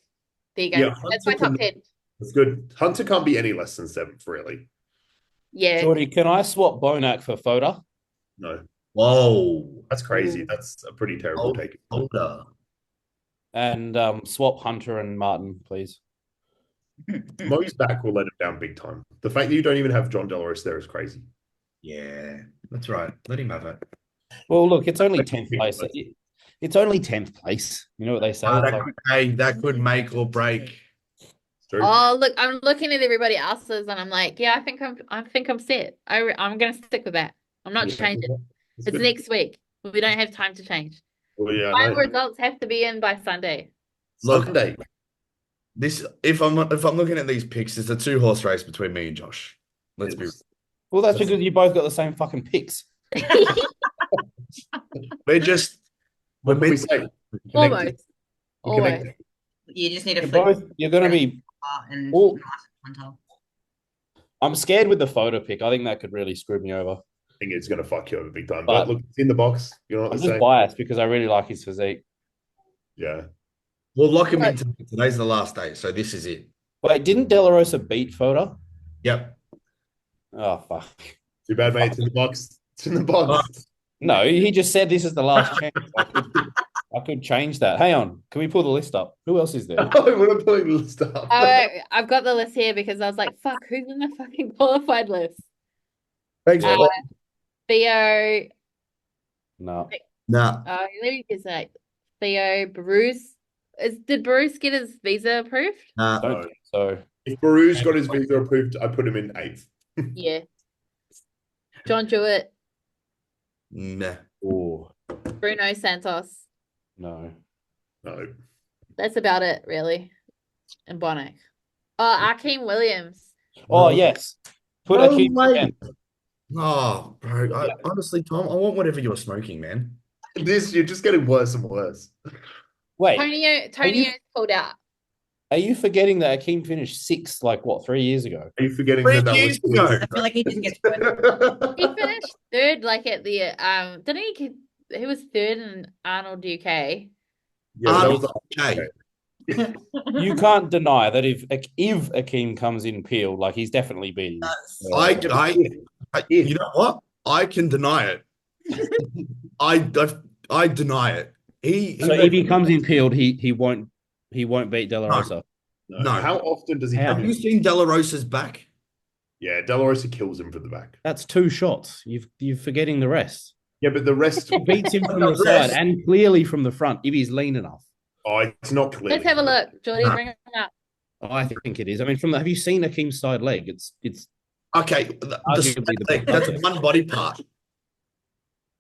There you go. Yeah, That's my top 10. That's good. Hunter can't be any less than 7th, really. Yeah. Jordy, can I swap Bonac for Foda? No. Whoa, That's crazy. That's a pretty terrible take. older. And swap Hunter and Martin, please. Mo's back will let him down big time. The fact that you don't even have John Delaros there is crazy. Yeah, that's right. Let him have it. Well, look, it's only 10th place. It's only 10th place. You know what they say? That could make or break. True. Oh, look, I'm looking at everybody else's, and I'm like, yeah, I think I'm set. I'm gonna stick with that. I'm not changing. It's good. next week. We don't have time to change. Well, yeah, Final results have to be in by Sunday. Look, Sunday. This if I'm looking at these picks, it's a 2-horse race between me and Josh. Let's be. Well, that's because you both got the same fucking picks. We're just. What can we say? Almost. We're Always. connected. You just need to You're going to be. and Well, Hunter. I'm scared with the photo pick. I think that could really screw me over. I think it's going to fuck you over big time. But But look, it's in the box. You know what I'm they just say? biased because I really like his physique. Yeah. We'll lock him in. Today's the last day, so this is it. Wait, didn't De La Rosa beat Foda? Yep. Oh, fuck. Too bad, mate. It's in the box. It's in the box. No, he just said this is the last chance. I could change that. Hang on. Can we pull the list up? Who else is there? We're not pulling the list up. I've got the list here because I was like, fuck, who's in the fucking qualified list? Thanks. Theo. No. Nah. Let me just say, Theo, Bruce. Did Bruce get his visa approved? Nah. Don't think so. If Baru's got his visa approved, I put him in 8th. Yeah. John Jewett, Nah. Oh, Bruno Santos. no. No. That's about it, really. And Bonac. Oh, Akeem Williams. Oh, yes. Put No a key way. again. Oh, bro. Honestly, Tom, I want whatever you're smoking, man. You're just getting worse and worse. Wait, Tonio's pulled out. are you forgetting that Akeem finished 6th, like, what, 3 years ago? Are you forgetting 3 that years was ago. I feel like he just gets He finished 3rd, like at the didn't he? He was 3rd in Arnold UK. Yeah, that was Okay. You can't deny that if Akeem comes in peeled, like, he's definitely beating. You know what? I can deny it. I deny it. So if he comes in peeled, he won't beat De La Rosa. No. No. How often does he How? come Have in? you seen De La Rosa's back? Yeah, De La Rosa kills him from the back. That's 2 shots. You're forgetting the rest. Yeah, but the rest. He beats him from The the side rest. and clearly from the front if he's lean enough. Oh, it's not clear. Let's have a look. Jordy, bring him up. I think it is. I mean, have you seen Akeem's side leg? It's Okay. Arguably the That's best. one body part,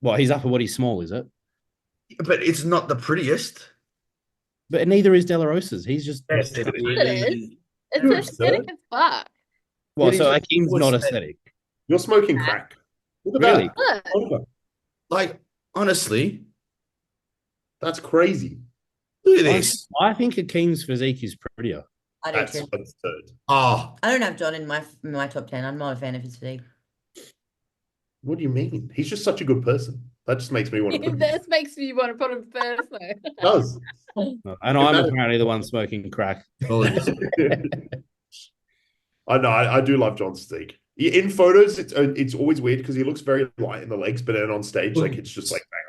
what, he's upper body small, is it? but it's not the prettiest. But neither is De La Rosa's. He's just Yes, it is. It is. You're It's aesthetic as fuck. well. It So is Akeem's not aesthetic. You're smoking crack. Look at Really? that. Look. Oliver, Like, honestly, that's crazy. look at this. I think Akeem's physique is prettier. I do That's too. absurd. Oh, I don't have John in my top 10. I'm not a fan of his physique. What do you mean? He's just such a good person. That just makes me want to put him. This makes me want to put him first, though. It does. And I'm apparently the one smoking crack. Apologies. I know. I do love John's physique. In photos, it's always weird because he looks very light in the legs, but then on stage, like it's just like bang.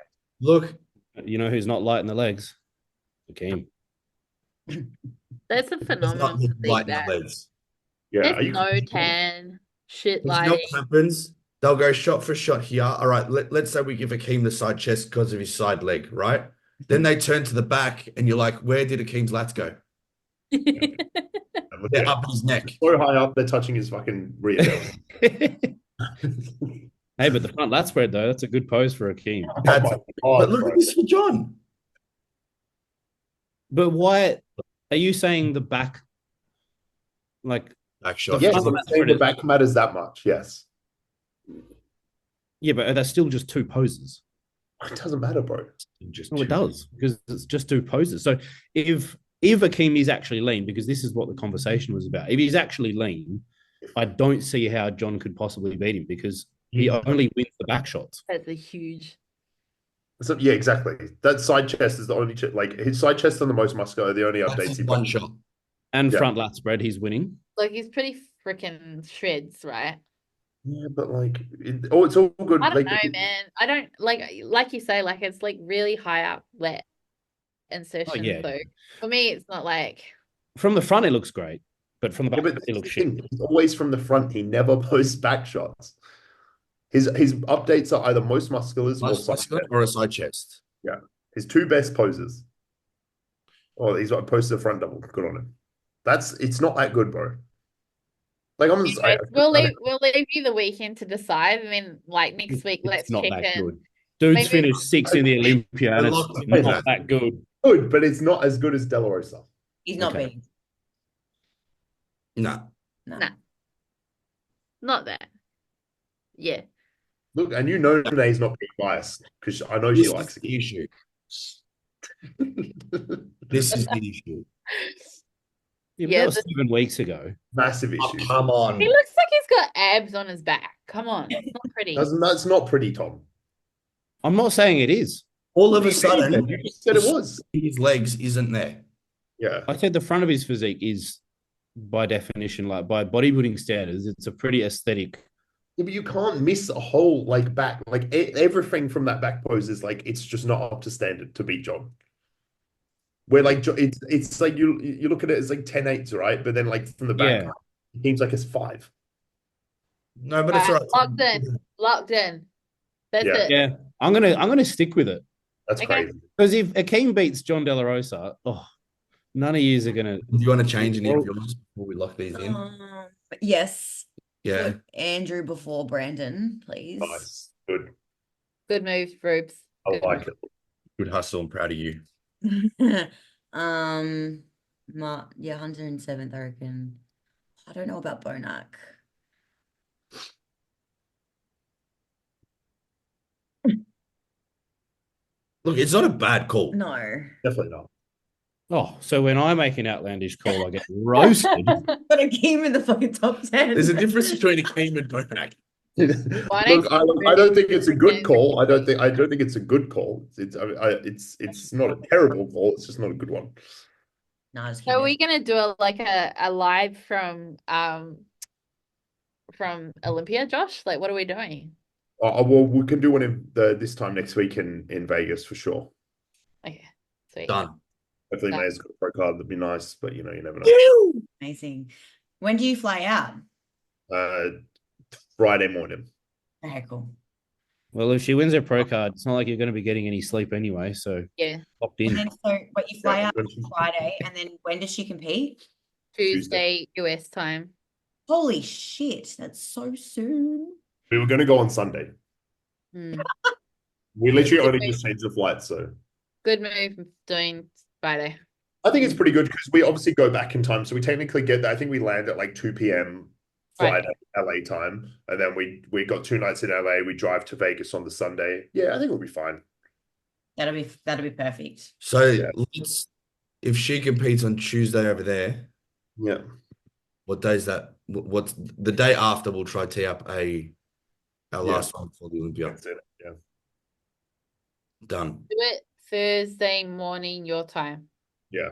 Look, You know who's not light in the legs? Hakeem. That's a it's not phenomenon to light think in that. the legs. Yeah, There's are you no tan, shit You know lighting. what happens? They'll go shot for shot here. All right, let's say we give Akeem the side chest because of his side leg, right? Then they turn to the back, and you're like, where did Akeem's lats go? Look They're at up his neck. so high up, they're touching his fucking rear delts. Hey, but the front lat spread though, that's a good pose for Hakeem. Oh my But God, look bro. at this for John. But why are you saying the back, like Back shot. The Yes, front I'm lat saying spread the is- back matters that much. Yes, yeah, but that's still just two poses. it doesn't matter, bro. Just No, it two. does because it's just two poses. So if Hakeem is actually lean, because this is what the conversation was about, if he's actually lean, I don't see how John could possibly beat him because he only wins the back shots. That's a huge. So, yeah, exactly. That side chest is the only like his side chest and the most muscular. The only That's updates he one shot. And Yeah. front lat spread, he's winning. Like he's pretty freaking shreds, right? Yeah, but like, it's all good. I don't Like, know, man. I don't like you say, like it's like really high up lat insertion. yeah. So for me, it's not like From the front, it looks great, but from the Yeah, back, but it looks the shit. thing, he's always from the front. He never posts back shots. His updates are either most musculars or Most side muscular chest. or a side chest. His two best poses. Oh, he's got posted the front double. Good on him. It's not that good, bro. Like anyways, we'll leave you the weekend to decide, and then like next week, let's It's not check that in. good. Dude's Maybe- finished sixth in the Olympia, and it's Locked in. not that good. good, but it's not as good as De La Rosa. He's not Okay. being. No. No. Nah. Not that. Yeah. Look, and you know Renee's not being biased because I know This she is likes the issue. This is the issue. Yeah, but Yeah, that was 7 weeks ago. Massive Oh, issue. come on. He looks like he's got abs on his back. Come on. It's not pretty. That's not pretty, Tom. I'm not saying it is. All of a sudden, You just said it was. his legs isn't there. Yeah. I said the front of his physique is, by definition, like by bodybuilding standards, it's a pretty aesthetic. Yeah, but you can't miss a whole like back, like everything from that back pose is like it's just not up to standard to beat John. Where like it's like you look at it as like 10-8s, right? But then like from the back, Yeah. it seems like it's 5. No, but it's all Alright, right. Locked in. That's Yeah. it. Yeah, I'm gonna stick with it That's Okay. crazy. because if Hakeem beats John De La Rosa, none of yous are gonna. Do you want to change any of yours before we lock these in? Yes. Yeah. Put Andrew before Brandon, please. Nice. Good. Good moves, Rubes. I Good like moves. it. Good hustle. I'm proud of you. Yeah, 107th, I reckon. I don't know about Bonac. Look, it's not a bad call. No. Definitely not. Oh, so when I make an outlandish call, I get roasted. But I came in the fucking top 10. There's a difference between a Akeem and Bonac. Look, I don't think it's a good call. I don't think it's a good call. It's not a terrible call. It's just not a good one. No, just So are we kidding. gonna do a live from Olympia, Josh? Like, what are we doing? Well, we can do one in this time next week in Vegas for sure. Okay, sweet. Done. Hopefully, Done. May's got a pro card. That'd be nice, but you never know. Amazing. When do you fly out? Friday morning. Okay, cool. Well, if she wins her pro card, it's not like you're going to be getting any sleep anyway. So Yeah, locked And in. then but you fly Yeah, out when on she- Friday, and then when does she compete? Tuesday US time. Holy shit, that's so soon. We were going to go on Sunday. Hmm. We literally Good only move. just changed the flight, so Good move doing Friday. I think it's pretty good because we obviously go back in time. So we technically get that. I think we land at like 2 p.m. Right. Friday, LA time, and then we got 2 nights in LA. We drive to Vegas on the Sunday. Yeah, I think we'll be fine. That'll be perfect. So Yeah. if she competes on Tuesday over there, Yeah. what day is that? What's the day after? We'll try to tee up our Yeah. last one for the Olympia. That's it. Yeah. Done. Do it Thursday morning your time. Yeah.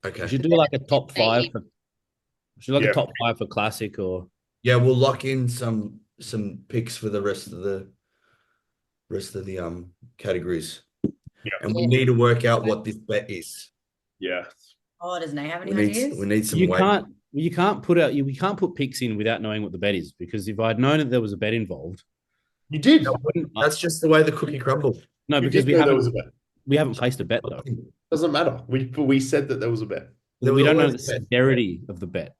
We Okay. should do like a top Thursday five. evening. Should like Yeah. a top five for classic or Yeah, we'll lock in some picks for the rest of the categories. Yeah. And we Yeah. need to work out what this bet is. Yeah. Oh, does Nate have any We ideas? need some you weight. can't put picks in without knowing what the bet is, because if I'd known that there was a bet involved, You did. I wouldn't. That's just the way the cookie crumbled. No, You because did know there was a bet. we haven't placed a bet though. Doesn't matter. We said that there was a bet. There We was don't know always the a bet. severity of the bet.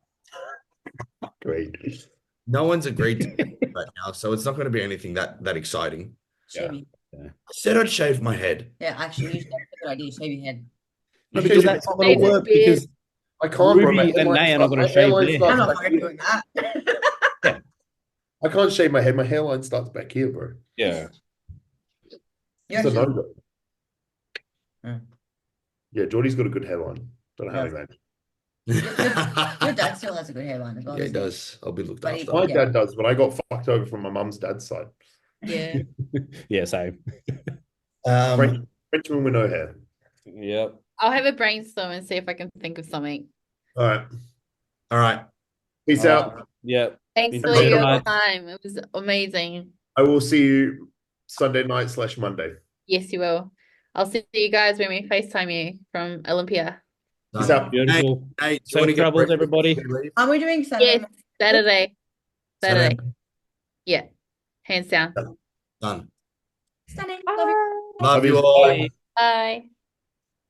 Great. No one's agreed to it right now, so it's not going to be anything that exciting. Shave your- I said I'd shave my head. Yeah, actually, you should have a good idea. Shave your head. No, You because should- that's not going to Shave work. his beard. Because I can't, bro. My Ruby and hairline Nay are not starts- going my to shave hairline their starts I'm not back fucking here. doing that. I can't shave my head. My hairline starts back here, bro. yeah. You're It's a actually- no-go. Hmm. Yeah, Jordy's got a good hairline. Don't know how he Yeah. managed. Your dad still has a good hairline as well. Yeah, he doesn't he? does. I'll be looked But he- after. My Yeah. dad does, but I got fucked over from my mum's dad's side. Yeah. Yeah, same. Frenchman with no hair. Yep. I'll have a brainstorm and see if I can think of something. All right. All right. Peace out. Yeah. Thanks for Enjoy your tonight. time. It was amazing. I will see you Sunday night / Monday. Yes, you will. I'll see you guys when we FaceTime you from Olympia. Peace out. Beautiful. Hey, do you Safe want to get travels, breakfast everybody. before we leave? Are we doing Saturday? Yes, Saturday. Saturday. Saturday. Yeah. Hands down. Done. Stunning. Love you. Love you Love you. all. Bye. Bye.